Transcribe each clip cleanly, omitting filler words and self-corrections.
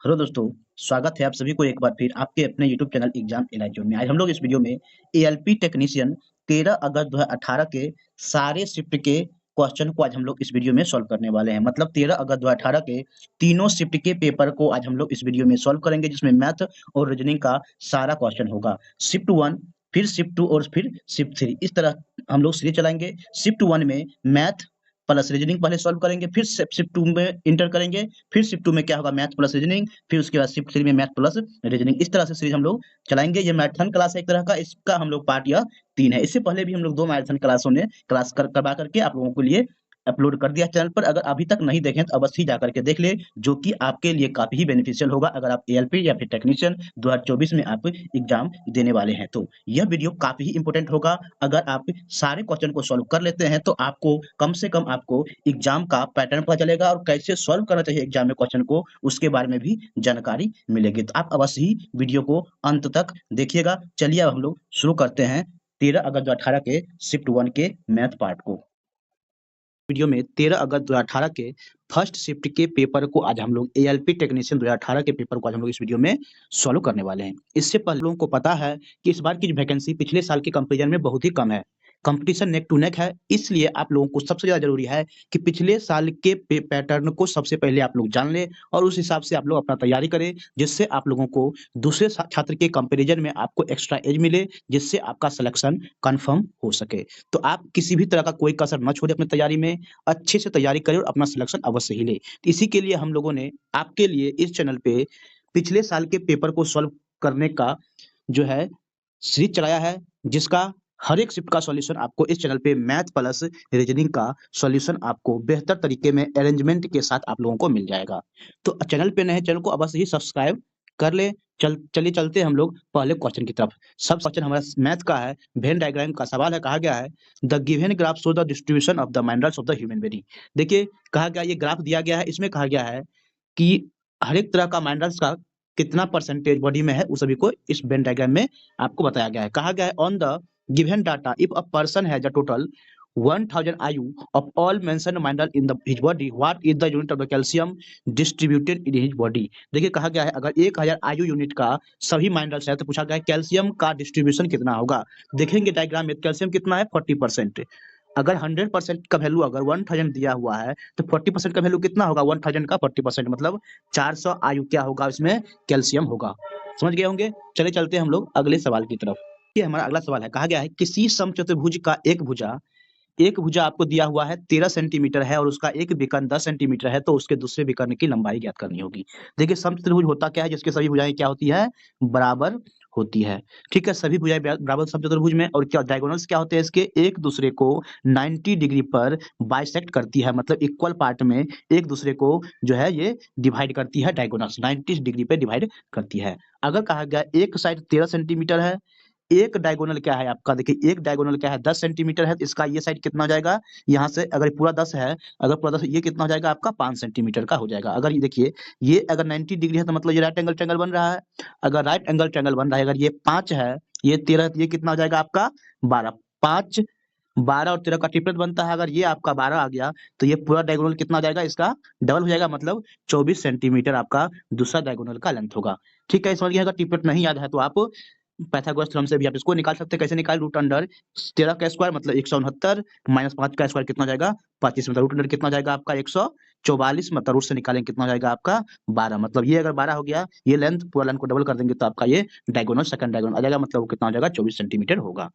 Hello दोस्तों, स्वागत है आप सभी को एक बार फिर आपके अपने यूट्यूब चैनल एग्जाम एनालिसिस में। आज हम लोग इस वीडियो में एएलपी टेक्नीशियन 13 अगस्त 2018 के सारे शिफ्ट के क्वेश्चन को आज हम लोग इस वीडियो में सॉल्व करने वाले हैं। मतलब 13 अगस्त 2018 के तीनों शिफ्ट के पेपर को आज हम लोग इस वीडियो में सॉल्व करेंगे, जिसमें मैथ और रीजनिंग का सारा क्वेश्चन होगा। शिफ्ट 1, फिर शिफ्ट 2 और फिर शिफ्ट 3, इस तरह हम लोग सीरीज चलाएंगे। शिफ्ट 1 में मैथ प्लस रीजनिंग पहले सॉल्व करेंगे, फिर शिफ्ट 2 में इंटर करेंगे, फिर शिफ्ट 2 में क्या होगा, मैथ प्लस रीजनिंग, फिर उसके बाद शिफ्ट 3 में मैथ प्लस रीजनिंग। इस तरह से सीरीज हम लोग चलाएंगे। ये मैराथन क्लास है एक तरह का, इसका हम लोग पार्ट यह 3 है। इससे पहले भी हम लोग 2 मैराथन क्लासों ने क्लास करवा करके आप लोगों के लिए अपलोड कर दिया चैनल पर। अगर अभी तक नहीं देखें तो अवश्य ही जाकर के देख ले, जो कि आपके लिए काफी ही बेनिफिशियल होगा अगर आप एएलपी या फिर टेक्नीशियन 2024 में आप एग्जाम देने वाले हैं। तो यह वीडियो काफी ही इंपॉर्टेंट होगा। अगर आप सारे क्वेश्चन को सॉल्व कर लेते हैं तो आपको कम से कम आपको एग्जाम का पैटर्न पता चलेगा और कैसे सॉल्व करना चाहिए एग्जाम में क्वेश्चन को, उसके बारे में भी जानकारी मिलेगी। तो आप अवश्य ही वीडियो को अंत तक देखिएगा। चलिए अब हम लोग शुरू करते हैं 13 अगस्त 2018 के शिफ्ट 1 के मैथ पार्ट को। वीडियो में 13 अगस्त 2018 के फर्स्ट शिफ्ट के पेपर को आज हम लोग एएलपी टेक्नीशियन 2018 के पेपर को आज हम लोग इस वीडियो में सॉल्व करने वाले हैं। इससे पहले लोगों को पता है कि इस बार की वैकेंसी पिछले साल के कंपैरिजन में बहुत ही कम है। कंपटीशन नेक टू नेक है, इसलिए आप लोगों को सबसे ज़्यादा ज़रूरी है कि पिछले साल के पैटर्न को सबसे पहले आप लोग जान लें और उस हिसाब से आप लोग अपना तैयारी करें, जिससे आप लोगों को दूसरे छात्र के कंपैरिजन में आपको एक्स्ट्रा एज मिले, जिससे आपका सिलेक्शन कंफर्म हो सके। तो आप किसी भी तरह का कोई कसर न छोड़ें अपनी तैयारी में, अच्छे से तैयारी करें और अपना सिलेक्शन अवश्य ही लें। तो इसी के लिए हम लोगों ने आपके लिए इस चैनल पे पिछले साल के पेपर को सॉल्व करने का जो है सीरीज चलाया है, जिसका हर एक शिफ्ट का सॉल्यूशन आपको इस चैनल पे मैथ प्लस रीजनिंग का सॉल्यूशन आपको बेहतर तरीके में अरेंजमेंट के साथ आप लोगों को मिल जाएगा। तो चैनल पे नए चैनल को अवश्य ही सब्सक्राइब कर ले। चलिए चलते हैं हम लोग पहले क्वेश्चन की तरफ। सब क्वेश्चन हमारा मैथ का है, वेन डायग्राम का सवाल है। कहा गया है the given graph show the distribution of the minerals of the human body. देखिए कहा गया, ये ग्राफ दिया गया है, इसमें कहा गया है कि हर एक तरह का मिनरल्स का कितना परसेंटेज बॉडी में है, उस सभी को इस वेन डायग्राम में आपको बताया गया है। कहा गया है on the given data if a person has a total 1000 IU of all mentioned mineral in his body, what is the unit of the calcium distributed in his body। देखिए कहा गया है अगर 1000 आयु यूनिट का सभी माइनरल्स है तो पूछा गया है कैल्शियम का डिस्ट्रीब्यूशन कितना होगा। देखेंगे डायग्राम में कैल्शियम कितना है, 40%। अगर 100% का वैल्यू अगर 1000 दिया हुआ है तो 40% का वैल्यू कितना होगा, 1000 का 40% मतलब 400 आयु क्या होगा, इसमें कैल्शियम होगा। समझ गए होंगे। चले चलते हैं हम लोग अगले सवाल की तरफ। ये हमारा अगला सवाल है। कहा गया है किसी समचतुर्भुज का एक भुजा आपको दिया हुआ है 13 सेंटीमीटर है और उसका एक विकर्ण 10 सेंटीमीटर है, तो उसके दूसरे विकर्ण की लंबाई ज्ञात करनी होगी। देखिए समचतुर्भुज होता क्या है, जिसके सभी भुजाएं क्या होती है, बराबर होती है। ठीक है, सभी भुजाएं बराबर समचतुर्भुज में। और क्या डायगोनल्स क्या होते हैं इसके, एक दूसरे को 90 डिग्री पर बाइसेक्ट करती है, मतलब इक्वल पार्ट में एक दूसरे को जो है ये डिवाइड करती है। डायगोनल्स 90 डिग्री पे डिवाइड करती है। अगर कहा गया एक साइड 13 सेंटीमीटर है, एक डायगोनल क्या है आपका, देखिए एक डायगोनल क्या है 10 सेंटीमीटर है, तो इसका ये साइड कितना हो जाएगा, यहाँ से अगर पूरा 10 है, अगर पूरा 10 ये कितना हो जाएगा आपका 5 सेंटीमीटर का हो जाएगा। अगर ये देखिए ये अगर 90 डिग्री है तो मतलब ये राइट एंगल ट्रायंगल बन रहा है। अगर राइट एंगल ट्रायंगल बन रहा है, अगर ये 5 है, ये 13 है, तो ये कितना हो जाएगा आपका 12। 5 12 और 13 का ट्रिपलेट बनता है। अगर ये आपका 12 आ गया तो ये पूरा डायगोनल कितना हो जाएगा, इसका डबल हो जाएगा, मतलब 24 सेंटीमीटर आपका दूसरा डायगोनल का लेंथ होगा। ठीक है, समझ गए। अगर ट्रिपलेट नहीं याद है तो आप पाइथागोरस थ्योरम से भी आप इसको निकाल सकते हैं। कैसे निकाल, रूट अंडर 13 का स्क्वायर मतलब 169 माइनस 5 का स्क्वायर कितना हो जाएगा 25, मतलब रूट अंडर कितना हो जाएगा आपका 144, मतलब रूट से निकालेंगे कितना हो जाएगा आपका 12। मतलब ये अगर 12 हो गया, ये लेंथ पूरा लेंथ को डबल कर देंगे तो आपका ये डायगोनल सेकंड डायगोनल आ जाएगा, मतलब वो कितना हो जाएगा 24 सेंटीमीटर होगा।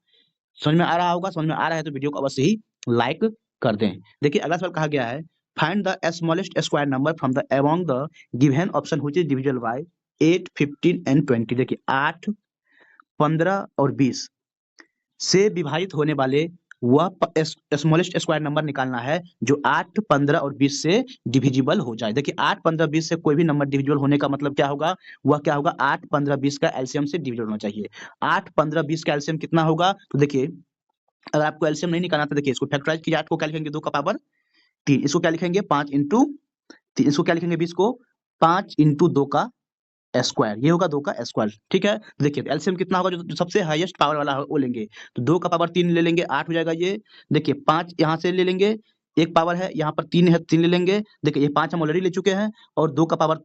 समझ में आ रहा होगा, समझ में आ रहा है तो वीडियो को अवश्य ही लाइक कर दें। देखिए अगला सवाल कहा गया है find the smallest square number from the among the given option which is divisible by 8, 15 and 20। देखिए 8, 15 और 20 से विभाजित होने वाले वह स्मॉलेस्ट स्क्वायर नंबर निकालना है जो 8, 15 और 20 से डिविजिबल हो जाए। देखिए 8, 15, 20 से कोई भी नंबर डिविजिबल होने का मतलब क्या होगा, वह क्या होगा 8, 15, 20 का एलसीएम से डिविजिबल होना चाहिए। 8, 15, 20 का एलसीएम कितना होगा, तो देखिए अगर आपको एलसीएम नहीं निकालना था, देखिए इसको फैक्टराइज कीजिए। 8 को क्या लिखेंगे 2 का पावर 3, इसको क्या लिखेंगे 5 इंटू 3, इसको क्या लिखेंगे 20 को 5 इंटू 2 का स्क्वायर, ये होगा 2 का स्क्वायर। ठीक है, देखिए एलसीएम कितना होगा, जो सबसे हाईएस्ट पावर वाला वो लेंगे, तो 2 का पावर 3 ले लेंगे 8 हो जाएगा ये। देखिए 5 यहाँ से ले लेंगे, एक पावर है यहाँ पर 3 है 3 ले लेंगे। देखिए ये 5 हम ऑलरेडी ले चुके हैं और 2 का पावर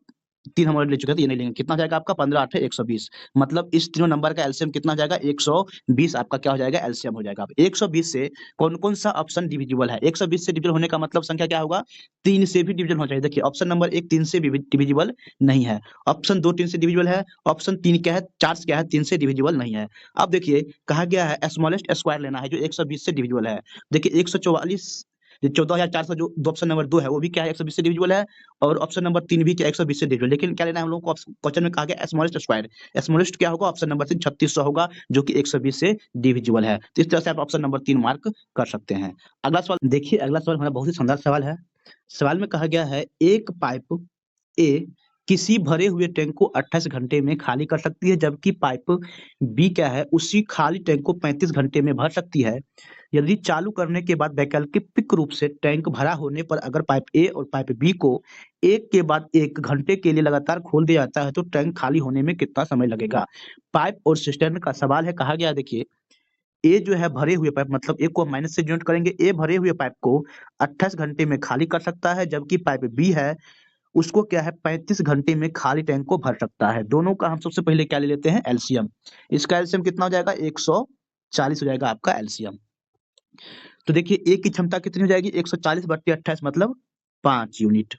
3 हम ऑलरेडी ले चुके हैं तो ये नहीं लेंगे। कितना हो जाएगा आपका 15 8 120, मतलब इस तीनों नंबर का एलसीएम कितना हो जाएगा 120 आपका क्या हो जाएगा एलसीएम हो जाएगा। अब 120 से कौन-कौन सा ऑप्शन डिविजिबल है? 120 से डिविजिबल होने का मतलब संख्या क्या होगा? 3 से भी डिविजिबल होना चाहिए। देखिए ऑप्शन नंबर 1 3 से डिविजिबल नहीं है, ऑप्शन 2 3 से डिविजिबल है, ऑप्शन 3 क्या है 4 से क्या है 3 से डिविजिबल नहीं है। अब देखिए कहा गया है स्मॉलेस्ट स्क्वायर लेना है जो 120 से डिविजिबल है। देखिए 144 ये 14,400 जो ऑप्शन नंबर 2 है वो भी क्या है 120 से डिविजिबल है और ऑप्शन नंबर 3 भी क्या 120 से डिविजिबल। लेकिन क्या लेना है हम लोगों को क्वेश्चन में कहा गया स्मॉलेस्ट स्क्वायर। स्मॉलेस्ट क्या होगा ऑप्शन नंबर 3 3600 होगा जो कि 120 से डिविजिबल है। तो इस तरह से आप ऑप्शन नंबर 3 मार्क कर सकते हैं। अगला सवाल देखिए, अगला सवाल हमारा बहुत ही शानदार सवाल है। सवाल में कहा गया है एक पाइप ए किसी भरे हुए टैंक को 28 घंटे में खाली कर सकती है जबकि पाइप बी क्या है उसी खाली टैंक को 35 घंटे में भर सकती है। यदि चालू करने के बाद वैकल्पिक रूप से टैंक भरा होने पर अगर पाइप ए और पाइप बी को एक के बाद एक घंटे के लिए लगातार खोल दिया जाता है तो टैंक खाली होने में कितना समय लगेगा? पाइप और सिस्टर्न का सवाल है। कहा गया देखिए ए जो है भरे हुए पाइप मतलब ए को हम माइनस से डिनोट करेंगे। ए भरे हुए पाइप को 28 घंटे में खाली कर सकता है जबकि पाइप बी है उसको क्या है 35 घंटे में खाली टैंक को भर सकता है। दोनों का हम सबसे पहले क्या ले लेते हैं एलसीएम। इसका एलसीएम कितना हो जाएगा 140 हो जाएगा आपका एलसीएम। तो देखिए ए की क्षमता कितनी हो जाएगी 140/28 मतलब 5 यूनिट।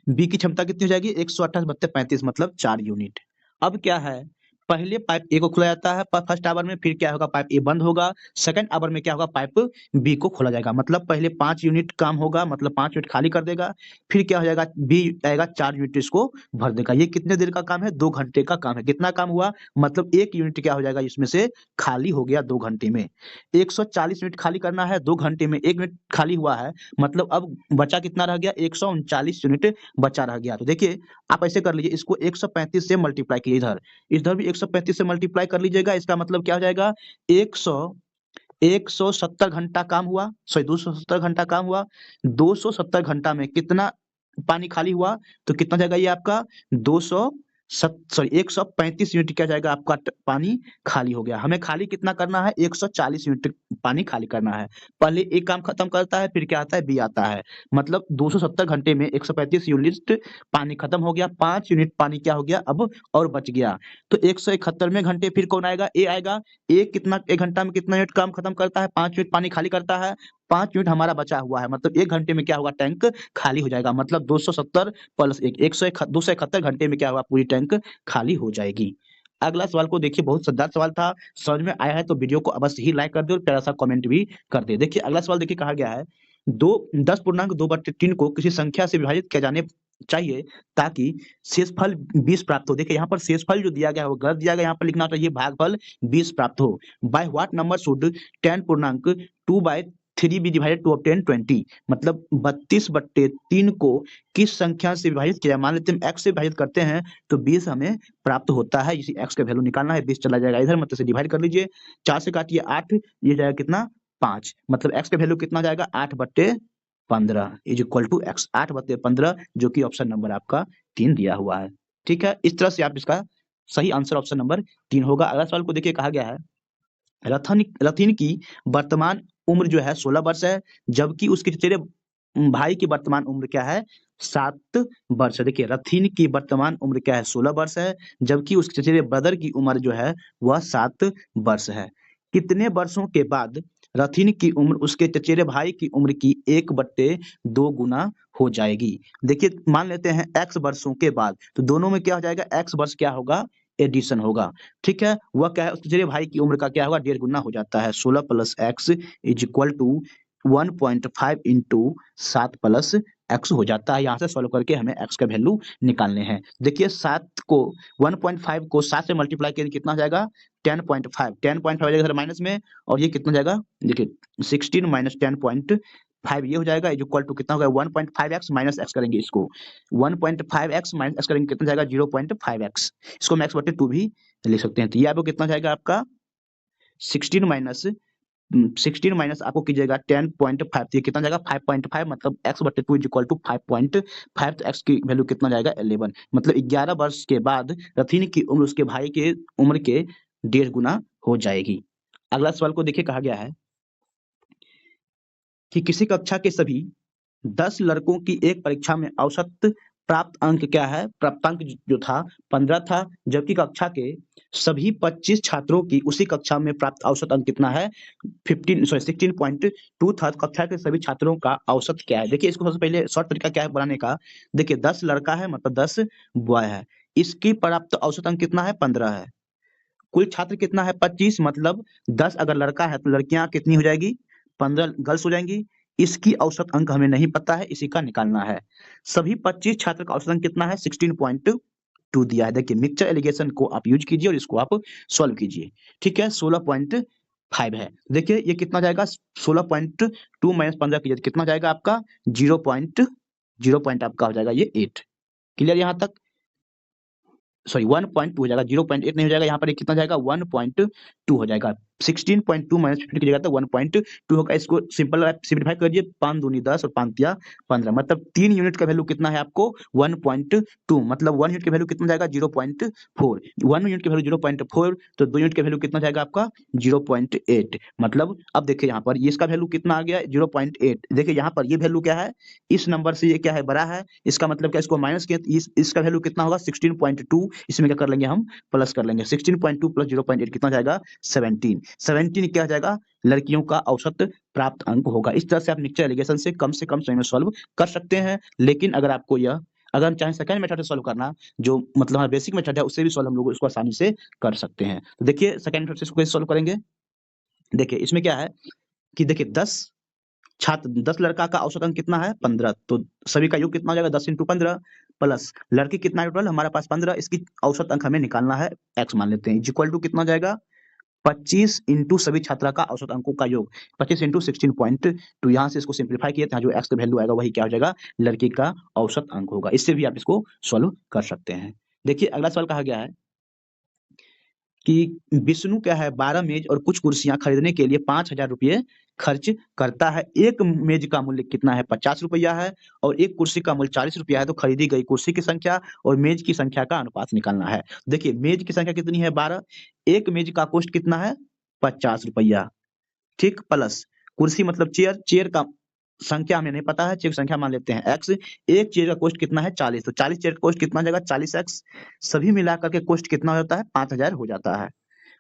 बी की क्षमता कितनी हो जाएगी 128/35 मतलब 4 यूनिट। अब क्या है पहले पाइप ए को खोला जाता है फर्स्ट आवर में, फिर क्या होगा पाइप ए बंद होगा, सेकंड आवर में क्या होगा पाइप बी को खोला जाएगा। मतलब पहले 5 यूनिट काम होगा मतलब 5 यूनिट खाली कर देगा, फिर क्या हो जाएगा बी आएगा 4 यूनिट इसको भर देगा। ये कितने देर का काम है 2 घंटे का काम है। कितना काम हुआ मतलब 1 यूनिट क्या हो जाएगा इसमें से खाली हो गया 2 घंटे में। 140 यूनिट खाली करना है 2 घंटे में 1 यूनिट खाली हुआ है, मतलब अब बचा कितना रह गया 139 यूनिट बचा रह गया। तो देखिए आप ऐसे कर लीजिए इसको 135 से मल्टीप्लाई कीजिए, इधर भी 135 से मल्टीप्लाई कर लीजिएगा। इसका मतलब क्या हो जाएगा 170 घंटा काम हुआ, सॉरी 270 घंटा काम हुआ। 270 घंटा में कितना पानी खाली हुआ तो कितना जाएगा ये आपका 135 यूनिट क्या जाएगा आपका पानी खाली हो गया। हमें खाली कितना करना है 140 यूनिट पानी खाली करना है। पहले एक काम खत्म करता है फिर क्या आता है बी आता है, मतलब 270 घंटे में 135 यूनिट पानी खत्म हो गया, 5 यूनिट पानी क्या हो गया अब और बच गया। तो 171वें घंटे फिर कौन आएगा ए आएगा। ए कितना 1 घंटा में कितना यूनिट काम खत्म करता है 5 यूनिट पानी खाली करता है। 5 यूनिट हमारा बचा हुआ है मतलब 1 घंटे में क्या होगा टैंक खाली हो जाएगा, मतलब 270 प्लस 1 271 घंटे में क्या होगा पूरी टैंक खाली हो जाएगी। अगला सवाल को देखिए बहुत शानदार सवाल था, समझ में आया है तो वीडियो को अवश्य ही लाइक कर दे और प्यारा सा कमेंट भी कर दे। देखिए अगला सवाल देखिए कहा गया है 10.2/3 को किसी संख्या से विभाजित किया जाने चाहिए ताकि शेषफल 20 प्राप्त हो। देखिए यहाँ पर शेषफल जो दिया गया है वो गलत दिया गया, यहाँ पर लिखना चाहिए भागफल 20 प्राप्त हो। By what number should 10.2/3 be divided to obtain 20, मतलब 32/3 को किस संख्या से विभाजित किया जाए। मान लेते हैं हम x से विभाजित करते हैं तो 20 हमें प्राप्त होता है, इसी x का वैल्यू निकालना है। 20 चला जाएगा इधर मतलब से डिवाइड कर लीजिए, 4 से काटिए 8, ये जाएगा कितना 5, मतलब x का वैल्यू कितना जाएगा 8/15 इज इक्वल टू x 8/15 जो कि ऑप्शन नंबर आपका 3 दिया हुआ है। ठीक है, इस तरह से आप इसका सही आंसर ऑप्शन नंबर 3 होगा। अगला सवाल को देखिए कहा गया है रथिन की वर्तमान उम्र जो है 16 वर्ष है जबकि उसके चचेरे भाई की वर्तमान उम्र क्या है 7 वर्ष है। देखिए रथिन की वर्तमान उम्र क्या है 16 वर्ष है जबकि उसके चचेरे ब्रदर की उम्र जो है वह 7 वर्ष है। कितने वर्षों के बाद रथिन की उम्र उसके चचेरे भाई की उम्र की 1/2 गुना हो जाएगी? देखिए मान लेते हैं x वर्षों के बाद, तो दोनों में क्या हो जाएगा x वर्ष क्या होगा एडिशन होगा। ठीक है, वह क्या है उसके चचेरे भाई की उम्र का क्या होगा 1.5 गुना हो जाता है। 16 plus x is equal to 1.5 into 7 plus x हो जाता है। यहाँ से सॉल्व करके हमें x का वैल्यू निकालने हैं। देखिए 7 को 1.5 को 7 से मल्टीप्लाई करेंगे कितना हो जाएगा 10.5 10.5 हो जाएगा माइनस में, और ये कितना हो जाएगा देखिए 16 माइनस 10.5 ये हो जाएगा इज इक्वल टू कितना होगा 1.5x माइनस x करेंगे, इसको 1.5x माइनस x करेंगे कितना जाएगा 0.5x, इसको हम x/2 भी लिख सकते हैं। तो ये आपको कितना जाएगा आपका 16 माइनस आपको कीजिएगा 10.5, तो ये कितना जाएगा 5.5, मतलब x/2 इज इक्वल टू 5.5, तो x की वैल्यू कितना जाएगा 11, मतलब 11 वर्ष के बाद रथिन की उम्र उसके भाई के उम्र के 1.5 गुना हो जाएगी। अगला सवाल को देखिए कहा गया है कि किसी कक्षा के सभी 10 लड़कों की एक परीक्षा में औसत प्राप्त अंक क्या है, प्राप्त अंक जो था 15 था, जबकि कक्षा के सभी 25 छात्रों की उसी कक्षा में प्राप्त औसत अंक कितना है, 16.2 था। तो कक्षा के सभी छात्रों का औसत क्या है? देखिए इसको सबसे पहले शॉर्ट तरीका क्या है बनाने का, देखिए 10 लड़का है मतलब 10 बॉय है, इसकी प्राप्त औसत अंक कितना है, 15 है। कुल छात्र कितना है, 25, मतलब 10 अगर लड़का है तो लड़कियां कितनी हो जाएगी, 15 गर्ल्स हो जाएंगी। इसकी औसत अंक हमें नहीं पता है, इसी का निकालना है। सभी 25 छात्र का औसत अंक कितना है, 16.2 दिया है। देखिए मिक्सचर एलिगेशन को आप यूज कीजिए और इसको आप सॉल्व कीजिए। ठीक है, 16.5 है। देखिए ये कितना जाएगा, 16.2 माइनस 15 कीजिए तो कितना जाएगा आपका, 0.0 आपका हो जाएगा ये 8। क्लियर यहाँ तक? सॉरी 1.2 हो जाएगा, 0.8 नहीं हो जाएगा, यहाँ पर ये कितना जाएगा, 1.2 हो जाएगा। 16.2 माइनस 15 की जगह तो 1.2 होगा। इसको सिंपलीफाई करिए, 5 दूनी 10 और 5 तिया 15, मतलब 3 यूनिट का वैल्यू कितना है आपको, 1.2, मतलब 1 यूनिट का वैल्यू कितना जाएगा, 0.4। 1 यूनिट का वैल्यू 0.4, तो 2 यूनिट का वैल्यू कितना जाएगा आपका, 0.8। मतलब अब देखिए यहाँ पर ये इसका वैल्यू कितना आ गया, 0.8। देखिए यहाँ पर ये वैल्यू क्या है, इस नंबर से ये क्या है, बड़ा है, इसका मतलब क्या, इसको माइनस किया तो इसका वैल्यू कितना होगा, 16.2। इसमें क्या कर लेंगे हम, प्लस कर लेंगे, 16.2 प्लस 0.8 कितना जाएगा, 17। 17 क्या जाएगा, लड़कियों का औसत प्राप्त अंक होगा। इस तरह से आप मिक्सचर एलिगेशन से कम समय में सॉल्व कर सकते हैं। लेकिन अगर आपको यह, अगर हम चाहें सेकंड मेथड से सॉल्व करना, जो मतलब हमारा बेसिक मेथड है, उससे भी सॉल्व हम लोग इसको आसानी से कर सकते हैं। तो देखिए सेकंड मेथड से इसको कैसे सॉल्व करेंगे। देखिए इसमें क्या है कि देखिए 10 लड़का का औसत अंक कितना है, 15, तो सभी का योग कितना हो जाएगा, 10 इंटू 15, प्लस लड़की कितना टोटल हमारे पास 15, इसकी औसत अंक हमें निकालना है, एक्स मान लेते हैं, इक्वल टू कितना हो जाएगा, 25 इंटू सभी छात्रा का औसत अंकों का योग, 25 इंटू 16.2। यहाँ से इसको सिंप्लीफाई किया, जो एक्स का वैल्यू आएगा वही क्या हो जाएगा, लड़की का औसत अंक होगा। इससे भी आप इसको सॉल्व कर सकते हैं। देखिए अगला सवाल कहा गया है कि विष्णु क्या है, 12 मेज और कुछ कुर्सियां खरीदने के लिए 5,000 रुपये खर्च करता है। एक मेज का मूल्य कितना है, 50 रुपया है, और एक कुर्सी का मूल्य 40 रुपया है। तो खरीदी गई कुर्सी की संख्या और मेज की संख्या का अनुपात निकालना है। देखिए मेज की संख्या कितनी है, 12, एक मेज का कॉस्ट कितना है, 50 रुपया, ठीक, प्लस कुर्सी मतलब चेयर, चेयर का संख्या हमें नहीं पता है, चेयर की संख्या मान लेते हैं एक्स। एक चेयर का कॉस्ट कितना है, 40, तो 40 चेयर का कॉस्ट कितना जाएगा, 40x। सभी मिलाकर के कॉस्ट कितना होता है, 5,000 हो जाता है।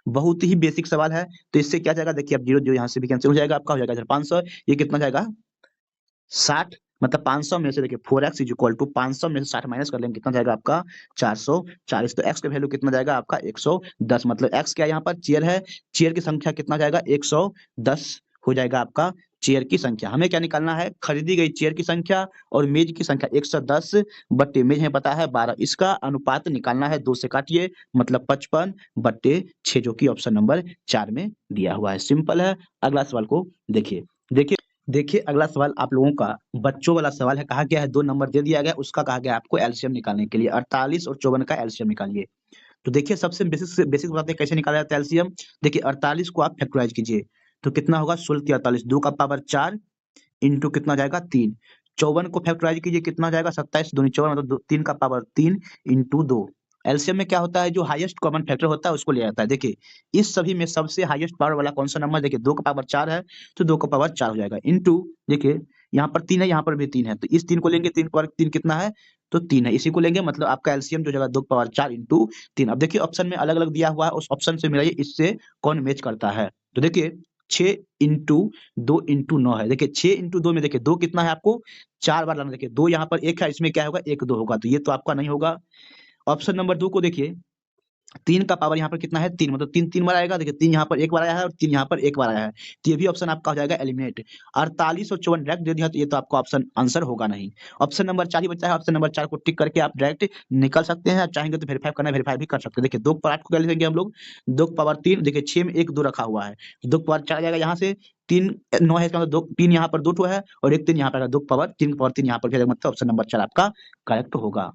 बहुत ही बेसिक सवाल है। तो इससे क्या जाएगा, देखिए अब जीरो जो यहाँ से भी कैंसिल हो जाएगा, आपका हो जाएगा इधर 500, ये कितना जाएगा 60, मतलब 500 में से देखिए 4x इज इक्वल टू 500 में से 60 माइनस कर लेंगे, कितना जाएगा आपका 440। तो x का वैल्यू कितना जाएगा आपका 110, मतलब x क्या यहाँ पर चेयर है, चेयर की संख्या कितना जाएगा 110 हो जाएगा आपका चेयर की संख्या। हमें क्या निकालना है, खरीदी गई चेयर की संख्या और मेज की संख्या 110 बट्टे मेज हमें पता है 12, इसका अनुपात निकालना है, 2 से काटिए मतलब 55 बट्टे 6, जो कि ऑप्शन नंबर 4 में दिया हुआ है। सिंपल है। अगला सवाल को देखिए। देखिए अगला सवाल आप लोगों का बच्चों वाला सवाल है। कहा गया है 2 नंबर दे दिया गया, उसका कहा गया आपको एलसीएम निकालने के लिए, 48 और 54 का एलसीएम निकालिए। तो देखिए सबसे बेसिक बताते हैं कैसे निकाला जाता है एलसीएम। देखिए 48 को आप फैक्टराइज कीजिए तो कितना होगा, 16 की 48, 2 का पावर 4 इंटू कितना जाएगा 3। 54 को फैक्टराइज कीजिए, कितना जाएगा 27 दूनी 54, मतलब 3 का पावर 3 इंटू 2। एलसीएम में क्या होता है, जो हाईएस्ट कॉमन फैक्टर होता है उसको ले जाता है। देखिए इस सभी में सबसे हाईएस्ट पावर वाला कौन सा नंबर, देखिए 2 का पावर 4 है तो 2 का पावर 4 हो जाएगा, इंटू देखिए यहाँ पर 3 है, यहाँ पर भी 3 है, तो इस 3 को लेंगे, 3 पर 3 कितना है, तो 3 है, इसी को लेंगे, मतलब आपका एलसीएम जो जगह 2 का पावर 4 इंटू 3। अब देखिए ऑप्शन में अलग अलग दिया हुआ है, उस ऑप्शन से मिलाइए इससे कौन मैच करता है। तो देखिए 6 इंटू 2 इंटू 9 है। देखिए 6 इंटू 2 में देखिए 2 कितना है, आपको 4 बार लाना। देखिए 2 यहाँ पर 1 है, इसमें क्या होगा 1 2 होगा, तो ये तो आपका नहीं होगा। ऑप्शन नंबर 2 को देखिए, 3 का पावर यहाँ पर कितना है 3, मतलब 3 3 बार आएगा। देखिए 3 यहाँ पर 1 बार आया है और 3 यहाँ पर 1 बार आया है, तो ये भी ऑप्शन आपका हो जाएगा एलिमिनेट। 48 और 54 डायरेक्ट दे दिया तो ये तो आपका ऑप्शन आंसर होगा नहीं। ऑप्शन नंबर 4 ही बचा है, ऑप्शन नंबर 4 को टिक करके आप डायरेक्ट निकल सकते हैं, चाहेंगे तो वेरीफाई करना वेरीफाई भी कर सकते हैं। देखिए 2 पावर 8 को क्या लिखेंगे हम लोग, 2 का पावर 3, देखिए 6 में 1 2 रखा हुआ है, 2 का पावर 4 आ जाएगा, यहाँ से 3 9 है, इसका मतलब 2 3 यहाँ पर 2 ठो है और एक 3 यहाँ पर 2 का पावर 3 का पावर 3 यहाँ पर, मतलब ऑप्शन नंबर 4 आपका करेक्ट होगा।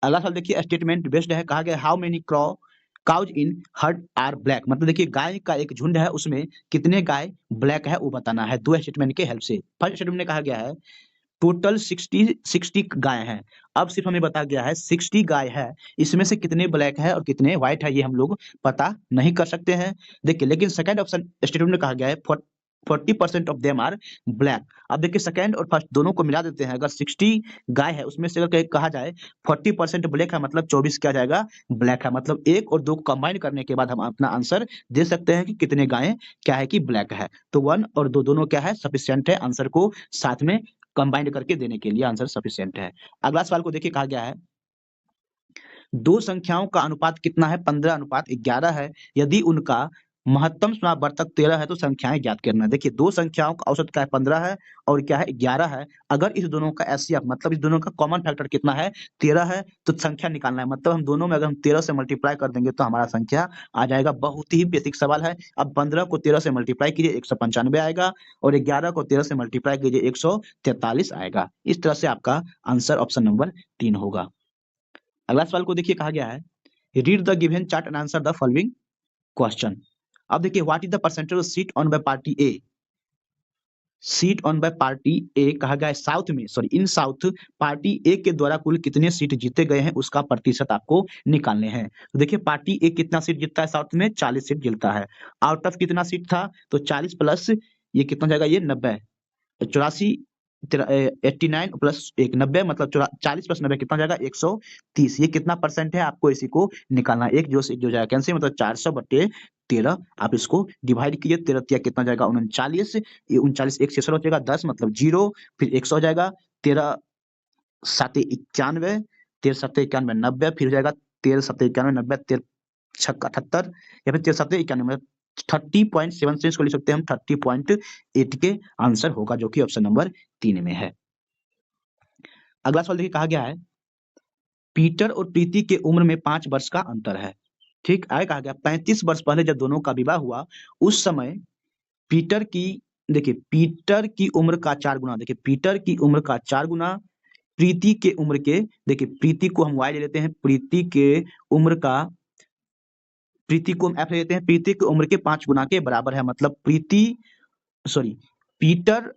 अगला सवाल देखिए, स्टेटमेंट बेस्ड है। कहा गया how many cows in herd are black, मतलब देखिए गाय का एक झुंड है, उसमें कितने गाय ब्लैक है वो बताना है, 2 स्टेटमेंट के हेल्प से। फर्स्ट स्टेटमेंट में कहा गया है टोटल 60 गाय हैं। अब सिर्फ हमें बताया गया है 60 गाय है, इसमें से कितने ब्लैक है और कितने व्हाइट है ये हम लोग पता नहीं कर सकते हैं। देखिए लेकिन सेकंड ऑप्शन स्टेटमेंट में कहा गया है 40% ऑफ देम आर ब्लैक। अब देखिए सेकंड और फर्स्ट दोनों को मिला देते हैं, अगर 60 गाय है उसमें से अगर कहा जाए 40% ब्लैक है मतलब 24 क्या जाएगा ब्लैक है, मतलब 1 और 2 को कंबाइन करने के बाद हम अपना आंसर दे सकते हैं कि कितने गायें क्या है कि ब्लैक है। तो 1 और 2 दोनों क्या है सफिशिएंट है आंसर को साथ में कंबाइन करके देने के लिए, आंसर सफिशिएंट है। अगला सवाल को देखिए कहा गया है दो संख्याओं का अनुपात कितना है 15:11 है, यदि उनका महत्तम समावर्तक 13 है तो संख्याएं ज्ञात करना। देखिए दो संख्याओं का औसत क्या है 15 है और क्या है 11 है, अगर इस दोनों का एचसीएफ मतलब इस दोनों का कॉमन फैक्टर कितना है 13 है तो संख्या निकालना है, मतलब हम दोनों में अगर हम 13 से मल्टीप्लाई कर देंगे तो हमारा संख्या आ जाएगा। बहुत ही बेसिक सवाल है। अब 15 को 13 से मल्टीप्लाई कीजिए 195 आएगा और 11 को 13 से मल्टीप्लाई कीजिए 143 आएगा। इस तरह से आपका आंसर ऑप्शन नंबर 3 होगा। अगला सवाल को देखिए कहा गया है read the given chart and answer the following question. अब देखिए what is the percentage of seat won by party A, seat won by party A कहा गया है साउथ में, sorry in south party A के द्वारा कुल कितने सीट जीते गए हैं उसका प्रतिशत आपको निकालने हैं। तो देखिए पार्टी ए कितना सीट जीतता है साउथ में 40 सीट जीतता है, आउट ऑफ कितना सीट था तो 40 प्लस ये कितना जाएगा ये 90, 84 89 प्लस 1 90 मतलब 40 प्लस 90 कितना जाएगा 130। ये कितना परसेंट है आपको इसी को निकालना है। एक जो से जो जाएगा कैंसिल मतलब 400/13 आप इसको डिवाइड कीजिए 13 तिया कितना जाएगा 39, ये 39 एक शेषर हो जाएगा 10 मतलब 0, फिर 100 हो जाएगा 13 7 91, 13 7 91 90, फिर हो जाएगा 13 7 91 90 13 छक्का 78 या फिर 13 7 91 30.7 से इसको लिख सकते हैं हम 30.8 के आंसर होगा जो कि ऑप्शन नंबर 3 में है। अगला सवाल देखिए कहा गया है पीटर और प्रीति के उम्र में 5 वर्ष का अंतर है। ठीक आगे कहा गया 35 वर्ष पहले जब दोनों का विवाह हुआ उस समय पीटर की देखिए पीटर की उम्र का 4 गुना, देखिए पीटर की उम्र का 4 गुना प्रीति के उम्र के, देखिए प्रीति को हम वाई ले लेते हैं, प्रीति के उम्र का प्रीति को हम एफ ले लेते हैं, प्रीति की उम्र के 5 गुना के बराबर है। मतलब प्रीति सॉरी पीटर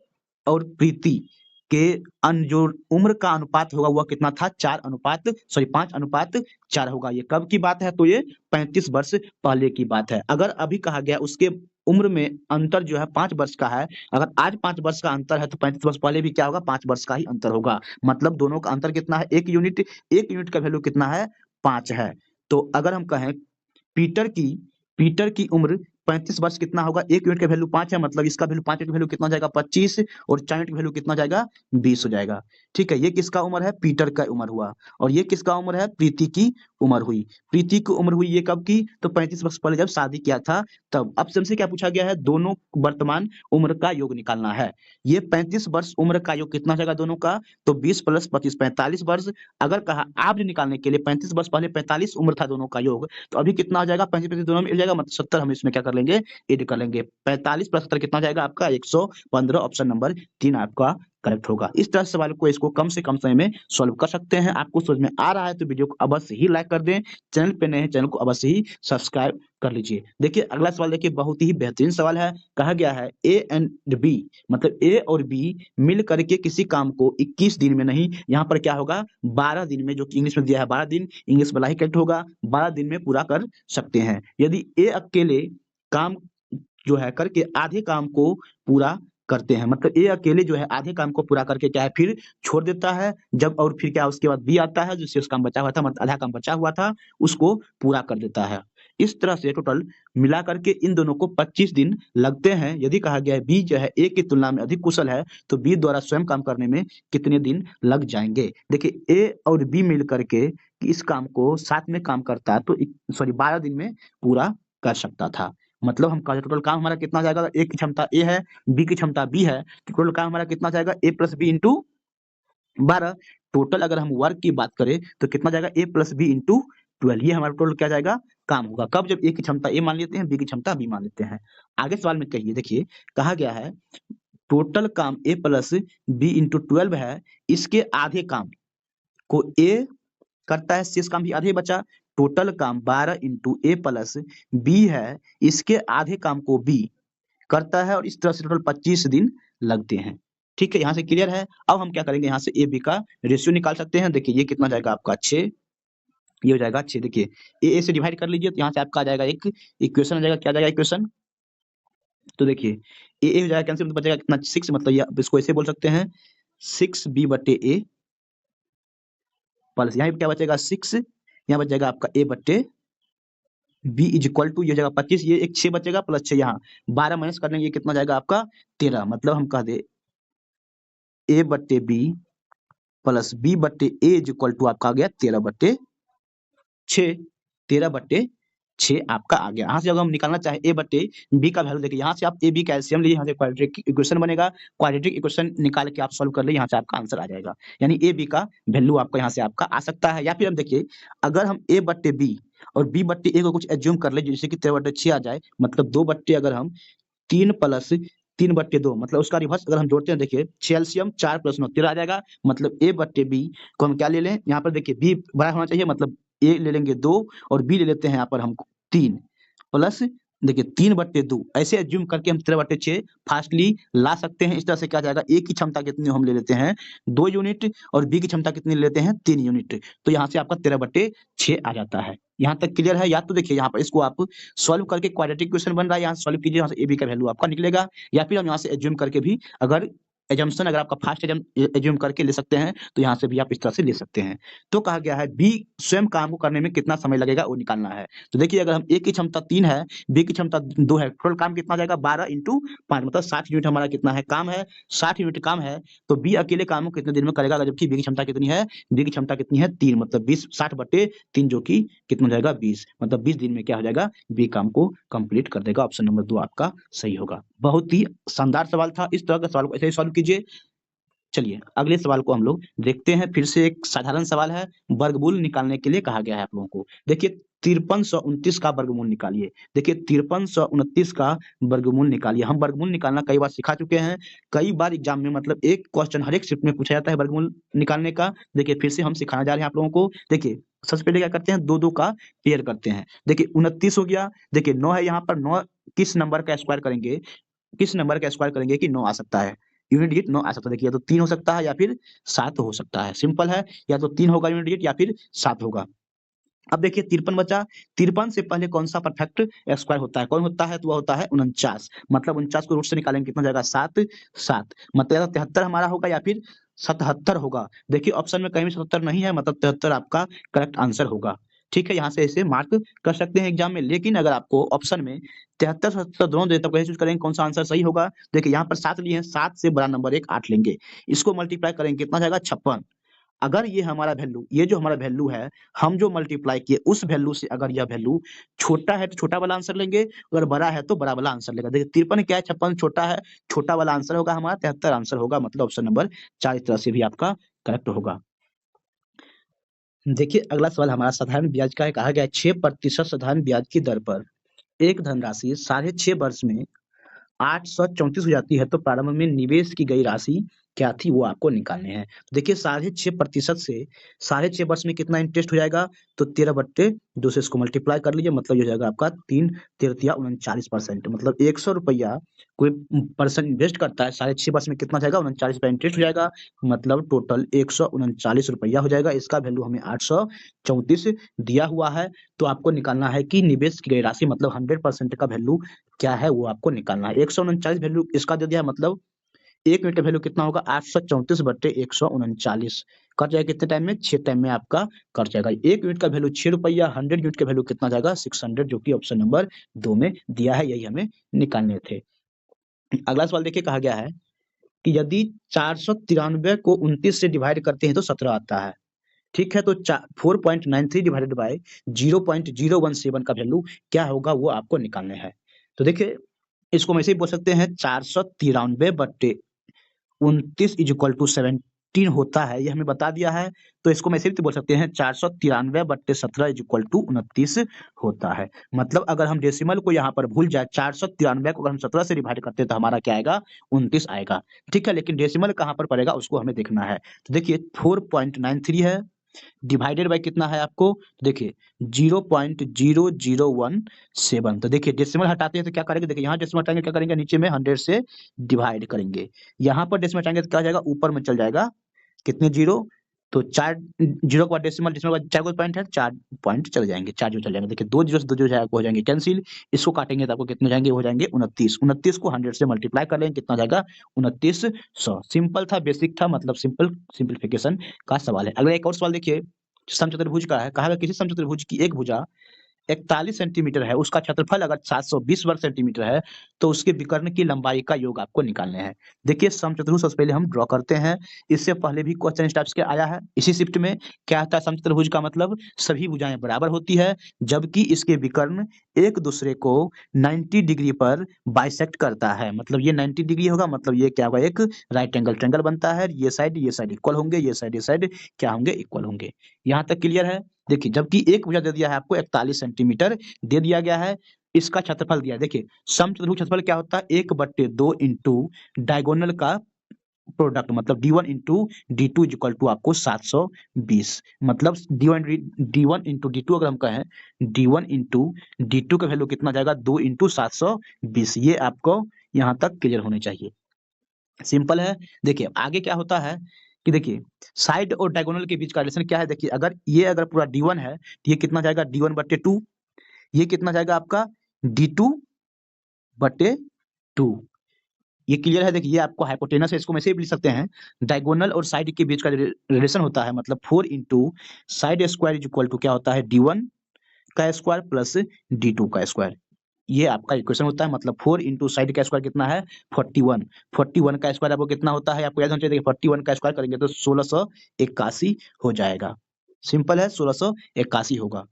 और प्रीति के जो उम्र का अनुपात होगा वह कितना था 5:4 होगा। ये कब की बात है तो ये 35 वर्ष पहले की बात है। अगर अभी कहा गया उसके उम्र में अंतर जो है 5 वर्ष का है, अगर आज 5 वर्ष का अंतर है तो 35 वर्ष पहले भी क्या होगा 5 वर्ष का ही अंतर होगा। मतलब दोनों का अंतर कितना है 1 यूनिट का वैल्यू कितना है 5 है। तो अगर हम कहें पीटर की उम्र 35 वर्ष कितना होगा 1 यूनिट का वैल्यू 5 है, मतलब इसका वैल्यू 5 यूनिट का वैल्यू कितना हो जाएगा 25 और 4 यूनिट का वैल्यू कितना जाएगा 20 हो जाएगा। ठीक है, ये किसका उम्र है पीटर का उम्र हुआ और ये किसका उम्र है प्रीति की उम्र हुई। प्रीति की उम्र हुई ये कब की तो 35 वर्ष पहले जब शादी किया था तब। अब हमसे क्या पूछा गया है दोनों वर्तमान उम्र का योग निकालना है। ये 35 वर्ष उम्र का योग कितना हो जाएगा दोनों का तो 20 प्लस 25 45 वर्ष। अगर कहा एवरेज निकालने के लिए 35 वर्ष पहले 45 उम्र था दोनों का योग तो अभी कितना हो जाएगा 35 दोनों में मिल जाएगा मतलब 70, हम इसमें क्या कर लेंगे ऐड कर लेंगे। 45 प्लस 70 कितना जाएगा आपका 115, ऑप्शन नंबर 3 आपका करेक्ट होगा। इस तरह से सवाल को इसको कम से कम समय में सॉल्व कर सकते हैं। आपको समझ में आ रहा है तो वीडियो को अवश्य ही लाइक कर दें, चैनल पे नए हैं चैनल को अवश्य ही सब्सक्राइब कर लीजिए। देखिए अगला सवाल देखिए बहुत ही बेहतरीन सवाल है। कहा गया है ए एंड बी मतलब ए और बी मिल करके किसी काम को 21 दिन में नहीं, यहाँ पर क्या होगा 12 दिन में, जो कि इंग्लिश में दिया है 12 दिन, इंग्लिश वाला ही करेक्ट होगा, 12 दिन में पूरा कर सकते हैं। यदि ए अकेले काम जो है करके आधे काम को पूरा करते हैं, मतलब ए अकेले जो है आधे काम को पूरा करके क्या है फिर छोड़ देता है जब, और फिर क्या उसके बाद बी आता है जिससे उसका काम बचा हुआ था मतलब आधा काम बचा हुआ था उसको पूरा कर देता है। इस तरह से टोटल मिला करके इन दोनों को 25 दिन लगते हैं। यदि कहा गया है बी जो है ए की तुलना में अधिक कुशल है तो बी द्वारा स्वयं काम करने में कितने दिन लग जाएंगे। देखिए ए और बी मिल करके इस काम को साथ में काम करता है तो सॉरी 12 दिन में पूरा कर सकता था। मतलब हम कहा टोटल काम हमारा कितना जाएगा, ए की क्षमता ए है बी की क्षमता बी है तो टोटल काम हमारा कितना जाएगा ए प्लस बी इंटू 12। टोटल अगर हम वर्क की बात करें तो कितना जाएगा ए प्लस बी इंटू 12। ये हमारा टोटल क्या जाएगा काम होगा। कब जब ए की क्षमता ए मान लेते हैं बी की क्षमता बी मान लेते हैं। आगे सवाल में कहिए देखिए कहा गया है टोटल काम ए प्लस बी इंटू 12 है, इसके आधे काम को ए करता है, शेष काम भी आधे बचा। टोटल काम 12 इंटू ए प्लस बी है, इसके आधे काम को बी करता है और इस तरह से टोटल 25 दिन लगते हैं। ठीक है, यहाँ से क्लियर है। अब हम क्या करेंगे यहाँ से ए बी का रेशियो निकाल सकते हैं। देखिए ये कितना जाएगा आपका 6, ये हो जाएगा 6। देखिए ए से डिवाइड कर लीजिए तो यहाँ से आपका आ जाएगा एक इक्वेशन आ जाएगा, क्या जाएगा इक्वेशन तो देखिए ए हो जाएगा कैंसिल, तो बचेगा कितना 6, मतलब ये इसको ऐसे बोल सकते हैं 6b/a प्लस यहाँ पे क्या बचेगा 6, यहाँ बच जाएगा आपका a/b इज इक्वल टू ये हो जाएगा 25, ये एक 6 बचेगा प्लस 6 यहाँ 12 माइनस करने ये कितना जाएगा आपका 13, मतलब हम कह दे a/b plus b/a is equal to आपका आ गया 13/6, 13/6 आपका आ गया। यहाँ से अगर हम निकालना चाहे a/b का वैल्यू, देखिए यहाँ से आप ए बी का एलसीएम लिए, यहाँ से क्वाड्रेटिक इक्वेशन बनेगा, क्वाड्रेटिक इक्वेशन निकाल के आप सॉल्व कर ले, यहाँ से आपका आंसर आ जाएगा। यानी ए बी का वैल्यू आपका यहाँ से आपका आ सकता है। या फिर हम देखिए अगर हम a/b और b/a को कुछ एज्यूम कर ले, जैसे कि 13/6 आ जाए, मतलब 2/, अगर हम 3 प्लस 3/2, मतलब उसका रिवर्स अगर हम जोड़ते हैं, देखिए 6 एलसीएम 4 प्लस 9 13 आ जाएगा, मतलब a/b को हम क्या ले लें, यहाँ पर देखिए b बड़ा होना चाहिए, मतलब a ले लेंगे 2 और b ले लेते हैं यहाँ पर हम 3 प्लस देखिए 3/2, ऐसे एज्यूम करके हम 13/6 फास्टली ला सकते हैं। इस तरह से क्या जाएगा, ए की क्षमता कितनी हम ले लेते हैं 2 यूनिट और बी की क्षमता कितनी ले लेते हैं 3 यूनिट, तो यहाँ से आपका 13/6 आ जाता है। यहाँ तक क्लियर है? या तो देखिए यहाँ पर इसको आप सॉल्व करके क्वाड्रेटिक इक्वेशन बन रहा है, यहाँ से सॉल्व कीजिए, यहाँ से ए बी का वैल्यू आपका निकलेगा। या फिर हम यहाँ से एज्यूम करके भी, अगर एजम्पशन अगर आपका फास्ट एज्यूम करके ले सकते हैं, तो यहाँ से भी आप इस तरह से ले सकते हैं। तो कहा गया है बी स्वयं काम को करने में कितना समय लगेगा वो निकालना है। तो देखिए अगर हम ए की क्षमता 3 है, बी की क्षमता 2 है, टोटल काम कितना जाएगा 12 × 5, मतलब 60 यूनिट हमारा कितना है काम है, 60 यूनिट काम है। तो बी अकेले काम को कितने दिन में करेगा, जबकि बी की क्षमता कितनी है, बी की क्षमता कितनी है 3, मतलब 20 60/3 जो कि कितना हो जाएगा 20, मतलब 20 दिन में क्या हो जाएगा बी काम को कंप्लीट कर देगा। ऑप्शन नंबर 2 आपका सही होगा। बहुत ही शानदार सवाल था, इस तरह का सवाल को ऐसे ही सॉल्व कीजिए। चलिए अगले सवाल को हम लोग देखते हैं। फिर से एक साधारण सवाल है, वर्गमूल निकालने के लिए कहा गया है आप लोगों को। देखिए 5329 का वर्गमूल निकालिए। देखिए 5329 का वर्गमूल निकालिए। हम वर्गमूल निकालना कई बार सिखा चुके हैं, कई बार एग्जाम में, मतलब एक क्वेश्चन हर एक शिफ्ट में पूछा जाता है वर्गमूल निकालने का। देखिए फिर से हम सिखाने जा रहे हैं आप लोगों को। देखिए सबसे पहले क्या करते हैं, 2 2 का पेयर करते हैं। देखिए 29 हो गया, देखिए 9 है यहाँ पर, 9 किस नंबर का स्क्वायर करेंगे, किस नंबर का स्क्वायर करेंगे कि 9 आ सकता है, यूनिट डिजिट 9 आ सकता है। देखिए या तो 3 हो सकता है या फिर 7 हो सकता है, सिंपल है, या तो 3 होगा यूनिट डिजिट या फिर 7 होगा। अब देखिए 53 बचा, 53 से पहले कौन सा परफेक्ट स्क्वायर होता है, कौन होता है, तो वह होता है 49, मतलब 49 को रूट से निकालेंगे कितना जाएगा 7 7, मतलब 73 हमारा होगा या फिर 77 होगा। देखिए ऑप्शन में कहीं भी 77 नहीं है, मतलब 73 आपका करेक्ट आंसर होगा। ठीक है, यहाँ से ऐसे मार्क कर सकते हैं एग्जाम में। लेकिन अगर आपको ऑप्शन में 73 77 दोनों दे, तब कैसे चूज करेंगे कौन सा आंसर सही होगा। देखिए यहाँ पर 7 लिए हैं, 7 से बड़ा नंबर एक 8 लेंगे, इसको मल्टीप्लाई करेंगे कितना जाएगा 56। अगर ये हमारा वैल्यू, ये जो हमारा वैल्यू है, हम जो मल्टीप्लाई किए उस वैल्यू से अगर यह वैल्यू छोटा है तो छोटा वाला आंसर लेंगे, अगर बड़ा है तो बड़ा वाला आंसर लेगा। देखिए 53 क्या है, 56 छोटा है, छोटा वाला आंसर होगा हमारा 73 आंसर होगा, मतलब ऑप्शन नंबर 4 इस तरह से भी आपका करेक्ट होगा। देखिए अगला सवाल हमारा साधारण ब्याज का है। कहा गया है 6% साधारण ब्याज की दर पर एक धनराशि 6.5 वर्ष में 834 हो जाती है, तो प्रारंभ में निवेश की गई राशि क्या थी वो आपको निकालने हैं। देखिए 6.5% से 6.5 वर्ष में कितना इंटरेस्ट हो जाएगा, तो 13/2 से इसको मल्टीप्लाई कर लीजिए, मतलब ये हो जाएगा आपका 3 तिरतिया 39%, मतलब 100 रुपया कोई पर्सन इन्वेस्ट करता है, 6.5 वर्ष में कितना जाएगा 39 रुपया इंटरेस्ट हो जाएगा, मतलब टोटल 139 रुपया हो जाएगा। इसका वैल्यू हमें 834 दिया हुआ है। तो आपको निकालना है कि निवेश की गई राशि, मतलब 100% का वैल्यू क्या है वो आपको निकालना है। 139 वैल्यू इसका दे दिया, मतलब 1 मिनट का वैल्यू कितना होगा 834/139 कट जाएगा कितने टाइम में 6 टाइम में आपका कट जाएगा। 1 यूनिट का वैल्यू 6 रुपया, 100 यूनिट का वैल्यू कितना जाएगा 600, जो कि ऑप्शन नंबर 2 में दिया है, यही हमें निकालने थे। अगला सवाल देखिए कहा गया है कि यदि 493 को 29 से डिवाइड करते हैं तो 17 आता है। ठीक है, तो 4.93 डिवाइडेड बाय 0.017 का वैल्यू क्या होगा वो आपको निकालने हैं। तो देखिए इसको हम ऐसे ही बोल सकते हैं 493/29 इज इक्वल टू 17 होता है, ये हमें बता दिया है। तो इसको हम ऐसे भी बोल सकते हैं 493/17 इज इक्वल टू 29 होता है। मतलब अगर हम डेसिमल को यहाँ पर भूल जाए, 493 को अगर हम 17 से डिवाइड करते हैं तो हमारा क्या आएगा 29 आएगा। ठीक है, लेकिन डेसिमल कहाँ पर पड़ेगा उसको हमें देखना है। तो देखिए 4.93 है, डिवाइडेड बाय कितना है आपको, देखिए 0.0017। तो देखिए डेसिमल हटाते हैं तो क्या करेंगे, देखिए यहाँ डेसिमल हटाएंगे क्या करेंगे, नीचे में 100 से डिवाइड करेंगे, यहाँ पर डेसिमल हटाएंगे तो क्या हो जाएगा ऊपर में चल जाएगा कितने जीरो तो 4 जीरो के बाद डेसिमल, डेसिमल के बाद 4 कोई पॉइंट है, 4 पॉइंट चले जाएंगे, 4 जीरो चले जाएंगे। देखिए 2 जीरो से 2 जीरो हो जाएंगे कैंसिल, इसको काटेंगे तो आपको कितने हो जाएंगे, हो जाएंगे 29। 29 को 100 से मल्टीप्लाई कर लेंगे, कितना हो जाएगा 2900। सिंपल था, बेसिक था, मतलब सिंपलीफिकेशन का सवाल है। अगला एक और सवाल देखिए, समचतुर्भुज का है। कहा है किसी समचतुर्भुज की एक भुजा 41 सेंटीमीटर है, उसका क्षेत्रफल अगर 720 वर्ग सेंटीमीटर है, तो उसके विकर्ण की लंबाई का योग आपको निकालने हैं। देखिए समचतुर्भुज सबसे पहले हम ड्रॉ करते हैं। इससे पहले भी क्वेश्चन इस टाइप्स के आया है इसी शिफ्ट में। क्या होता है समचतुर्भुज का मतलब, सभी भुजाएं बराबर होती है, जबकि इसके विकर्ण एक दूसरे को 90 डिग्री पर बाइसेक्ट करता है। मतलब ये 90 डिग्री होगा, मतलब ये क्या होगा, एक राइट एंगल ट्रायंगल बनता है। ये साइड इक्वल होंगे, ये साइड क्या होंगे, इक्वल होंगे। यहाँ तक क्लियर है। देखिए जबकि एक भुजा दे दिया है आपको 41 सेंटीमीटर दे दिया गया है, इसका क्षेत्रफल दिया है। देखिए समचतुर्भुज क्षेत्रफल क्या होता है, 1/2 इंटू डायगोनल का प्रोडक्ट, मतलब d1 into d2 equal to आपको 720। मतलब d1 इंटू d2 अगर हम कहें, d1 इंटू d2 का वैल्यू कितना जाएगा, 2 इंटू 720। ये आपको यहाँ तक क्लियर होने चाहिए, सिंपल है। देखिए आगे क्या होता है कि देखिए साइड और डायगोनल के बीच का रिलेशन क्या है। देखिए अगर पूरा d1 है तो ये कितना जाएगा, d1/2। ये कितना जाएगा आपका, d2/2। ये क्लियर है। देखिए ये आपको हाइपोटेनस है, इसको वैसे भी लिख सकते हैं। डायगोनल और साइड के बीच का रिलेशन होता है, मतलब 4 into side square is equal to क्या होता है, d1 का स्क्वायर प्लस d2 का स्क्वायर। ये आपका इक्वेशन होता है। मतलब 4 इंटू साइड का स्क्वायर कितना है, 41। 41 का स्क्वायर आपको कितना होता है, आपको याद होना चाहिए। देखिए 41 का स्क्वायर करेंगे तो 1681 हो जाएगा। सिंपल है, 1681 होगा।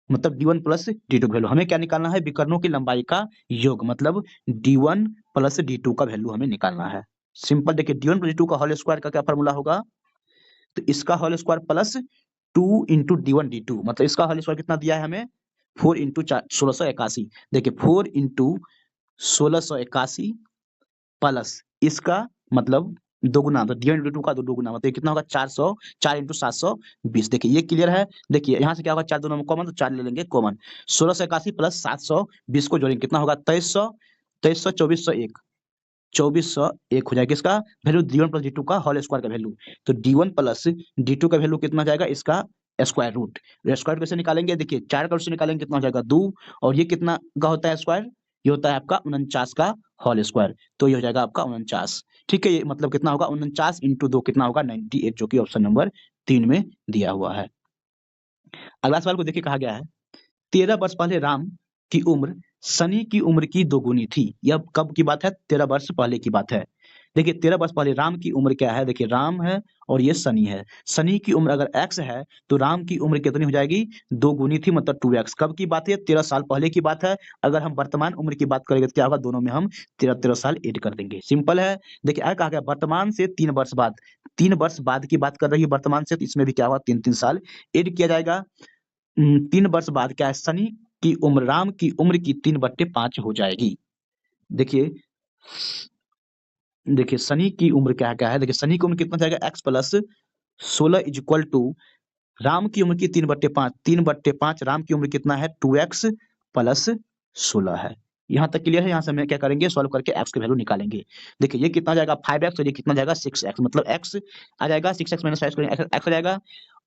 मतलब d1 प्लस d2 का वैल्यू हमें क्या निकालना है, विकर्णों की लंबाई का योग, मतलब d1 प्लस d2 का वैल्यू हमें निकालना है। सिंपल। देखिए d1 प्लस d2 का होल स्क्वायर का क्या फॉर्मूला होगा, तो इसका whole square plus 2 into d1 d2, मतलब इसका होल स्क्वायर कितना दिया है हमें, 4 इंटू 1681। देखिए 4 इंटू 1681 प्लस इसका मतलब दोगुना, तो d1 d2 का दो गुना, मतलब ये कितना होगा, 4 इंटू 720। देखिए ये क्लियर है। देखिए यहाँ से क्या होगा, 4 दोनों में कॉमन, तो 4 ले लेंगे कॉमन। 1681 प्लस 720 को जोड़ेंगे, कितना होगा, 2300। 2300 2401, 2401 हो जाएगा इसका वैल्यू, d1 प्लस d2 का होल स्क्वायर का वैल्यू। तो d1 प्लस d2 का वैल्यू कितना जाएगा, इसका स्क्वायर रूट। स्क्वायर कैसे निकालेंगे, देखिए 4 का रूट से निकालेंगे, कितना हो जाएगा 2, और ये कितना का होता है स्क्वायर, ये होता है आपका 49 का होल स्क्वायर। तो ये हो जाएगा आपका 49। ठीक है, ये मतलब कितना होगा, 49 इंटू 2 कितना होगा, 98, जो कि ऑप्शन नंबर 3 में दिया हुआ है। अगला सवाल को देखिए, कहा गया है 13 वर्ष पहले राम की उम्र शनि की उम्र की दोगुनी थी। यह कब की बात है, 13 वर्ष पहले की बात है। देखिए 13 वर्ष पहले राम की उम्र क्या है, देखिए राम है और ये शनि है। शनि की उम्र अगर x है तो राम की उम्र कितनी हो जाएगी, दोगुनी थी, मतलब 2x। कब की बात है, 13 साल पहले की बात है। अगर हम वर्तमान उम्र की बात करेंगे तो क्या होगा, दोनों में हम 13 साल ऐड कर देंगे। सिंपल है। देखिए आगे कहा गया वर्तमान से 3 वर्ष बाद, 3 वर्ष बाद की बात कर रही है वर्तमान से, तो इसमें भी क्या होगा, 3 साल ऐड किया जाएगा। 3 वर्ष बाद क्या है, शनि की उम्र राम की उम्र की 3/5 हो जाएगी। देखिए देखिए शनि की उम्र क्या क्या है, देखिए शनि की उम्र कितना जाएगा, x plus 16 is equal to Ram की उम्र की 3/5। 3/5 राम की उम्र कितना है, 2x प्लस 16 है। यहाँ तक क्लियर है। यहाँ से हम क्या करेंगे, सॉल्व करके x की वैल्यू निकालेंगे। देखिए ये कितना जाएगा 5x, और ये कितना जाएगा 6x, मतलब x आ जाएगा 6x माइनस 5 करेंगे x आ जाएगा,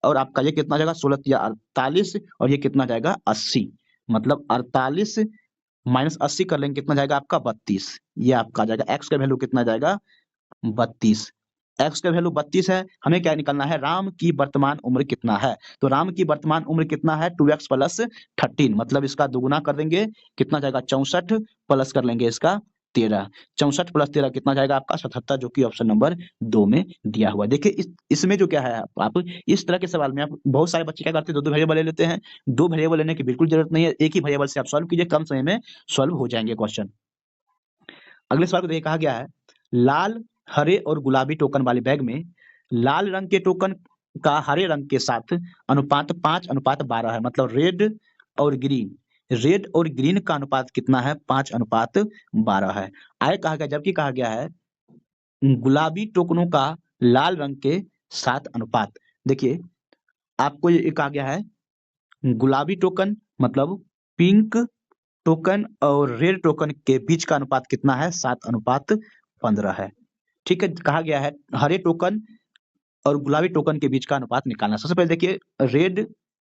और आपका ये कितना जाएगा 16 या 48, और ये कितना जाएगा 80, मतलब 48 माइनस 80 कर लेंगे, कितना जाएगा आपका 32। ये आपका आ जाएगा x का वैल्यू कितना जाएगा 32। x का वैल्यू 32 है। हमें क्या निकालना है, राम की वर्तमान उम्र कितना है। तो राम की वर्तमान उम्र कितना है, 2x प्लस 13, मतलब इसका दोगुना कर देंगे, कितना जाएगा 64, प्लस कर लेंगे इसका 13। 64 प्लस 13 कितना जाएगा आपका 77, जो कि ऑप्शन नंबर 2 में दिया हुआ है। देखिए इसमें जो क्या है, आप इस तरह के सवाल में आप बहुत सारे बच्चे क्या करते हैं, दो वेरिएबल ले लेते हैं। 2 वेरिएबल लेने की बिल्कुल जरूरत नहीं है, एक ही वेरिएबल से आप सॉल्व कीजिए, कम समय में सॉल्व हो जाएंगे क्वेश्चन। अगले सवाल को देखिए, कहा गया है लाल, हरे और गुलाबी टोकन वाले बैग में लाल रंग के टोकन का हरे रंग के साथ अनुपात 5:12 है। मतलब रेड और ग्रीन का अनुपात कितना है, 5:12 है। आगे कहा गया, जबकि कहा गया है गुलाबी टोकनों का लाल रंग के साथ अनुपात। देखिए आपको ये कहा गया है गुलाबी टोकन मतलब पिंक टोकन और रेड टोकन के बीच का अनुपात कितना है, 7:15 है। ठीक है, कहा गया है हरे टोकन और गुलाबी टोकन के बीच का अनुपात निकालना है। सबसे पहले देखिए रेड,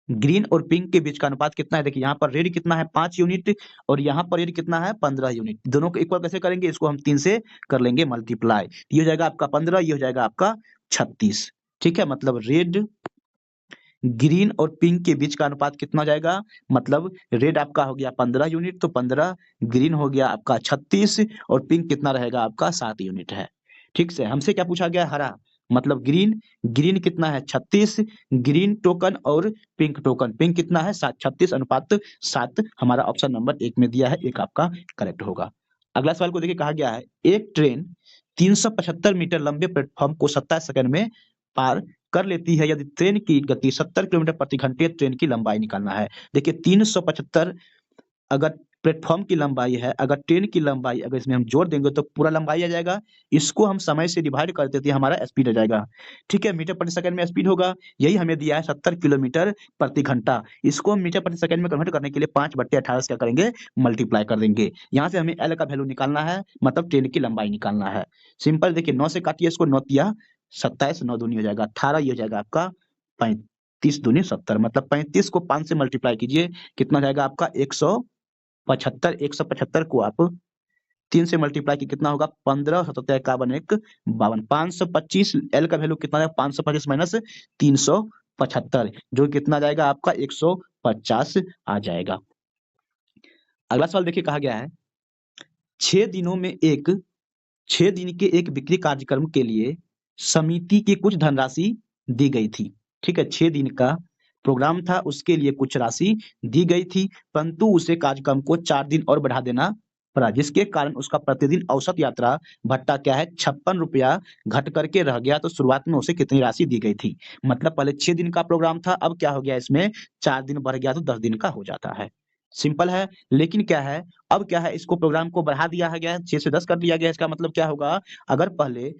ग्रीन और पिंक के बीच का अनुपात कितना है? देखिए यहाँ पर रेड कितना है 5 यूनिट और यहाँ पर रेड कितना है 15 यूनिट। दोनों को इक्वल कैसे करेंगे? इसको हम 3 से कर लेंगे मल्टीप्लाई। ये हो जाएगा आपका 15, ये हो जाएगा आपका 36। ठीक है, मतलब रेड, ग्रीन और पिंक के बीच का अनुपात कितना हो जाएगा? मतलब रेड आपका हो गया 15 यूनिट तो 15, ग्रीन हो गया आपका 36 और पिंक कितना रहेगा आपका 7 यूनिट है। ठीक से हमसे क्या पूछा गया? हरा, मतलब ग्रीन, ग्रीन कितना है 36, ग्रीन टोकन और पिंक टोकन, पिंक कितना है 7, 36 अनुपात 7 हमारा ऑप्शन नंबर 1 में दिया है, एक आपका करेक्ट होगा। अगला सवाल को देखिए कहा गया है एक ट्रेन 375 मीटर लंबे प्लेटफॉर्म को 27 सेकंड में पार कर लेती है यदि ट्रेन की गति 70 किलोमीटर प्रति घंटे, ट्रेन की लंबाई निकालना है। देखिए 375 अगर प्लेटफॉर्म की लंबाई है, अगर ट्रेन की लंबाई अगर इसमें हम जोड़ देंगे तो पूरा लंबाई आ जाएगा। इसको हम समय से डिवाइड कर देते हैं, हमारा स्पीड आ जाएगा। ठीक है, मीटर प्रति सेकंड में स्पीड होगा, यही हमें दिया है 70 किलोमीटर प्रति घंटा। इसको हम मीटर प्रति सेकंड में कन्वर्ट करने के लिए 5/18 से क्या करेंगे? मल्टीप्लाई कर देंगे। यहाँ से हमें एल का वैल्यू निकालना है, मतलब ट्रेन की लंबाई निकालना है। सिंपल, देखिए 9 से काटिए इसको, 9 तिया 27, 9 दूनी हो जाएगा 18, ये हो जाएगा आपका 35 दूनी 70, मतलब 35 को 5 से मल्टीप्लाई कीजिए, कितना जाएगा आपका 175। 175 को आप 3 से मल्टीप्लाई की कितना होगा? 15, 77 51 1 52, 525। एल का वैल्यू कितना है? 525 माइनस 375, जो कितना जाएगा आपका 150 आ जाएगा। अगला सवाल देखिए कहा गया है 6 दिनों में 6 दिन के एक बिक्री कार्यक्रम के लिए समिति की कुछ धनराशि दी गई थी। ठीक है, 6 दिन का प्रोग्राम था, उसके लिए कुछ राशि दी गई थी, परंतु उसे कार्यक्रम को 4 दिन और बढ़ा देना पड़ा, जिसके कारण उसका प्रतिदिन औसत यात्रा भत्ता क्या है 56 रुपया घट करके रह गया। तो शुरुआत में उसे कितनी राशि दी गई थी? मतलब पहले 6 दिन का प्रोग्राम था, अब क्या हो गया इसमें 4 दिन बढ़ गया तो 10 दिन का हो जाता है। सिंपल है, लेकिन क्या है अब क्या है, इसको प्रोग्राम को बढ़ा दिया गया है, 6 से 10 कर दिया गया है। इसका मतलब क्या होगा? अगर पहले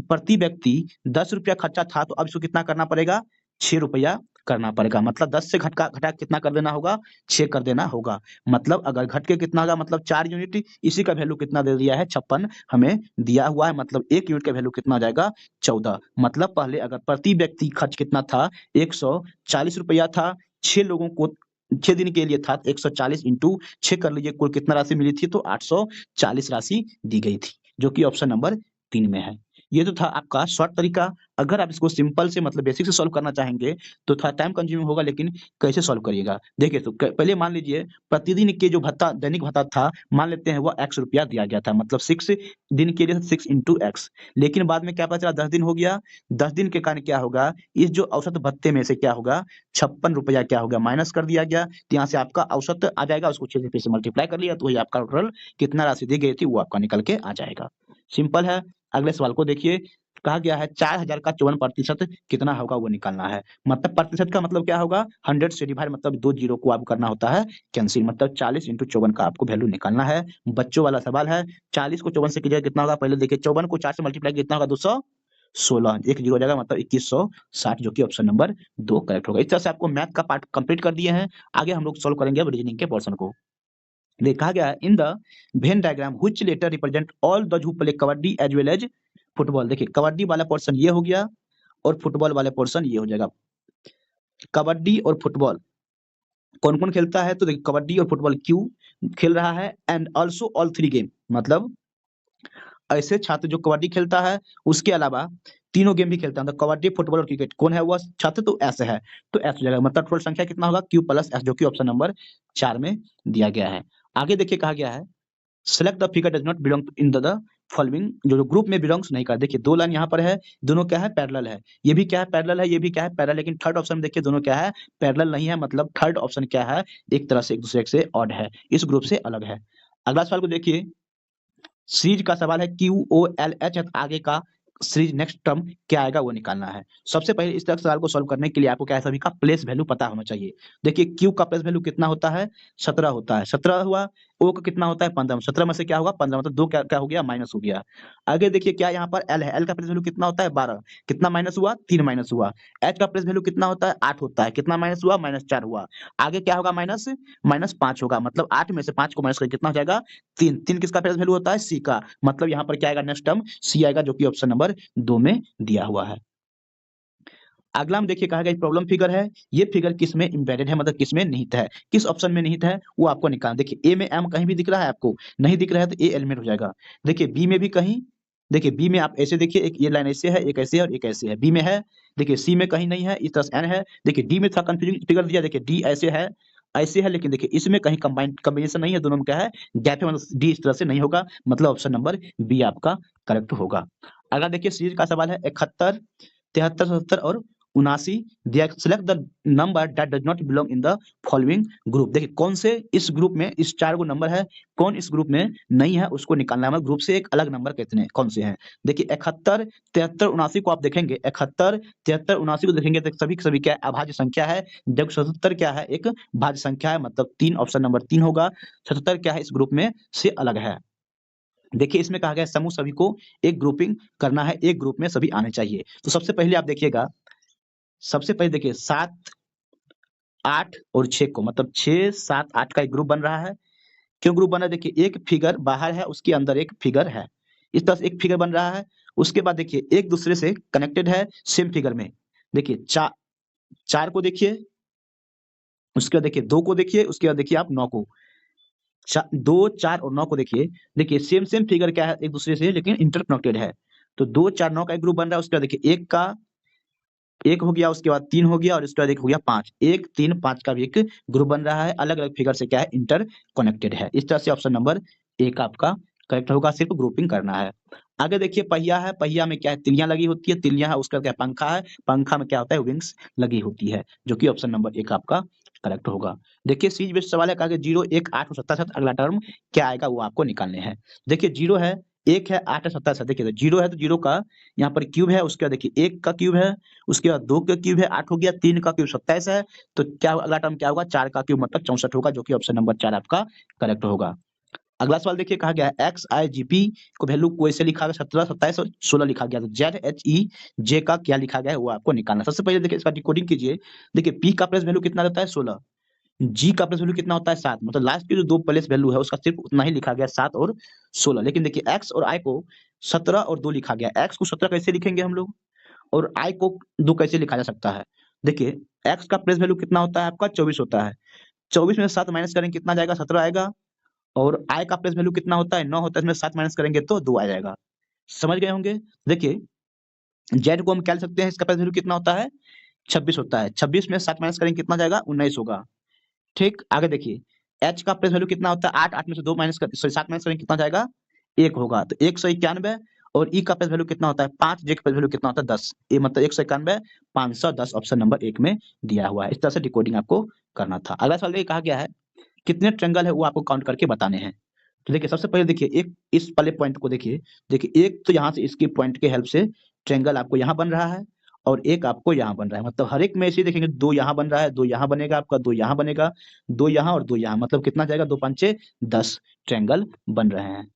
प्रति व्यक्ति 10 रुपया खर्चा था तो अब इसको कितना करना पड़ेगा? 6 रुपया करना पड़ेगा। मतलब 10 से घटा घटा कितना कर देना होगा? 6 कर देना होगा। मतलब अगर घट के कितना होगा? मतलब 4 यूनिट, इसी का वैल्यू कितना दे दिया है? 56 हमें दिया हुआ है, मतलब 1 यूनिट का वैल्यू कितना हो जाएगा? 14। मतलब पहले अगर प्रति व्यक्ति खर्च कितना था? 140 रुपया था, 6 लोगों को 6 दिन के लिए था, 140 इंटू 6 कर लीजिए, कुल कितना राशि मिली थी? तो 840 राशि दी गई थी, जो कि ऑप्शन नंबर 3 में है। ये तो था आपका शॉर्ट तरीका। अगर आप इसको सिंपल से मतलब बेसिक से सॉल्व करना चाहेंगे तो थोड़ा टाइम कंज्यूमिंग होगा, लेकिन कैसे सॉल्व करिएगा? देखिए तो पहले मान लीजिए प्रतिदिन के जो भत्ता, दैनिक भत्ता था, मान लेते हैं वो x रुपया दिया गया था, मतलब 6 दिन के लिए 6 इंटू एक्स। लेकिन बाद में क्या पता चला 10 दिन हो गया। 10 दिन के कारण क्या होगा? इस जो औसत भत्ते में से क्या होगा? 56 रुपया क्या होगा? माइनस कर दिया गया, तो यहाँ से आपका औसत आ जाएगा, उसको 6 से फिर से मल्टीप्लाई कर लिया तो वही आपका टोटल कितना राशि दी गई थी वो आपका निकल के आ जाएगा। सिंपल है। अगले सवाल को देखिए, कहा गया है 4000 का 54% कितना होगा वो निकालना है। मतलब प्रतिशत का मतलब क्या होगा? 100 से डिवाइड, मतलब 2 जीरो को आपको करना होता है कैंसिल, मतलब 40 इंटू 54 का आपको वैल्यू निकालना है। बच्चों वाला सवाल है। 40 को 54 से कीजिएगा कितना होगा? पहले देखिए 54 को 4 से मल्टीप्लाई कितना होगा? 216, एक जीरो हो जाएगा, मतलब 2160, जो कि ऑप्शन नंबर 2 करेक्ट होगा। इस तरह से आपको मैथ का पार्ट कंप्लीट कर दिए हैं। आगे हम लोग सोल्व करेंगे अब रीजनिंग के पोर्शन को। देखा गया है in the Venn diagram which letter represent all those who play kabaddi as well as football. देखिए कबड्डी वाला पोर्शन ये हो गया और फुटबॉल वाला पोर्शन ये हो जाएगा। कबड्डी और फुटबॉल कौन कौन खेलता है? तो देखिए कबड्डी और फुटबॉल क्यों खेल रहा है, एंड ऑल्सो ऑल 3 गेम, मतलब ऐसे छात्र जो कबड्डी खेलता है उसके अलावा तीनों गेम भी खेलता है, मतलब कबड्डी, फुटबॉल और क्रिकेट। कौन है वह छात्र? तो एस है, तो एस हो जाएगा, मतलब टोटल संख्या कितना होगा? क्यू प्लस एस, जो कि ऑप्शन नंबर 4 में दिया गया है। आगे देखिए कहा गया है select the figure does not belong in the following, जो ग्रुप में बिलोंग्स नहीं कर। देखिए 2 लाइन यहाँ पर है, दोनों क्या है? पैरेलल है। ये भी क्या है? पैरेलल है, ये भी क्या है? पैरेलल। लेकिन थर्ड ऑप्शन में देखिए दोनों क्या है? पैरेलल नहीं है, मतलब थर्ड ऑप्शन क्या है? एक तरह से एक दूसरे से ऑड है, इस ग्रुप से अलग है। अगला सवाल को देखिए, सीरीज का सवाल है QOLH, आगे का सीरीज नेक्स्ट टर्म क्या आएगा वो निकालना है। सबसे पहले इस तरह के सवाल को सॉल्व करने के लिए आपको क्या है? सभी का प्लेस वैल्यू पता होना चाहिए। देखिए क्यू का प्लेस वैल्यू कितना होता है? 17 होता है, 17 हुआ। ओ का कितना होता है? 15, 17 में से क्या होगा? 15, मतलब 2 क्या क्या हो गया? माइनस हो गया। आगे देखिए क्या यहाँ पर एल है, एल का प्लेस वैल्यू कितना होता है? 12, कितना माइनस हुआ? 3 माइनस हुआ। एच का प्लेस वैल्यू कितना होता है? 8 होता है, कितना माइनस हुआ? -4 हुआ। आगे क्या होगा? माइनस -5 होगा, मतलब 8 में से 5 को माइनस करके कितना हो जाएगा? 3। 3 किसका प्लेस वैल्यू होता है? सी का, मतलब यहाँ पर क्या आएगा? नेक्स्ट टर्म सी आएगा, जो कि ऑप्शन नंबर 2 में दिया हुआ है। अगला हम देखिए कहा गया प्रॉब्लम फिगर है, ये फिगर किस में एम्बेडेड है, मतलब किस में निहित है, किस ऑप्शन में निहित है वो आपको निकालना। देखिए ए में एम कहीं भी दिख रहा है आपको, नहीं दिख रहा है तो ए एलिमेंट हो जाएगा। देखिए बी में भी कहीं, देखिए बी में आप ऐसे देखिए, एक ये लाइन ऐसे है, एक ऐसे है और एक ऐसे है, बी में है। देखिए सी में कहीं नहीं है, इस तरह से एन है। देखिए डी में थोड़ा कंफ्यूजिंग फिगर दिया, देखिए डी ऐसे है, लेकिन देखिए इसमें कहीं कॉम्बिनेशन नहीं है, दोनों में क्या है गैप है, मतलब डी इस तरह से नहीं होगा, मतलब ऑप्शन नंबर बी आपका करेक्ट होगा। अगला देखिए सीरीज का सवाल है 71, 73, 77 और 79। Select the number that does not belong in the following group. देखिए कौन से इस ग्रुप में, इस 4 गो नंबर है, कौन इस ग्रुप में नहीं है उसको निकालना है, ग्रुप से एक अलग नंबर कितने कौन से हैं। देखिए 71, 73, 79 को आप देखेंगे, 71, 73, 79 को देखेंगे तो सभी के सभी क्या है अभाज्य संख्या है, जबकि 77 क्या है एक भाज्य संख्या है, मतलब 3 ऑप्शन नंबर 3 होगा। 77 क्या है इस ग्रुप में से अलग है। देखिए इसमें कहा गया है समूह सभी को एक ग्रुपिंग करना है, एक ग्रुप में सभी आने चाहिए। तो सबसे पहले आप देखिएगा, सबसे पहले देखिए 7, 8 और 6 को, मतलब 6, 7, 8 का एक ग्रुप बन रहा है। क्यों ग्रुप बन रहा है? देखिए एक फिगर बाहर है, उसके अंदर एक फिगर है, इस तरह से एक फिगर बन रहा है। उसके बाद देखिए एक दूसरे से कनेक्टेड है सेम फिगर में। देखिए 4 को देखिए, उसके बाद देखिए 2 को देखिए, उसके बाद देखिए आप 9 को। 2, 4 और 9 को देखिए, देखिए सेम सेम फिगर क्या है एक दूसरे से, लेकिन इंटरकनेक्टेड है। तो 2, 4, 9 का एक ग्रुप बन रहा है। उसके बाद देखिए एक हो गया, उसके बाद 3 हो गया और उसके बाद एक हो गया 5। 1, 3, 5 का भी एक ग्रुप बन रहा है, अलग अलग फिगर से क्या है इंटरकनेक्टेड है। इस तरह से ऑप्शन नंबर एक आपका करेक्ट होगा, सिर्फ ग्रुपिंग करना है। आगे देखिए पहिया है, पहिया में क्या है तिलियां लगी होती है, तिलियां है, उसका क्या पंखा है, पंखा में क्या होता है विंग्स लगी होती है, जो कि ऑप्शन नंबर एक आपका करेक्ट होगा। देखिए सीरीज बेस्ड सवाल है, कहा कि 0, 1, 8 और 77, अगला टर्म क्या आएगा वो आपको निकालने हैं। देखिए 0 है, 1 है, 8 है, 77 है। देखिए 0 है तो 0 का यहाँ पर क्यूब है, उसके बाद देखिए 1 का क्यूब है, उसके बाद 2 का क्यूब है 8 हो गया, 3 का क्यूब 27 है। तो क्या अगला टर्म क्या होगा, 4 का क्यूब मतलब 64 होगा, जो कि ऑप्शन नंबर 4 आपका करेक्ट होगा। अगला सवाल देखिए कहा गया है एक्स आई जी पी को वैल्यू को ऐसे लिखा गया 17, 27 और 16 लिखा गया, तो जेड एच ई जे का क्या लिखा गया है वो आपको निकालना है। सबसे पहले देखिए इसका डिकोडिंग कीजिए। देखिए पी का प्लेस वैल्यू कितना रहता है 16, जी का प्लेस वैल्यू कितना होता है 7, मतलब लास्ट की जो दो प्लेस वैल्यू है उसका सिर्फ उतना ही लिखा गया 7 और 16। लेकिन देखिए एक्स और आई को 17 और 2 लिखा गया। एक्स को 17 कैसे लिखेंगे हम लोग, और आई को 2 कैसे लिखा जा सकता है। देखिए एक्स का प्लेस वैल्यू कितना होता है आपका 24 होता है, 24 में 7 माइनस करेंगे कितना जाएगा 17 आएगा। और आई का प्लेस वैल्यू कितना होता है 9 होता है, इसमें 7 माइनस करेंगे तो 2 आ जाएगा। समझ गए होंगे। देखिए जेड को हम क्या लिख सकते हैं, इसका प्लेस वैल्यू कितना होता है 26 होता है, 26 में 7 माइनस करेंगे कितना जाएगा 19 होगा। ठीक, आगे देखिए एच का प्लेस वैल्यू कितना होता है 8, 8 में से 2 माइनस कर सॉरी 7 माइनस करेंगे कितना जाएगा 1 होगा, तो 191। और ई का प्लेस वैल्यू कितना होता है 5, जे का प्लेस वैल्यू कितना होता है 10, ये मतलब 191, 510 ऑप्शन नंबर 1 में दिया हुआ है। इस तरह से डिकोडिंग आपको करना था। अगला सवाल ये कहा गया है कितने ट्रायंगल है वो आपको काउंट करके बताने हैं। तो देखिए सबसे पहले देखिए एक इस वाले पॉइंट को देखिए, देखिए एक तो यहाँ से इसके पॉइंट के हेल्प से ट्रायंगल आपको यहाँ बन रहा है और एक आपको यहाँ बन रहा है, मतलब हर एक में ऐसे देखेंगे 2 यहाँ बन रहा है, 2 यहाँ बनेगा आपका, 2 यहाँ बनेगा, 2 यहाँ और 2 यहाँ, मतलब कितना जाएगा 2 5 10 ट्रायंगल बन रहे हैं।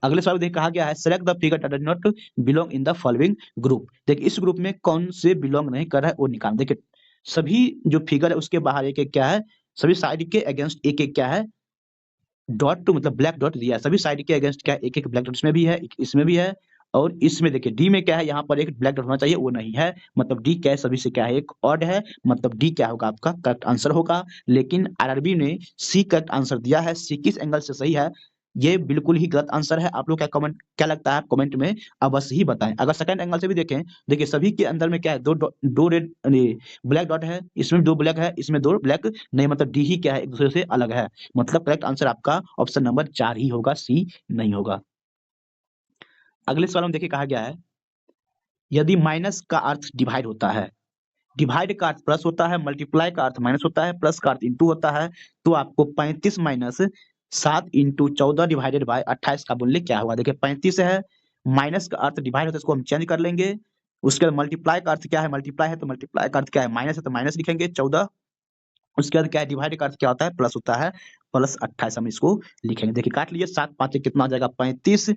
अगले सवाल देखिए कहा गया है select the figure that does not belong in the following group. देखिए इस ग्रुप में कौन से बिलोंग नहीं कर रहा है वो निकाल। देखिए सभी जो फिगर है उसके बाहर एक एक क्या है, सभी साइड के अगेंस्ट एक एक क्या है डॉट टू, मतलब ब्लैक डॉट दिया है, सभी साइड के अगेंस्ट क्या है एक एक ब्लैक डॉट इसमें भी है, एक इसमें भी है। और इसमें देखिए डी में क्या है यहाँ पर एक ब्लैक डॉट होना चाहिए वो नहीं है, मतलब डी क्या है सभी से क्या है एक ऑड है, मतलब डी क्या होगा आपका करेक्ट आंसर होगा। लेकिन आरआरबी ने सी करेक्ट आंसर दिया है, सी किस एंगल से सही है ये बिल्कुल ही गलत आंसर है। आप लोग क्या लगता है आप कमेंट में अवश्य ही बताएं। अगर सेकंड एंगल से भी देखें, देखिए सभी के अंदर में क्या है दो रेड ब्लैक डॉट है, इसमें 2 ब्लैक है, इसमें 2 ब्लैक नहीं, मतलब डी ही क्या है एक दूसरे से अलग है, मतलब करेक्ट आंसर आपका ऑप्शन नंबर 4 ही होगा, सी नहीं होगा। अगले सवाल में देखिए कहा गया है यदि माइनस का अर्थ डिवाइड होता है, डिवाइड का अर्थ प्लस होता है, मल्टीप्लाई का अर्थ माइनस होता है, प्लस का अर्थ इंटू होता है, तो आपको 35 माइनस 7 इंटू 14 डिवाइडेड बाय 28 का मूल्य क्या होगा। देखिए 35 है, माइनस का अर्थ डिवाइड होता है इसको हम चेंज कर लेंगे। उसके बाद मल्टीप्लाई का अर्थ क्या है, मल्टीप्लाई है तो मल्टीप्लाई का अर्थ क्या है माइनस है तो माइनस लिखेंगे 14। उसके बाद क्या है डिवाइड का अर्थ क्या होता है प्लस होता है, प्लस 28 हम इसको लिखेंगे। देखिए काट लीजिए 7 5 कितना आ जाएगा 35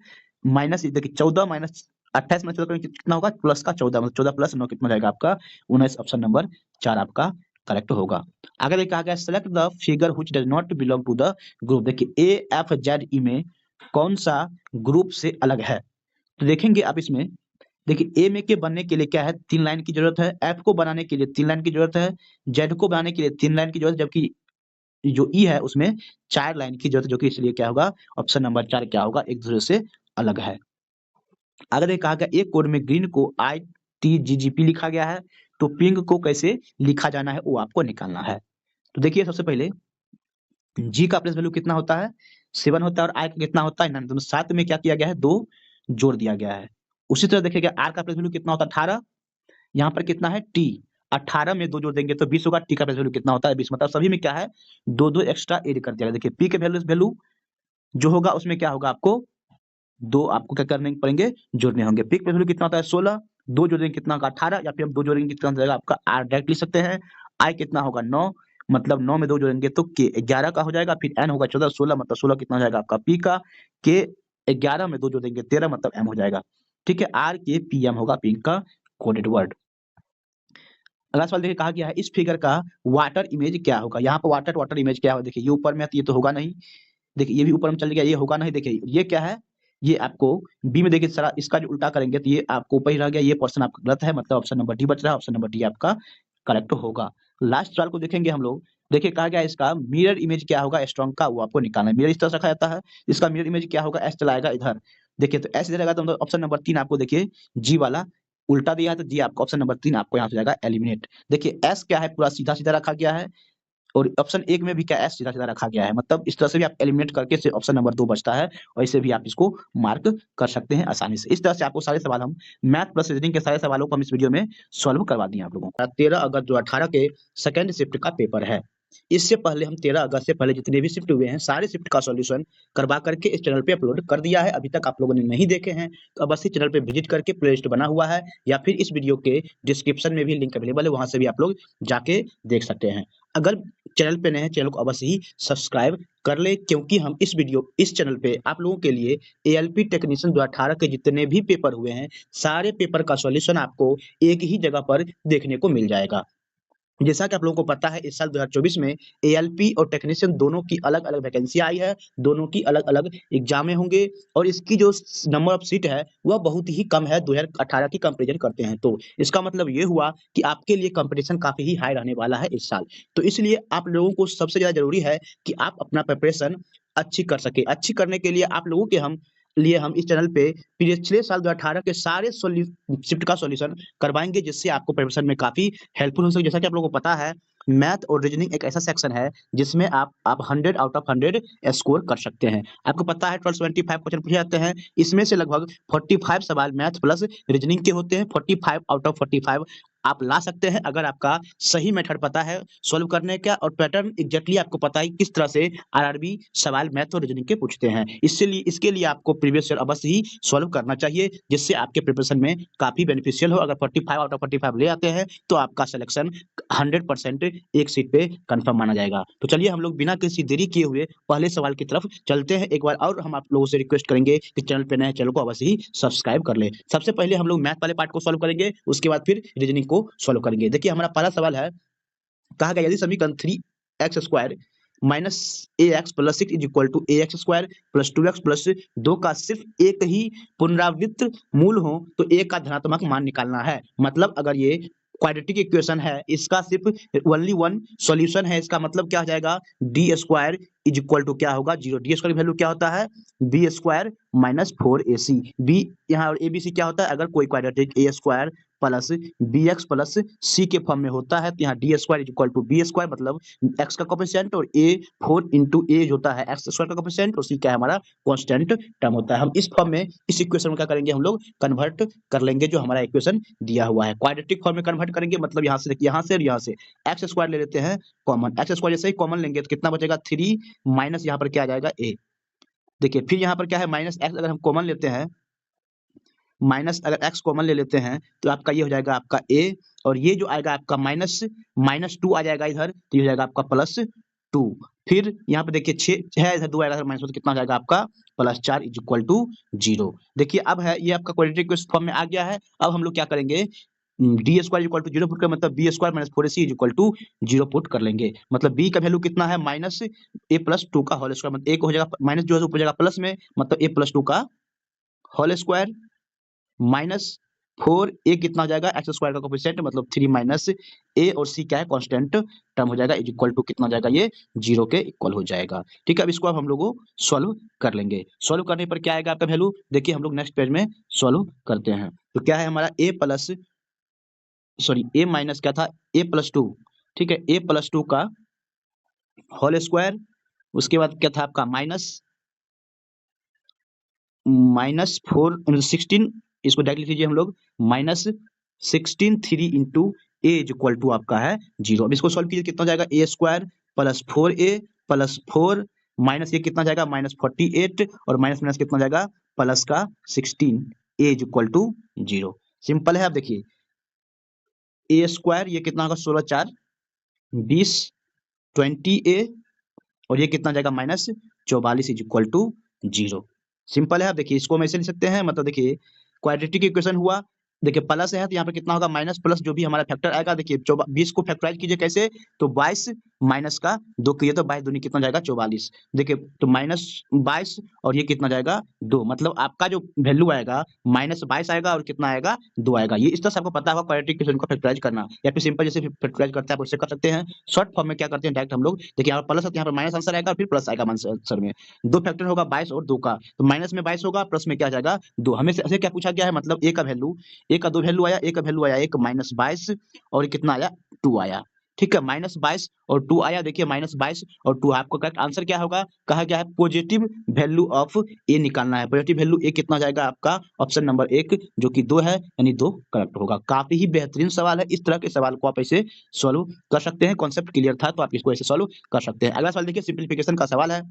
माइनस देखिए 14 माइनस 28 में 14 कितना होगा प्लस का 14, मतलब 14 प्लस 9 कितना जाएगा आपका 19, ऑप्शन नंबर 4 आपका करेक्ट होगा। आगे देखिए कहा गया select the figure which does not belong to the group. देखिए ए एफ जेड ई में कौन सा ग्रुप से अलग है, तो देखेंगे आप इसमें। देखिए ए में के बनने के लिए क्या है, 3 लाइन की जरूरत है, एफ को बनाने के लिए 3 लाइन की जरूरत है, जेड को बनाने के लिए 3 लाइन की जरूरत है, जबकि जो ई है उसमें 4 लाइन की जरूरत है, जो कि इसलिए क्या होगा, ऑप्शन नंबर 4 क्या होगा, एक दूसरे से अलग है। अगर ये कहा गया एक कोड में ग्रीन को ITGGP लिखा गया है, तो पिंक को कैसे लिखा जाना है वो आपको निकालना है। तो देखिए सबसे पहले जी का प्लेस वैल्यू कितना होता है, 7 होता है, और आई का कितना होता है 9, दोनों साथ में क्या किया गया है, 2 जोड़ दिया गया है। उसी तरह देखिएगा आर का प्लेस वैल्यू कितना होता है 18, यहाँ पर कितना है टी, 18 में 2 जोड़ देंगे तो 20 होगा, टी का प्लेस वैल्यू कितना होता है 20, मतलब सभी में क्या है 2-2 एक्स्ट्रा ऐड कर दिया गया। देखिए पी के वैल्यू जो होगा उसमें क्या होगा, आपको 2 आपको क्या करने पड़ेंगे, जोड़ने होंगे। पी का वैल्यू कितना होता है 16, 2 जोड़ेंगे कितना होगा 18, या फिर हम 2 जोड़ेंगे कितना हो जाएगा आपका आर, डायरेक्ट लिख सकते हैं। आई कितना होगा 9, मतलब 9 में 2 जोड़ेंगे तो के 11 का हो जाएगा, फिर एन होगा 14, 16 मतलब 16 कितना हो जाएगा आपका पी का, के 11 में 2 जोड़ेंगे 13 मतलब एम हो जाएगा। ठीक है, आर के पी एम होगा पिंक का कोडेड वर्ड। अगला सवाल देखिए कहा गया है इस फिगर का वाटर इमेज क्या होगा। यहाँ पर वाटर इमेज क्या होगा, देखिए ये ऊपर में है तो ये तो होगा नहीं, देखिए ये भी ऊपर में चल गया, ये होगा नहीं। देखिए ये क्या है, ये आपको बी में देखिए सारा इसका जो उल्टा करेंगे तो ये आपको ऊपर ही रह गया, ये पर्सन आपका गलत है, मतलब ऑप्शन नंबर डी बच रहा है, ऑप्शन नंबर डी आपका करेक्ट होगा। लास्ट सवाल को देखेंगे हम लोग। देखिए कहा गया है इसका मिरर इमेज क्या होगा स्ट्रॉन्ग का, वो आपको निकालना है। मिरर इस तरह से रखा जाता है, इसका मिरर इमेज क्या होगा, एस चलाएगा इधर, देखिए तो एस इधर रहेगा तो ऑप्शन नंबर 3 आपको देखिए जी वाला उल्टा दिया है, तो जी आपको ऑप्शन नंबर 3 आपको यहाँ से जाएगा एलिमिनेट। देखिए एस क्या है पूरा सीधा सीधा रखा गया है, और ऑप्शन 1 में भी क्या एस सीधा-सीधा रखा गया है, मतलब इस तरह से भी आप एलिमिनेट करके से ऑप्शन नंबर 2 बचता है, और इसे भी आप इसको मार्क कर सकते हैं आसानी से। इस तरह से आपको सारे सवाल हम मैथ प्लस रीजनिंग के सारे सवालों को हम इस वीडियो में सॉल्व करवा दिए आप लोगों को। 13 अगस्त 2018 के सेकंड शिफ्ट का पेपर है। इससे पहले हम 13 अगस्त से पहले जितने भी शिफ्ट हुए हैं सारे शिफ्ट का सॉल्यूशन करवा करके इस चैनल पे अपलोड कर दिया है। अभी तक आप लोगों ने नहीं देखे हैं तो अवश्य चैनल पे विजिट करके प्लेलिस्ट बना हुआ है, या फिर इस वीडियो के डिस्क्रिप्शन में भी लिंक अवेलेबल है, वहां से भी आप लोग जाके देख सकते हैं। अगर चैनल पे नए हैं, चैनल को अवश्य ही सब्सक्राइब कर ले, क्योंकि हम इस चैनल पे आप लोगों के लिए एएलपी टेक्नीशियन 2018 के जितने भी पेपर हुए हैं सारे पेपर का सॉल्यूशन आपको एक ही जगह पर देखने को मिल जाएगा। जैसा कि आप लोगों को पता है इस साल 2024 में एएलपी और टेक्नीशियन दोनों की अलग-अलग वैकेंसी आई है, दोनों की अलग-अलग एग्जामें होंगे, और इसकी जो नंबर ऑफ सीट है वह बहुत ही कम है 2018 की कंपैरिजन करते हैं, तो इसका मतलब ये हुआ कि आपके लिए कंपटीशन काफी ही हाई रहने वाला है इस साल। तो इसलिए आप लोगों को सबसे ज्यादा जरूरी है कि आप अपना प्रिपरेशन अच्छी कर सके। अच्छी करने के लिए आप लोगों के हम इस चैनल पे पिछले साल 2018 के सारे शिफ्ट का सॉल्यूशन करवाएंगे, जिससे आपको प्रिपरेशन में काफी हेल्पफुल हो सके। जैसा कि आप लोगों को पता है मैथ और रीजनिंग एक ऐसा सेक्शन है जिसमें आप 100 आउट ऑफ 100 स्कोर कर सकते हैं। आपको पता है 1275 क्वेश्चन पूछे जाते हैं, इसमें से लगभग 45 सवाल मैथ प्लस रीजनिंग के होते हैं। 45 आउट ऑफ 45 आप ला सकते हैं अगर आपका सही मेथड पता है सॉल्व करने का, और पैटर्न एग्जैक्टली आपको पता है किस तरह से आरआरबी सवाल मैथ और रीजनिंग के पूछते हैं। इसके लिए आपको प्रीवियस ईयर अवश्य ही सॉल्व करना चाहिए, जिससे आपके प्रिपरेशन में काफी बेनिफिशियल हो। अगर 45 आउट ऑफ 45 ले आते हैं तो आपका सिलेक्शन 100% एक सीट पे कंफर्म माना जाएगा। तो चलिए हम लोग बिना किसी देरी किए हुए पहले सवाल की तरफ चलते हैं। एक बार और हम आप लोगों से रिक्वेस्ट करेंगे कि चैनल पे नए चैनल को अवश्य ही सब्सक्राइब कर ले। सबसे पहले हम लोग मैथ वाले पार्ट को सॉल्व करेंगे, उसके बाद फिर रीजनिंग को सॉल्व करेंगे। देखिए हमारा पहला सवाल है, कहा गया यदि समीकरण 3x² minus A X plus 6 is equal to A X square plus 2x plus 2 का सिर्फ एक ही पुनरावृत्त मूल हो तो ए का धनात्मक मान निकालना है। मतलब अगर ये क्वाड्रेटिक इक्वेशन है, इसका सिर्फ ओनली वन सॉल्यूशन है, इसका मतलब क्या हो जाएगा, D square is equal to क्या होगा 0। डी स्क्वायर की वैल्यू क्या होता है B square minus 4ac। B यहाँ ए बी सी क्या होता है, अगर कोई quadratic A square plus B X plus C के फॉर्म में होता है तो यहाँ D square is equal to B square, मतलब एक्स का कोफिशिएंट, और ए 4 इंटू ए होता है एक्स स्क्वायर का कोफिशिएंट, और सी क्या है हमारा कांस्टेंट टर्म होता है। हम इस फॉर्म में इस इक्वेशन में क्या करेंगे, हम लोग कन्वर्ट कर लेंगे जो हमारा इक्वेशन दिया हुआ है। क्वाड्रेटिक फॉर्म में कन्वर्ट करेंगे, मतलब यहाँ से देखिए यहाँ से और यहाँ से एक्स स्क्वायर ले लेते हैं कॉमन, एक्स स्क्वायर जैसे ही कॉमन लेंगे तो कितना बचेगा 3 माइनस यहाँ पर क्या आ जाएगा ए। देखिए फिर यहाँ पर क्या है माइनस एक्स, अगर हम कॉमन लेते हैं माइनस अगर एक्स कॉमन ले लेते हैं तो आपका ये हो जाएगा आपका ए, और ये जो आएगा आपका माइनस 2 आ जाएगा इधर, तो ये हो जाएगा आपका +2। फिर यहाँ पे देखिए 6 है इधर 2 आएगा माइनस, तो कितना हो जाएगा आपका +4 इज इक्वल टू 0। देखिए अब है ये आपका क्वाड्रेटिक फॉर्म में आ गया है। अब हम लोग क्या करेंगे, D square equal to 0 put कर, मतलब B square minus 4ac is equal to 0 put कर लेंगे। मतलब बी का वैल्यू कितना है माइनस ए प्लस 2 का होल स्क्वायर, मतलब ए को हो जाएगा माइनस जो है प्लस में, मतलब ए प्लस 2 का होल स्क्वायर माइनस 4a कितना हो जाएगा, एक्स स्क्वायर का कोफिशिएंट मतलब 3 माइनस a और c क्या है, कांस्टेंट टर्म हो जाएगा, इज इक्वल टू कितना हो जाएगा, ये 0 के इक्वल हो जाएगा। ठीक है, अब इसको अब हम लोग सॉल्व कर लेंगे। सॉल्व करने पर क्या आएगा आपका वैल्यू, देखिए हम लोग नेक्स्ट पेज में सॉल्व करते हैं। तो क्या है हमारा a माइनस क्या था, a+2, ठीक है, a+2 का होल स्क्वायर, उसके बाद क्या था आपका -4 इसको डायरेक्ट लिख लीजिए हम लोग, -16 3 into A is equal to आपका है 0। अब इसको सॉल्व कीजिए, कितना हो जाएगा, a square plus 4a plus 4 minus ये कितना जाएगा, -48 और माइनस माइनस कितना जाएगा, प्लस का 16 a is equal to 0। Simple है। अब देखिए a स्क्वायर ये कितना होगा, 16 4 20 20a और ये कितना जाएगा, -44 इज इक्वल टू 0। सिंपल है। अब देखिए इसको हम ऐसे लिख सकते हैं, मतलब देखिए क्वाड्रेटिक इक्वेशन हुआ, देखिए प्लस है तो यहाँ पर कितना होगा, माइनस प्लस जो भी हमारा फैक्टर आएगा, देखिए 20 को फैक्टराइज कीजिए कैसे, तो 22 माइनस का 2 कीजिए तो 22 दूनी कितना जाएगा, 44। देखिए तो -22 और ये कितना जाएगा, 2, मतलब आपका जो वैल्यू आएगा -22 आएगा और कितना आएगा, 2 आएगा। ये इस तरह से आपको पता होगा क्वाड्रेटिक इक्वेशन को फैक्टराइज करना, या फिर सिंपल जैसे फैक्टराइज करते हैं आप उससे कर सकते हैं। शॉर्ट फॉर्म में क्या करते हैं, डायरेक्ट हम लोग देखिए यहाँ पर प्लस है तो यहाँ पर माइनस आंसर आएगा, फिर प्लस आएगा आंसर में। 2 फैक्टर होगा 22 और 2 का, तो माइनस में 22 होगा, प्लस में क्या आ जाएगा 2। हमें से ऐसे क्या पूछा गया है, मतलब ए का वैल्यू, ए का 2 वैल्यू आया, ए का वैल्यू आया एक -22 और कितना आया, 2 आया। ठीक है, -22 और 2 आया, देखिए -22 और 2, आपको करेक्ट आंसर क्या होगा, कहा गया है पॉजिटिव वैल्यू ऑफ ए निकालना है। पॉजिटिव वैल्यू ए कितना जाएगा आपका, ऑप्शन नंबर 1 जो कि 2 है, यानी 2 करेक्ट होगा। काफी ही बेहतरीन सवाल है, इस तरह के सवाल को आप ऐसे सॉल्व कर सकते हैं। कॉन्सेप्ट क्लियर था तो आप इसको ऐसे सॉल्व कर सकते हैं। अगला सवाल देखिए, सिंप्लीफिकेशन का सवाल है।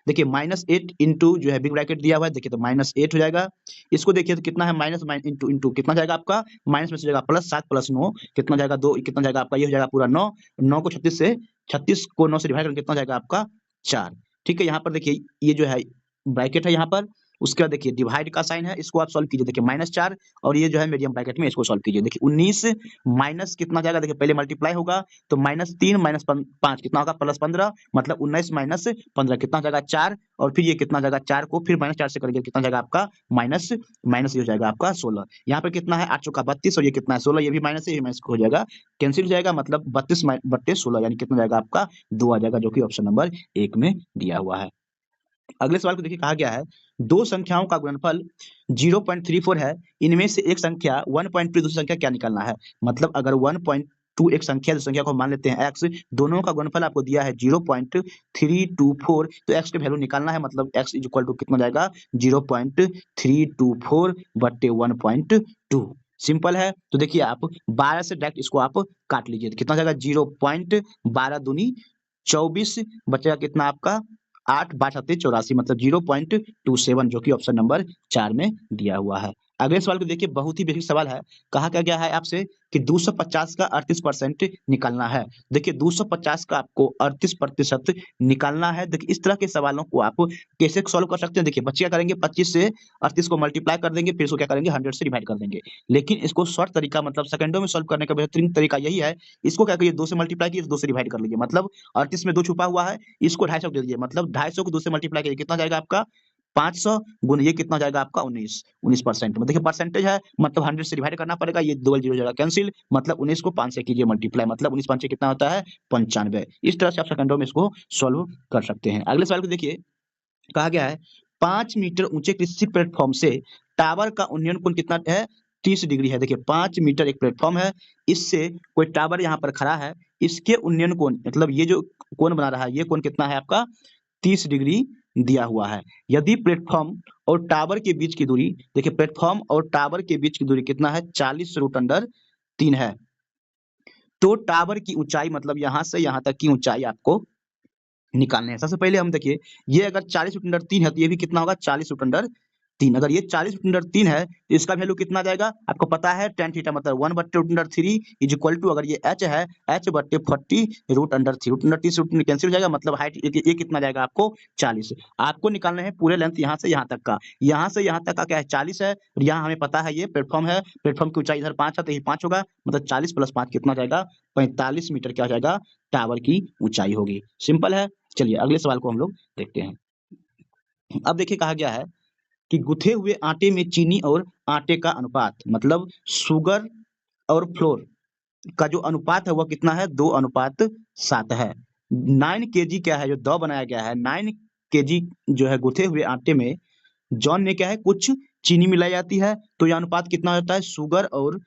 देखिए -8 इंटू जो है बिग ब्रैकेट दिया हुआ है, देखिए तो -8 हो जाएगा। इसको देखिए तो कितना है, माइनस इंटू इंटू कितना जाएगा आपका, माइनस में से जाएगा प्लस 7 प्लस 9 कितना जाएगा, 2 कितना जाएगा आपका, ये हो जाएगा पूरा 9, 9 को 36 को 9 से डिवाइड करके कितना जाएगा आपका 4। ठीक है, यहाँ पर देखिए ये जो है ब्रैकेट है यहाँ पर, उसके बाद देखिए डिवाइड का साइन है, इसको आप सॉल्व कीजिए, देखिए -4 और ये जो है मीडियम ब्रैकेट में, इसको सॉल्व कीजिए। देखिए 19 माइनस कितना जाएगा, देखिए पहले मल्टीप्लाई होगा तो -3 -5 कितना होगा, +15 मतलब 19 माइनस 15 कितना हो जाएगा 4 और फिर ये कितना जाएगा 4 को फिर -4 से करेंगे कितना जाएगा आपका माइनस माइनस ये हो जाएगा आपका 16। यहाँ पर कितना है 8 चौका 32 और ये कितना है 16, ये भी माइनस है, ये माइनस हो जाएगा, कैंसिल हो जाएगा, मतलब 32/16 यानी कितना जाएगा आपका 2 आ जाएगा, जो कि ऑप्शन नंबर 1 में दिया हुआ है। अगले सवाल को देखिए, कहा गया है दो संख्याओं का गुणनफल 0.34 है, इनमें से एक संख्या 1.2 दूसरी संख्या क्या निकालना है। मतलब अगर 1.2 एक संख्या, दूसरी संख्या को मान लेते हैं x, दोनों का गुणनफल आपको दिया है 0.324, तो x के वैल्यू निकालना है, मतलब x इज इक्वल टू कितना जाएगा 0.324 बट्टे 1.2। सिंपल है। तो देखिए आप 12 से डायरेक्ट इसको आप काट लीजिए, तो कितना जाएगा 0.12 दूनी 24 बचेगा कितना आपका 8 12 84 मतलब 0.27 जो कि ऑप्शन नंबर 4 में दिया हुआ है। अगले सवाल को देखिए, बहुत ही बेसिक सवाल है। कहा क्या गया है आपसे कि 250 का 38% निकालना है। देखिए 250 का आपको 38% निकालना है। देखिए इस तरह के सवालों को आप कैसे सॉल्व कर सकते हैं। देखिए बच्चे क्या करेंगे, 25 से 38 को मल्टीप्लाई कर देंगे, फिर इसको क्या करेंगे 100 से डिवाइड कर देंगे। लेकिन इसको शॉर्ट तरीका, मतलब सेकंडों में सॉल्व करने का बेहतरीन तरीका यही है। इसको क्या करिए, 2 से मल्टीप्लाई कीजिए, 2 से डिवाइड कर लीजिए, मतलब 38 में 2 छुपा हुआ है, इसको 250 दे दीजिए, मतलब 250 को 2 से मल्टीप्लाई करिए, कितना जाएगा आपका 500 गुण ये कितना जाएगा आपका 19% में। देखिए परसेंटेज है, मतलब 100 से डिवाइड करना पड़ेगा, ये 2 जीरो जाएगा कैंसिल, मतलब 19 को 5 से कीजिए मल्टीप्लाई, मतलब 19 5 कितना होता है 95। इस तरह से आप सेकंडों में इसको सॉल्व कर सकते हैं। अगले सवाल को देखिए, कहा गया है 5 मीटर ऊंचे किसी प्लेटफॉर्म से टावर का उन्नयन कोण कितना है, 30 डिग्री है। देखिए 5 मीटर एक प्लेटफॉर्म है, इससे कोई टावर यहाँ पर खड़ा है, इसके उन्नयन कोण मतलब ये जो कोण बना रहा है, ये कोण कितना है आपका 30 डिग्री दिया हुआ है। यदि प्लेटफॉर्म और टावर के बीच की दूरी, देखिए प्लेटफॉर्म और टावर के बीच की दूरी कितना है 40√3 है, तो टावर की ऊंचाई मतलब यहां से यहां तक की ऊंचाई आपको निकालने हैं। सबसे पहले हम देखिए, ये अगर 40√3 है तो ये भी कितना होगा 40√3। अगर ये 40√3 है तो इसका वैल्यू कितना आ जाएगा, आपको पता है tan थीटा मतलब 1/√3 इज इक्वल टू, अगर ये h है h/40√3 कैंसिल हो जाएगा, मतलब हाइट ये कितना जाएगा आपको 40। आपको निकालना है पूरे लेंथ यहाँ से यहाँ तक का, यहाँ से यहाँ तक का क्या है 40 है, और यहाँ हमें पता है ये प्लेटफॉर्म है, प्लेटफॉर्म की ऊंचाई इधर 5 है तो ये 5 होगा, मतलब 40 + 5 कितना जाएगा 45 मीटर क्या हो जाएगा टावर की ऊंचाई होगी। सिंपल है। चलिए अगले सवाल को हम लोग देखते हैं। अब देखिए कहा गया है कि गुथे हुए आटे में चीनी और आटे का अनुपात, मतलब शुगर और फ्लोर का जो अनुपात है वह कितना है, 2:7 है। 9 केजी क्या है, जो दो बनाया गया है, 9 केजी जो है गुथे हुए आटे में जॉन में क्या है, कुछ चीनी मिलाई जाती है, तो यह अनुपात कितना हो जाता है, शुगर और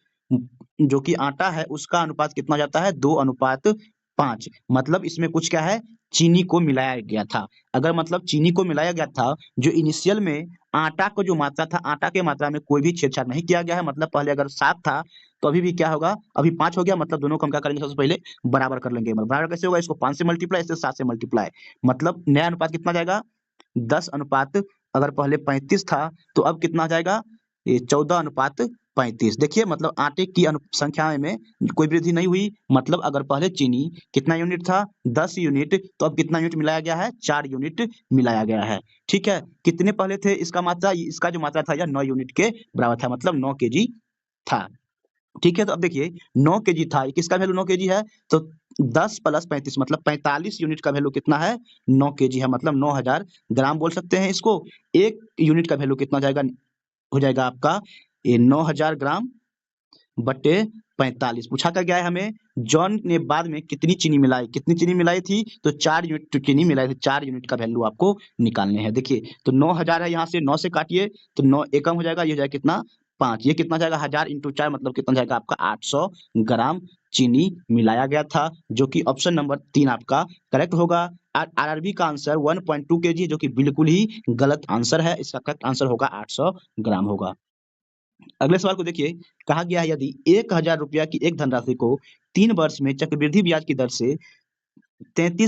जो कि आटा है उसका अनुपात कितना हो जाता है, 2:5। मतलब इसमें कुछ क्या है, चीनी को मिलाया गया था। अगर मतलब चीनी को मिलाया गया था, जो इनिशियल में आटा को जो मात्रा था, आटा के मात्रा में कोई भी छेड़छाड़ नहीं किया गया है, मतलब पहले अगर 7 था तो अभी भी क्या होगा, अभी 5 हो गया, मतलब दोनों को हम क्या करेंगे, सबसे पहले बराबर कर लेंगे। बराबर कैसे होगा, इसको 5 से मल्टीप्लाई, इससे 7 से मल्टीप्लाई, मतलब नया अनुपात कितना जाएगा, 10:, अगर पहले 35 था तो अब कितना आ जाएगा, ये 14:35। देखिए मतलब आटे की संख्या में कोई वृद्धि नहीं हुई, मतलब अगर पहले चीनी कितना यूनिट था, 10 यूनिट, तो अब कितना यूनिट मिलाया गया है, 4 यूनिट मिलाया गया है। ठीक है, कितने पहले थे इसका मात्रा, इसका जो मात्रा था यह 9 यूनिट के बराबर था, मतलब 9 केजी था। ठीक है, तो अब देखिए 9 केजी था, किसका वैल्यू 9 केजी है, तो 10 + 35 मतलब 45 यूनिट का वैल्यू कितना है, 9 केजी है, मतलब 9000 ग्राम बोल सकते हैं इसको। एक यूनिट का वैल्यू कितना जाएगा, हो जाएगा आपका ये 9000 ग्राम बटे 45। पूछा क्या गया है हमें, जॉन ने बाद में कितनी चीनी मिलाई, कितनी चीनी मिलाई थी, तो 4 यूनिट चीनी मिलाई थी, 4 यूनिट का वैल्यू आपको निकालने हैं। देखिए तो 9000 है, यहाँ से 9 से काटिए तो 9 एकम हो जाएगा, ये हो जाएगा कितना, 5। ये कितना जाएगा, 1000 × 4 मतलब कितना जाएगा आपका, 800 ग्राम चीनी मिलाया गया था, जो कि ऑप्शन नंबर 3 आपका करेक्ट होगा। आरआरबी का आंसर 1.2 केजी, जो कि बिल्कुल ही गलत आंसर है, इसका करेक्ट आंसर होगा 800 ग्राम होगा। अगले सवाल को देखिए, कहा गया है यदि 1000 रुपया की एक धनराशि को 3 वर्ष में चक्रवृद्धि ब्याज की दर से 13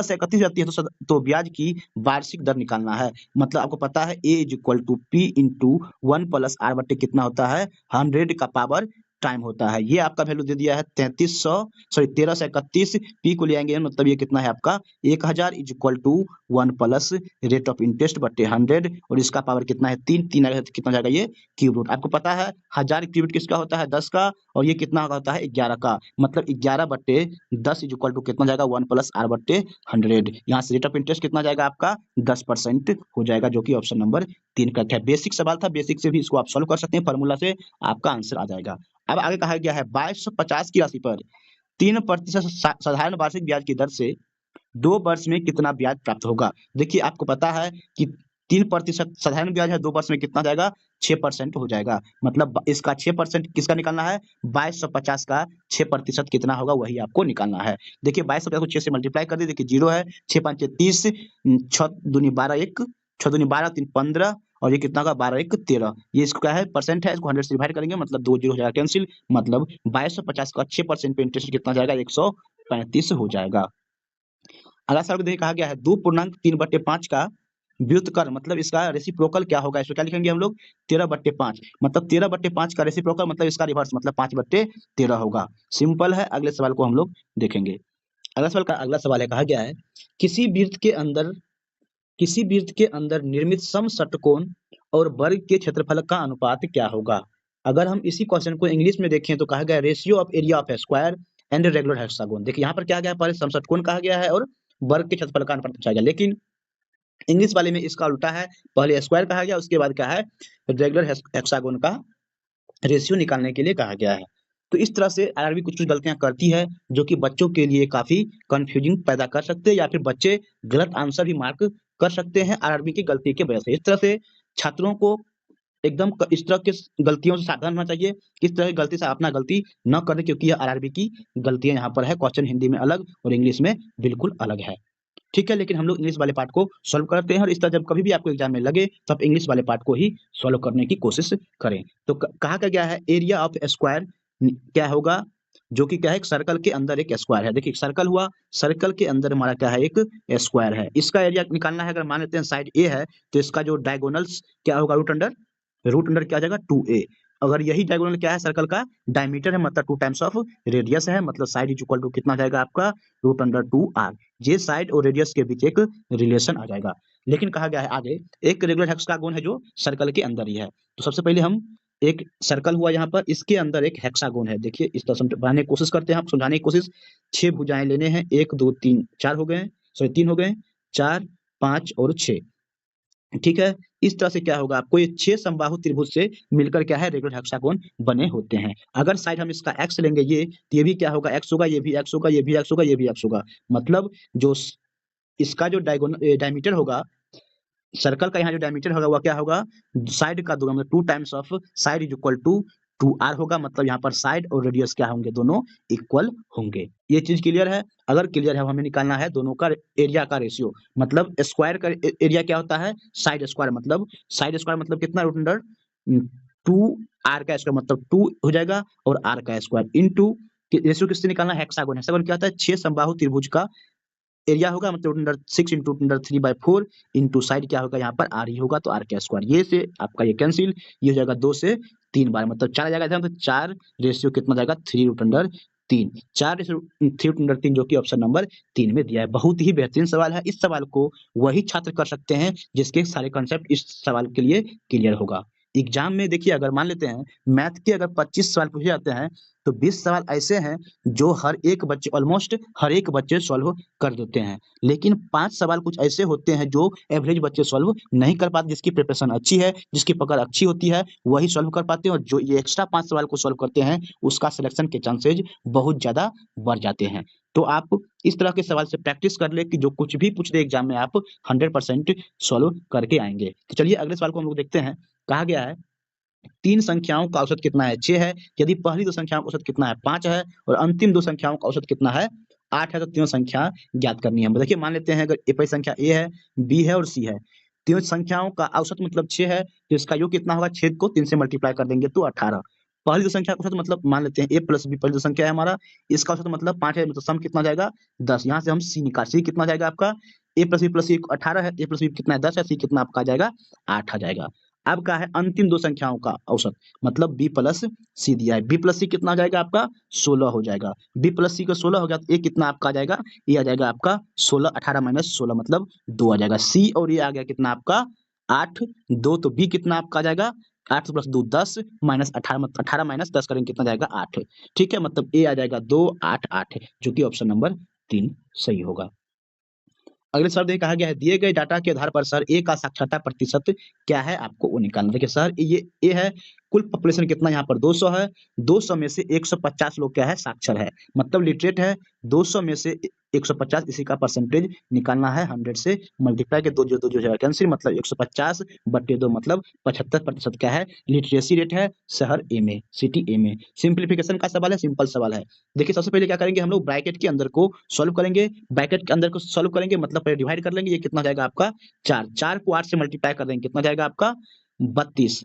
से 31 जाती है, तो ब्याज की वार्षिक दर निकालना है। मतलब आपको पता है A = P × 1 + R बटे कितना होता है, 100 का पावर टाइम होता है। ये आपका वैल्यू दे दिया है 13 से 31, P को ले आएंगे, मतलब ये कितना है आपका 1000 = 1 + रेट ऑफ इंटरेस्ट बटे 100, और इसका पावर कितना है 3, 3 आएगा तो कितना जाएगा, ये क्यूब रूट। आपको पता है 1000 क्यूब रूट किसका होता है, 10 का, और ये कितना होता है 11 का, मतलब 11/10 = कितना जाएगा, 1 + R बटे 100। यहाँ से रेट ऑफ इंटरेस्ट कितना जाएगा आपका 10% हो जाएगा, जो कि ऑप्शन नंबर 3 करेक्ट है। बेसिक सवाल था, बेसिक से भी इसको आप सॉल्व कर सकते हैं, फार्मूला से आपका आंसर आ जाएगा। अब आगे कहा गया है 2250 की राशि पर 3% साधारण वार्षिक ब्याज की दर से 2 वर्ष में कितना ब्याज प्राप्त होगा। देखिए आपको पता है कि 3% साधारण ब्याज है, 2 वर्ष में कितना जाएगा, 6% हो जाएगा, मतलब इसका 6% किसका निकालना है, 2250 का 6% कितना होगा, वही आपको निकालना है। देखिए 2250 को 6 से मल्टीप्लाई कर दिए, देखिए 0 है, 6 × 5 = 30, 6 दूनी 12, 1 6 दूनी 12, 3 15, और ये कितना होगा 12 × 1 = 13। ये इसको क्या है, परसेंट है, इसको 100 से डिवाइड करेंगे, मतलब 2 0 हो जाएगा कैंसिल, मतलब 2250 का 6% पे इंटरेस्ट कितना जाएगा, 135 हो जाएगा। अगला सवाल को देखिए, कहा गया है 2.3/5 का व्युत्क्रम, मतलब इसका रेसिप्रोकल क्या होगा, इसको क्या लिखेंगे हम लोग, 13/5, मतलब 13/5 का रेसिप्रोकल मतलब इसका रिवर्स, मतलब 5/13 होगा। सिंपल है, अगले सवाल को हम लोग देखेंगे। अगला सवाल है, कहा गया है किसी वृत्त के अंदर निर्मित समषटकोण और वर्ग के क्षेत्रफल का अनुपात क्या होगा। अगर हम इसी क्वेश्चन को इंग्लिश में देखें तो कहा गया ratio of area of square and regular hexagon. देखिए यहाँ पर क्या गया, पहले समषटकोण कहा गया है और वर्ग के क्षेत्रफल का अनुपात पूछा गया, लेकिन इंग्लिश वाले में इसका उल्टा है, पहले स्क्वायर कहा गया, उसके बाद क्या है, रेगुलर हेक्सागोन का रेशियो निकालने के लिए कहा गया है। तो इस तरह से आरआरबी कुछ कुछ गलतियां करती है, जो कि बच्चों के लिए काफी कंफ्यूजिंग पैदा कर सकते हैं, या फिर बच्चे गलत आंसर भी मार्क कर सकते हैं आरआरबी की गलती की वजह से। इस तरह से छात्रों को एकदम इस तरह के गलतियों से सावधान होना चाहिए, किस तरह की गलती से अपना गलती न करें, क्योंकि यह आरआरबी की गलतियां यहाँ पर है। क्वेश्चन हिंदी में अलग और इंग्लिश में बिल्कुल अलग है, ठीक है, लेकिन हम लोग इंग्लिश वाले पार्ट को सॉल्व करते हैं, और इस तरह जब कभी भी आपको एग्जाम में लगे तो आप इंग्लिश वाले पार्ट को ही सॉल्व करने की कोशिश करें। तो कहा क्या गया है, एरिया ऑफ स्क्वायर क्या होगा, जो कि क्या है, एक सर्कल के अंदर एक स्क्वायर है। देखिए सर्कल हुआ, सर्कल के अंदर हमारा क्या है, एक स्क्वायर है, इसका एरिया निकालना है। अगर मान लेते हैं साइड ए है, तो इसका जो डायगोनल्स क्या होगा, रूट अंडर क्या आ जाएगा, 2a। अगर यही डायगोनल क्या है, सर्कल का डायमीटर है, मतलब 2 टाइम्स ऑफ रेडियस है, मतलब साइड इज इक्वल टू कितना जाएगा आपका, √2r। ये साइड और रेडियस के बीच एक रिलेशन आ जाएगा। लेकिन कहा गया है आगे एक रेगुलर हेक्सागोन है जो सर्कल के अंदर ही है। तो सबसे पहले हम एक सर्कल हुआ यहाँ पर, इसके अंदर एक हेक्सागोन है। देखिए इस तरह बनाने की कोशिश करते हैं, आप समझाने की कोशिश। 6 भुजाएं लेने हैं, 1 2 3 4 हो गए, सॉरी 3 हो गए, 4 5 और 6। ठीक है? इस तरह से क्या होगा आपको ये 6 समबाहु त्रिभुज से मिलकर क्या है रेगुलर हेक्सागोन बने होते हैं। अगर साइड हम इसका x लेंगे ये, तो ये भी क्या होगा x होगा, ये भी x होगा, ये भी x होगा, ये भी x होगा। मतलब जो स इसका जो डायमीटर होगा, सर्कल का यहाँ जो डायमीटर होगा वह क्या होगा, साइड का दोगुना मतलब 2 times of side is equal to 2r होगा। मतलब यहाँ पर साइड और रेडियस क्या होंगे, दोनों इक्वल होंगे। ये चीज क्लियर है? अगर क्लियर है, हमें निकालना है दोनों का एरिया का रेशियो। मतलब स्क्वायर का एरिया क्या होता है, साइड स्क्वायर मतलब कितना, रूट अंडर 2r का स्क्वायर मतलब 2 हो जाएगा, और r का स्क्वायर इनटू रेशियो किससे निकालना है, हेक्सागोन। हेक्सागोन क्या होता है, 6 समबाहु त्रिभुज का एरिया होगा, मतलब root under 6 into root under 3/4 into side क्या होगा, यहाँ पर आर ही होगा, तो आर का स्क्वायर। ये से आपका ये कैंसिल, ये हो जाएगा 2 से 3 बार, मतलब 4 आ जाएगा इधर, तो 4 रेशियो कितना जाएगा, 3 root under 3, 4 ratio 3 root under 3, जो कि ऑप्शन नंबर 3 में दिया है। बहुत ही बेहतरीन सवाल है। इस सवाल को वही छात्र कर सकते हैं जिसके सारे कॉन्सेप्ट इस सवाल के लिए क्लियर होगा। एग्जाम में देखिए, अगर मान लेते हैं मैथ के अगर 25 सवाल पूछे जाते हैं, तो 20 सवाल ऐसे हैं जो हर एक बच्चे, ऑलमोस्ट हर एक बच्चे सॉल्व कर देते हैं। लेकिन 5 सवाल कुछ ऐसे होते हैं जो एवरेज बच्चे सॉल्व नहीं कर पाते, जिसकी प्रिपरेशन अच्छी है, जिसकी पकड़ अच्छी होती है, वही सॉल्व कर पाते हैं, और जो ये एक्स्ट्रा 5 सवाल को सॉल्व करते हैं उसका सिलेक्शन के चांसेज बहुत ज़्यादा बढ़ जाते हैं। तो आप इस तरह के सवाल से प्रैक्टिस कर ले कि जो कुछ भी पूछ दे एग्जाम में आप 100% सॉल्व करके आएँगे। तो चलिए अगले सवाल को हम लोग देखते हैं। कहा गया है 3 संख्याओं का औसत कितना है, 6 है। यदि पहली 2 संख्याओं का औसत कितना है, 5 है, और अंतिम 2 संख्याओं का औसत कितना है, 8 है, तो तीनों संख्या ज्ञात करनी है। देखिए मान लेते हैं अगर ए पहली संख्या ए है, बी है और सी है। तीनों संख्याओं का औसत मतलब 6 है, तो इसका योग कितना होगा, 6 को 3 से मल्टीप्लाई कर देंगे तो 18। पहली 2 संख्या का औसत मतलब मान लेते हैं ए प्लस बी, पहली 2 संख्या है हमारा, इसका औसत मतलब 5 है, मतलब सम कितना जाएगा, 10। यहाँ से हम सी कितना जाएगा आपका, ए प्लस बी 18 है, ए प्लस बी कितना है, 10 है, सी कितना आपका आ जाएगा, 8 आ जाएगा। अब क्या है, अंतिम 2 संख्याओं का औसत मतलब बी प्लस सी दिया है। बी प्लस सी कितना आ जाएगा आपका, 16 हो जाएगा। बी प्लस सी का 16 हो गया, तो ए कितना आपका आ जाएगा, ये आ जाएगा आपका 16, 18 माइनस 16 मतलब 2 आ जाएगा। सी और ये आ गया कितना आपका 8, 2, तो बी कितना आपका आ जाएगा, 8 प्लस 2 10 माइनस 18, मतलब 18 माइनस 10 करेंगे कितना जाएगा, 8। ठीक है, मतलब ए आ जाएगा 2, 8, 8, जो कि ऑप्शन नंबर 3 सही होगा। अगले सवाल में कहा गया है, दिए गए डाटा के आधार पर शहर ए का साक्षरता प्रतिशत क्या है, आपको वो निकालना। देखिए शहर ये ए है, कुल पॉपुलेशन कितना यहाँ पर 200 है, 200 में से 150 लोग क्या है, साक्षर है, मतलब लिटरेट है। 200 में से 150, इसी का परसेंटेज निकालना है, 100 से मल्टीप्लाई के दो जो है कैंसिल, मतलब 150 बटे 2 मतलब 75% क्या है, लिटरेसी रेट है शहर ए में, सिटी ए में। सिंप्लीफिकेशन का सवाल है, सिंपल सवाल है। देखिए सबसे पहले क्या करेंगे हम लोग, ब्रैकेट के अंदर को सॉल्व करेंगे, ब्रैकेट के अंदर को सॉल्व करेंगे मतलब पहले डिवाइड कर लेंगे, ये कितना जाएगा आपका 4, 4 को 8 से मल्टीप्लाई कर देंगे कितना जाएगा आपका 32।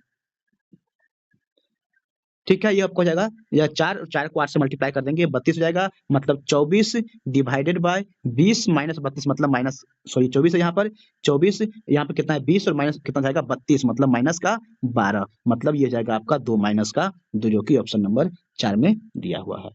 ठीक है, ये आपको हो जाएगा, या 4 4 को 8 से मल्टीप्लाई कर देंगे 32 हो जाएगा, मतलब 24 डिवाइडेड बाय 20 माइनस 32 मतलब माइनस, सॉरी 24 है यहाँ पर, 24 यहाँ पे कितना है 20 और माइनस कितना जाएगा 32 मतलब माइनस का 12, मतलब ये जाएगा आपका 2 माइनस का 2, जो कि ऑप्शन नंबर 4 में दिया हुआ है।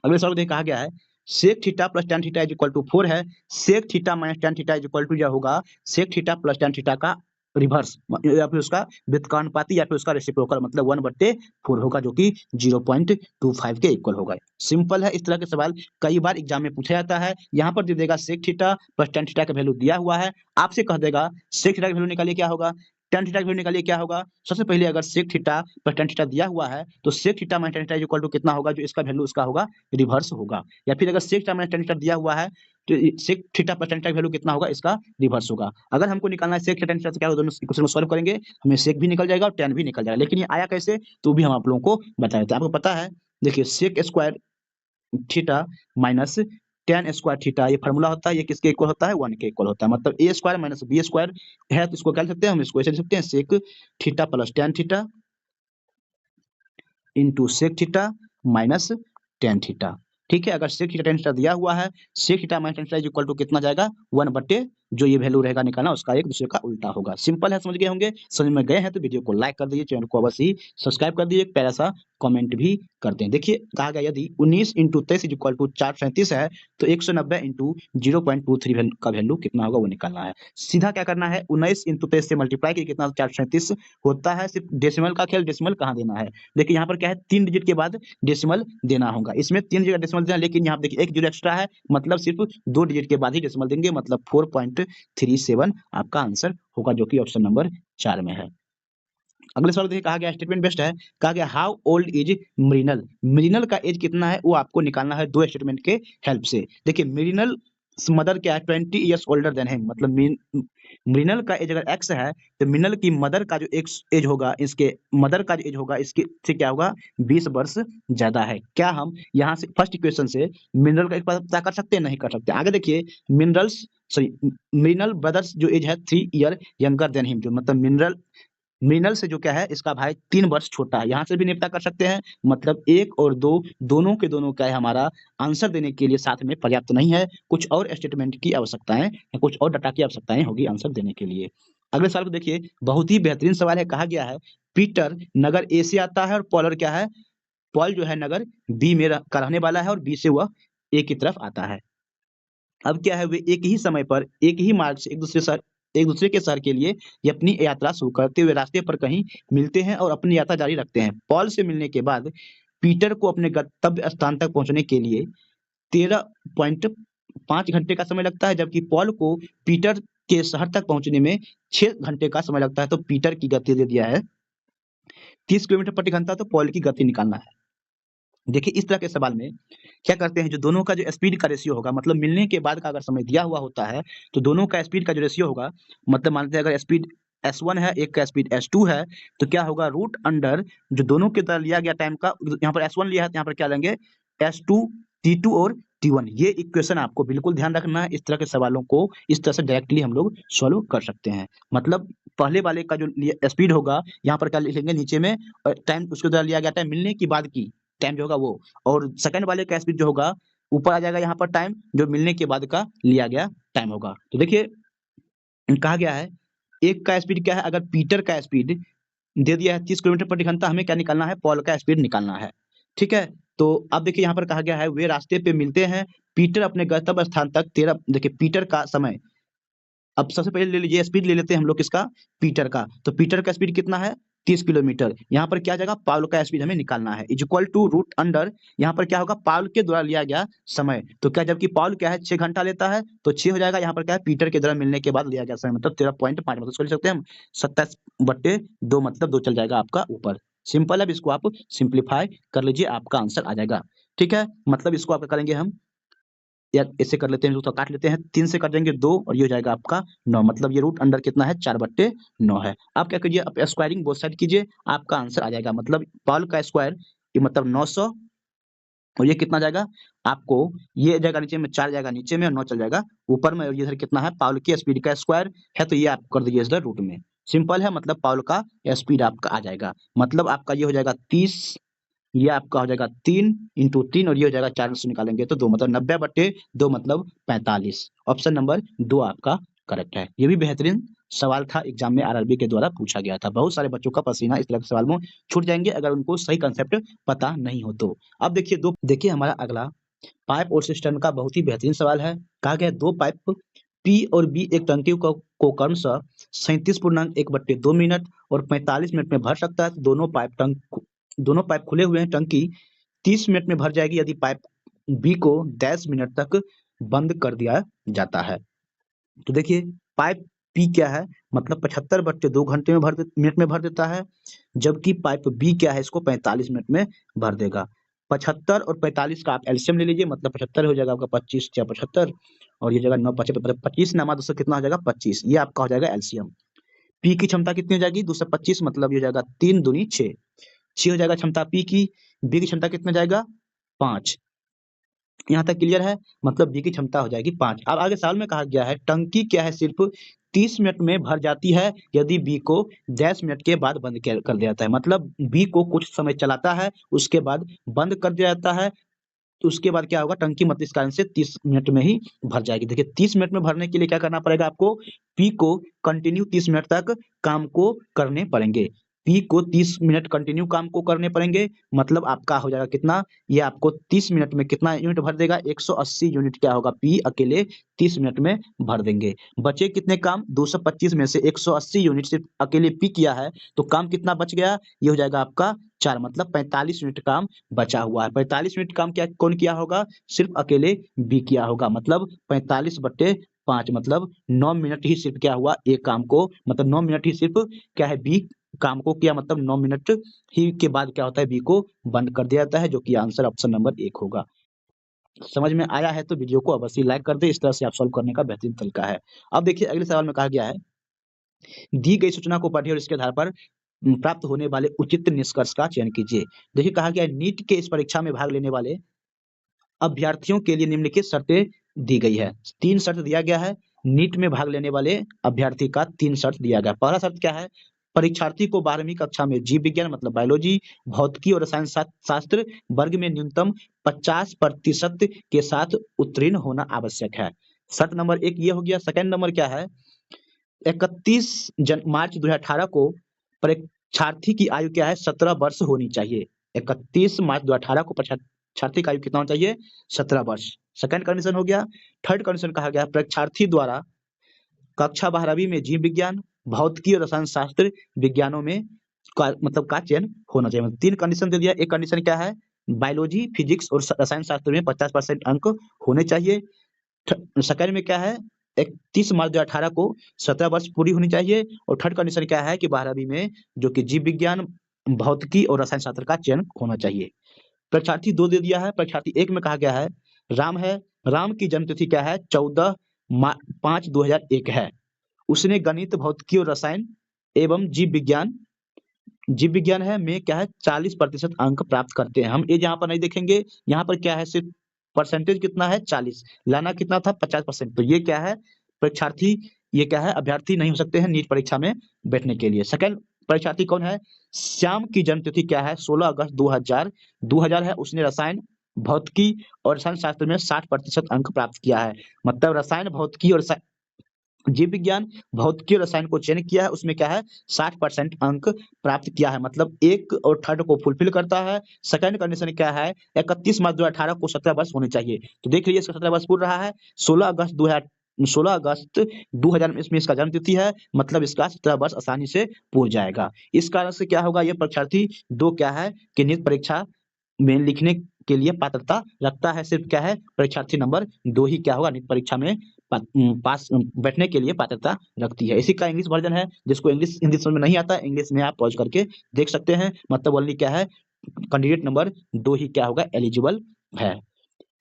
अगले सवाल में कहा गया है, sec theta plus tan theta is equal to 4 है, sec theta minus tan theta is equal to यह होगा sec theta plus tan theta का रिवर्स, या फिर उसका व्युत्क्रमानुपाती, या फिर उसका रेसिप्रोकल, मतलब 1/4 होगा, जो कि 0.25 के इक्वल होगा। सिंपल है, इस तरह के सवाल कई बार एग्जाम में पूछा जाता है। यहाँ पर दे देगा sec theta plus tan theta का वैल्यू दिया हुआ है, आपसे कह देगा सेक थीटा का वैल्यू निकालिए, क्या होगा, tan थीटा की वैल्यू निकालिए, क्या होगा। सबसे पहले अगर sec theta plus tan theta दिया हुआ है, तो sec theta minus tan theta is equal to कितना होगा, जो इसका वैल्यू उसका होगा रिवर्स होगा। या फिर अगर sec theta minus tan theta दिया हुआ है, तो sec theta plus tan theta की वैल्यू कितना होगा, इसका रिवर्स होगा। अगर हमको निकालना है सेक थीटा tan थीटा, तो क्या होगा, दोनों इक्वेशन को सॉल्व करेंगे, हमें सेक भी निकल जाएगा और tan भी निकल जाएगा। लेकिन ये आया कैसे, तो भी हम आप लोगों को बता देते हैं। आपको पता है, देखिए sec square theta minus tan square theta, ये फार्मूला होता है, ये किसके इक्वल होता है, 1 के इक्वल होता है। मतलब a square minus b square है, तो इसको क्या लिख सकते हैं, हम इसको ऐसे लिख सकते हैं, sec theta plus tan theta into sec theta minus tan theta. ठीक है, अगर सेक थीटा tan थीटा दिया हुआ है, sec theta minus tan theta is equal to कितना जाएगा, 1 जो ये वैल्यू रहेगा निकालना, उसका एक दूसरे का उल्टा होगा। सिंपल है, समझ गए होंगे। समझ में गए हैं तो वीडियो को लाइक कर दीजिए, चैनल को अवश्य ही सब्सक्राइब कर दीजिए, एक प्यारा सा कमेंट भी कर दें। देखिए कहा गया, यदि 19 इंटू 23 इज इक्वल टू 437 है, तो 190 इंटू 0.23 का वैल्यू कितना होगा, वो निकालना है। सीधा क्या करना है, 19 इंटू 23 से मल्टीप्लाई किया कितना 437 होता है। सिर्फ डेसिमल का खेल, डेसिमल कहाँ देना है, देखिए यहाँ पर क्या है, 3 डिजिट के बाद डेसिमल देना होगा, इसमें 3 जगह डेसिमल देना, लेकिन यहाँ देखिए एक जीरो एक्स्ट्रा है, मतलब सिर्फ 2 डिजिट के बाद ही डेसिमल देंगे, मतलब 0.37 आपका आंसर होगा, जो कि ऑप्शन नंबर 4 में है। अगले सवाल देखिए, कहा गया स्टेटमेंट बेस्ड है, कहा गया how old is Mrinal. Mrinal का एज कितना है वो आपको निकालना है दो स्टेटमेंट के हेल्प से। देखिए मृणाल मदर क्या है, 20 ईयर्स ओल्डर देन हिम, मतलब मृणाल का एज अगर एक्स है तो मृणाल की मदर का जो एक्स एज होगा, इसके मदर का जो एज होगा इसके से क्या होगा, 20 वर्ष ज्यादा है। क्या हम यहाँ से फर्स्ट इक्वेशन से मृणाल का पता कर सकते हैं? नहीं कर सकते। आगे देखिए मिनरल्स सॉरी मृणाल ब्रदर्स जो एज है 3 ईयर यंगर देन हिम, जो मतलब मृणाल से जो क्या है इसका भाई 3 वर्ष छोटा है। यहाँ से भी निपटा कर सकते हैं, मतलब 1 और 2 दोनों के दोनों क्या है हमारा आंसर देने के लिए साथ में पर्याप्त नहीं है, कुछ और स्टेटमेंट की आवश्यकताएं या कुछ और डाटा की आवश्यकताएं होगी आंसर देने के लिए। अगले सवाल को देखिए, बहुत ही बेहतरीन सवाल है। कहा गया है पीटर नगर ए से आता है और पॉलर क्या है, पॉल जो है नगर बी में का रहने वाला है और बी से वह ए की तरफ आता है। अब क्या है, वे एक ही समय पर एक ही मार्ग से एक दूसरे के शहर के लिए ये अपनी यात्रा शुरू करते हुए रास्ते पर कहीं मिलते हैं और अपनी यात्रा जारी रखते हैं। पॉल से मिलने के बाद पीटर को अपने गंतव्य स्थान तक पहुंचने के लिए 13.5 घंटे का समय लगता है, जबकि पॉल को पीटर के शहर तक पहुंचने में 6 घंटे का समय लगता है। तो पीटर की गति दे दिया है 30 किलोमीटर प्रति घंटा, तो पॉल की गति निकालना है। देखिए इस तरह के सवाल में क्या करते हैं, जो दोनों का जो स्पीड का रेशियो होगा, मतलब मिलने के बाद का अगर समय दिया हुआ होता है तो दोनों का स्पीड का जो रेशियो होगा, मतलब मानते हैं अगर स्पीड S1 है, एक का स्पीड S2 है, तो क्या होगा रूट अंडर जो दोनों के द्वारा लिया गया टाइम का, यहाँ पर S1 लिया है तो यहाँ पर क्या लेंगे S2, T2 और T1। ये इक्वेशन आपको बिल्कुल ध्यान रखना है। इस तरह के सवालों को इस तरह से डायरेक्टली हम लोग सॉल्व कर सकते हैं। मतलब पहले वाले का जो स्पीड होगा यहाँ पर क्या लिखेंगे नीचे में, टाइम उसके द्वारा लिया गया टाइम मिलने की बाद की टाइम जो होगा वो, और सेकंड वाले का स्पीड जो होगा ऊपर आ जाएगा यहाँ पर टाइम जो मिलने के बाद का लिया गया टाइम होगा। तो देखिए कहा गया है एक का स्पीड क्या है, अगर पीटर का स्पीड दे दिया है 30 किलोमीटर प्रति घंटा, हमें क्या निकालना है, पॉल का स्पीड निकालना है। ठीक है, तो अब देखिए यहाँ पर कहा गया है वे रास्ते पे मिलते हैं, पीटर अपने गंतव्य स्थान तक 13, देखिए पीटर का समय, अब सबसे पहले ले लीजिए स्पीड ले लेते हैं हम लोग किसका, पीटर का। तो पीटर का स्पीड कितना है 30 किलोमीटर। यहाँ पर क्या जाएगा, पाउल का स्पीड हमें निकालना है, is equal to root under, यहाँ पर क्या होगा पाउल के द्वारा लिया गया समय। तो क्या, जबकि पाउल क्या है 6 घंटा लेता है तो 6 हो जाएगा, यहाँ पर क्या है पीटर के द्वारा मिलने के बाद लिया गया समय, मतलब 13.5, मतलब इसको लिख सकते हैं हम 27/2, मतलब 2 चल जाएगा आपका ऊपर। सिंपल है, अब इसको आप सिंप्लीफाई कर लीजिए, आपका आंसर आ जाएगा। ठीक है, मतलब इसको आप करेंगे हम, या ऐसे कर लेते हैं, तो काट लेते हैं, 3 से काट देंगे 2 और ये हो जाएगा आपका 9, मतलब ये रूट अंडर कितना है 4/9 है। आप क्या कीजिए, आप स्क्वायरिंग बोथ साइड कीजिए, आपका आंसर आ जाएगा, मतलब पॉल का स्क्वायर ये मतलब 900 और ये कितना जाएगा आपको, ये जाएगा नीचे में 4 जाएगा नीचे में और 9 चल जाएगा ऊपर में, और ये इधर कितना है पाउल की स्पीड का स्क्वायर है, तो ये आप कर दीजिए इधर रूट में। सिंपल है, मतलब पाउल का स्पीड आपका आ जाएगा, मतलब आपका ये हो जाएगा 30, ये आपका हो जाएगा 3 इंटू 3 और ये हो जाएगा 4 से निकालेंगे तो 2, मतलब 90/2 मतलब 45। ऑप्शन नंबर 2 आपका करेक्ट है। ये भी बेहतरीन सवाल था, एग्जाम में आरआरबी के द्वारा पूछा गया था। बहुत सारे बच्चों का पसीना इस तरह के सवाल में छूट जाएंगे अगर उनको सही कंसेप्ट पता नहीं हो तो। अब देखिए हमारा अगला पाइप और सिस्टम का बहुत ही बेहतरीन सवाल है। कहा गया 2 पाइप पी और बी एक टंकी को क्रमशः 37.1/2 मिनट और 45 मिनट में भर सकता है, तो दोनों पाइप खुले हुए हैं, टंकी 30 मिनट में भर जाएगी यदि पाइप बी को 10 मिनट तक बंद कर दिया जाता है। तो देखिए पाइप पी क्या है, मतलब 75/2 घंटे में मिनट में भर देता है, जबकि पाइप बी क्या है इसको 45 मिनट में भर देगा। 75 और 45 का आप एलसीएम ले लीजिए, मतलब 75 हो जाएगा आपका 25 या 75 और ये जगह 9 25 नामा दोस्तों कितना हो जाएगा 25, ये आपका हो जाएगा एलसीएम। पी की क्षमता कितनी हो जाएगी 225, मतलब ये हो जाएगा 3 दूनी 6 हो जाएगा क्षमता पी की। बी की क्षमता कितना जाएगा 5, यहाँ तक क्लियर है, मतलब बी की क्षमता हो जाएगी 5। अब आगे सवाल में कहा गया है टंकी क्या है सिर्फ 30 मिनट में भर जाती है यदि बी को 10 मिनट के बाद बंद कर दिया जाता है, मतलब बी को कुछ समय चलाता है उसके बाद बंद कर दिया जाता है, तो उसके बाद क्या होगा टंकी मतलब इस कारण से 30 मिनट में ही भर जाएगी। देखिए 30 मिनट में भरने के लिए क्या करना पड़ेगा आपको, पी को कंटिन्यू 30 मिनट तक काम को करने पड़ेंगे, पी को 30 मिनट कंटिन्यू काम को करने पड़ेंगे, मतलब आपका हो जाएगा कितना, ये आपको 30 मिनट में कितना यूनिट भर देगा 180 यूनिट क्या होगा पी अकेले 30 मिनट में भर देंगे। बचे कितने काम 225 में से 180 यूनिट सिर्फ अकेले पी किया है, तो काम कितना बच गया, ये हो जाएगा आपका 4, मतलब 45 यूनिट काम बचा हुआ है। 45 मिनट काम क्या कौन किया होगा, सिर्फ अकेले बी किया होगा, मतलब 45/4 5 मतलब 9 मिनट ही सिर्फ क्या हुआ ए काम को, मतलब 9 मिनट ही सिर्फ क्या है बी काम को किया, मतलब 9 मिनट ही के बाद क्या होता है बी को बंद कर दिया जाता है, जो कि आंसर ऑप्शन नंबर 1 होगा। समझ में आया है तो वीडियो को अवश्य लाइक कर दें, इस तरह से आप सॉल्व करने का बेहतरीन तरीका है। अब देखिए अगले सवाल में कहा गया है, दी गई सूचना को पढ़िए और इसके आधार पर प्राप्त होने वाले उचित निष्कर्ष का चयन कीजिए। देखिए कहा गया है नीट के इस परीक्षा में भाग लेने वाले अभ्यर्थियों के लिए निम्नलिखित शर्तें दी गई है। 3 शर्त दिया गया है, नीट में भाग लेने वाले अभ्यर्थी का 3 शर्त दिया गया है। पहला शर्त क्या है, परीक्षार्थी को 12वीं कक्षा में जीव विज्ञान मतलब बायोलॉजी, भौतिकी और रसायन शास्त्र वर्ग में न्यूनतम 50% के साथ उत्तीर्ण होना आवश्यक है। शर्त नंबर 1 ये हो गया। सेकंड नंबर क्या है, 31 मार्च 2018 को परीक्षार्थी की आयु क्या है 17 वर्ष होनी चाहिए। 31 मार्च 2018 को परीक्षार्थी की आयु कितना होना चाहिए 17 वर्ष। सेकंड कंडीशन हो गया। थर्ड कंडीशन कहा गया परीक्षार्थी द्वारा कक्षा 12वीं में जीव विज्ञान, भौतिकी और रसायन शास्त्र विज्ञानों में मतलब का चयन होना चाहिए। मतलब 3 कंडीशन दे दिया। एक कंडीशन क्या है, बायोलॉजी, फिजिक्स और रसायन शास्त्र में 50% अंक होने चाहिए। सेकंड में क्या है, 31 मार्च 2018 को 17 वर्ष पूरी होनी चाहिए। और थर्ड कंडीशन क्या है कि 12वीं में जो कि जीव विज्ञान, भौतिकी और रसायन शास्त्र का चयन होना चाहिए। परीक्षार्थी 2 दे दिया है। परीक्षार्थी 1 में कहा गया है राम है, राम की जन्म तिथि क्या है 14/5/2001 है। उसने गणित, भौतिकी और रसायन एवं जीव विज्ञान है में क्या है 40% अंक प्राप्त करते हैं। हम एज यहाँ पर नहीं देखेंगे, यहाँ पर क्या है सिर्फ परसेंटेज कितना है 40, लाना कितना था 50%। तो ये क्या है परीक्षार्थी, ये क्या है अभ्यर्थी नहीं हो सकते हैं नीट परीक्षा में बैठने के लिए। सेकंड परीक्षार्थी कौन है, श्याम की जन्म तिथि क्या है 16 अगस्त 2000 है। उसने रसायन, भौतिकी और रसायन शास्त्र में 60% अंक प्राप्त किया है। मतलब रसायन, भौतिकी और जीव विज्ञान, भौतिकी और रसायन को चयन किया है, उसमें क्या है 60% अंक प्राप्त किया है। मतलब एक और थर्ड को फुलफिल करता है। सेकंड कंडीशन क्या है, 31 मार्च 2018 को 17 वर्ष होने चाहिए। तो देख लीजिए इसका 17 वर्ष पूर्ण रहा है। 16 अगस्त 2000 में इसमें इसका जन्म तिथि है, मतलब इसका 17 वर्ष आसानी से पूर्ण जाएगा। इस कारण से क्या होगा, ये परीक्षार्थी 2 क्या है कि नीट परीक्षा में लिखने के लिए पात्रता रखता है। सिर्फ क्या है परीक्षार्थी नंबर 2 ही क्या होगा नीट परीक्षा में पास बैठने के लिए पात्रता रखती है। इसी का इंग्लिश वर्जन है, जिसको इंग्लिश हिंदी समझ में नहीं आता इंग्लिश में आप पॉज करके देख सकते हैं। मतलब ओनली क्या है कैंडिडेट नंबर 2 ही क्या होगा एलिजिबल है।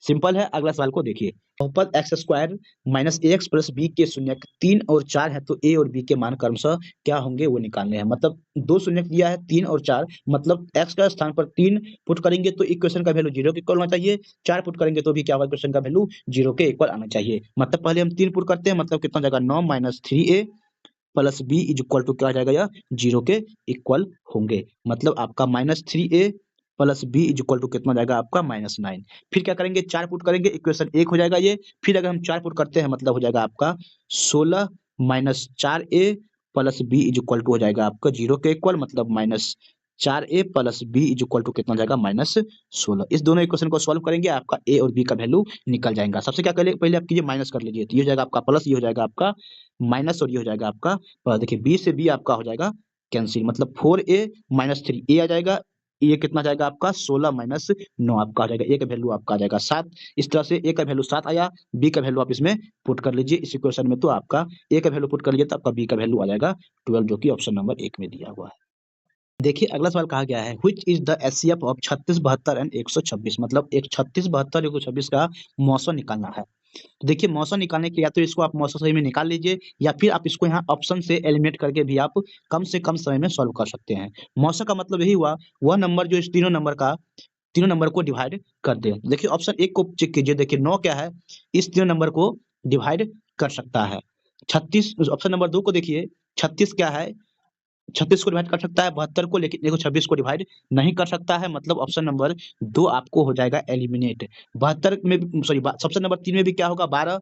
सिंपल है। अगला सवाल को देखिए, बहुपद x square minus A X plus B के शून्यक 3 और 4 है, तो ए और बी के मान क्रमशः क्या होंगे वो निकालने हैं। मतलब 2 शून्यक दिया है 3 और 4, मतलब एक्स का स्थान पर 3 पुट करेंगे तो इक्वेशन का वैल्यू 0 के इक्वल होना चाहिए। 4 पुट करेंगे तो भी क्या होगा इक्वेशन का वैल्यू 0 के इक्वल आना चाहिए। मतलब पहले हम 3 पुट करते हैं, मतलब कितना जाएगा 9 minus 3a plus B is equal to क्या आ जाएगा, यह 0 के इक्वल होंगे। मतलब आपका -3a plus B is equal to कितना जाएगा आपका -9। फिर क्या करेंगे 4 पुट करेंगे, इक्वेशन 1 हो जाएगा ये। फिर अगर हम 4 पुट करते हैं मतलब हो जाएगा आपका 16 minus 4a plus B is equal to हो जाएगा आपका 0 के इक्वल, मतलब -4a plus B is equal to कितना जाएगा -16। इस दोनों इक्वेशन को सॉल्व करेंगे, आपका ए और बी का वैल्यू निकल जाएगा। सबसे क्या पहले आप कीजिए माइनस कर लीजिए, तो ये हो जाएगा आपका प्लस, ये हो जाएगा आपका माइनस और ये हो जाएगा आपका देखिए बी से बी आपका हो जाएगा कैंसिल, मतलब 4a माइनस 3a आ जाएगा। ये कितना जाएगा आपका 16 माइनस 9 आपका आ जाएगा। ए का वैल्यू आपका आ जाएगा 7। इस तरह से ए का वैल्यू 7 आया, बी का वैल्यू आप इसमें पुट कर लीजिए इस इक्वेशन में, तो आपका ए का वैल्यू पुट कर लीजिए तो आपका बी का वैल्यू आ जाएगा 12, जो कि ऑप्शन नंबर 1 में दिया हुआ है। देखिए अगला सवाल कहा गया है which is the HCF of 36, 72 and 126। मतलब एक 36, 72, 126 का मौसम निकालना है। तो देखिए मौसम निकालने के लिए या तो इसको आप मौसम सही में निकाल लीजिए, या फिर आप इसको यहाँ ऑप्शन से एलिमिनेट करके भी आप कम से कम समय में सॉल्व कर सकते हैं। मौसम का मतलब यही हुआ वह नंबर जो इस तीनों नंबर को डिवाइड कर दे। देखिए ऑप्शन 1 को चेक कीजिए, देखिए 9 क्या है इस तीनों नंबर को डिवाइड कर सकता है। 36 ऑप्शन नंबर 2 को देखिए, 36 क्या है 36 को डिवाइड कर सकता है 72 को, लेकिन देखो 26 को डिवाइड नहीं कर सकता है। मतलब ऑप्शन नंबर 2 आपको हो जाएगा एलिमिनेट। 72 में सॉरी ऑप्शन नंबर 3 में भी क्या होगा 12,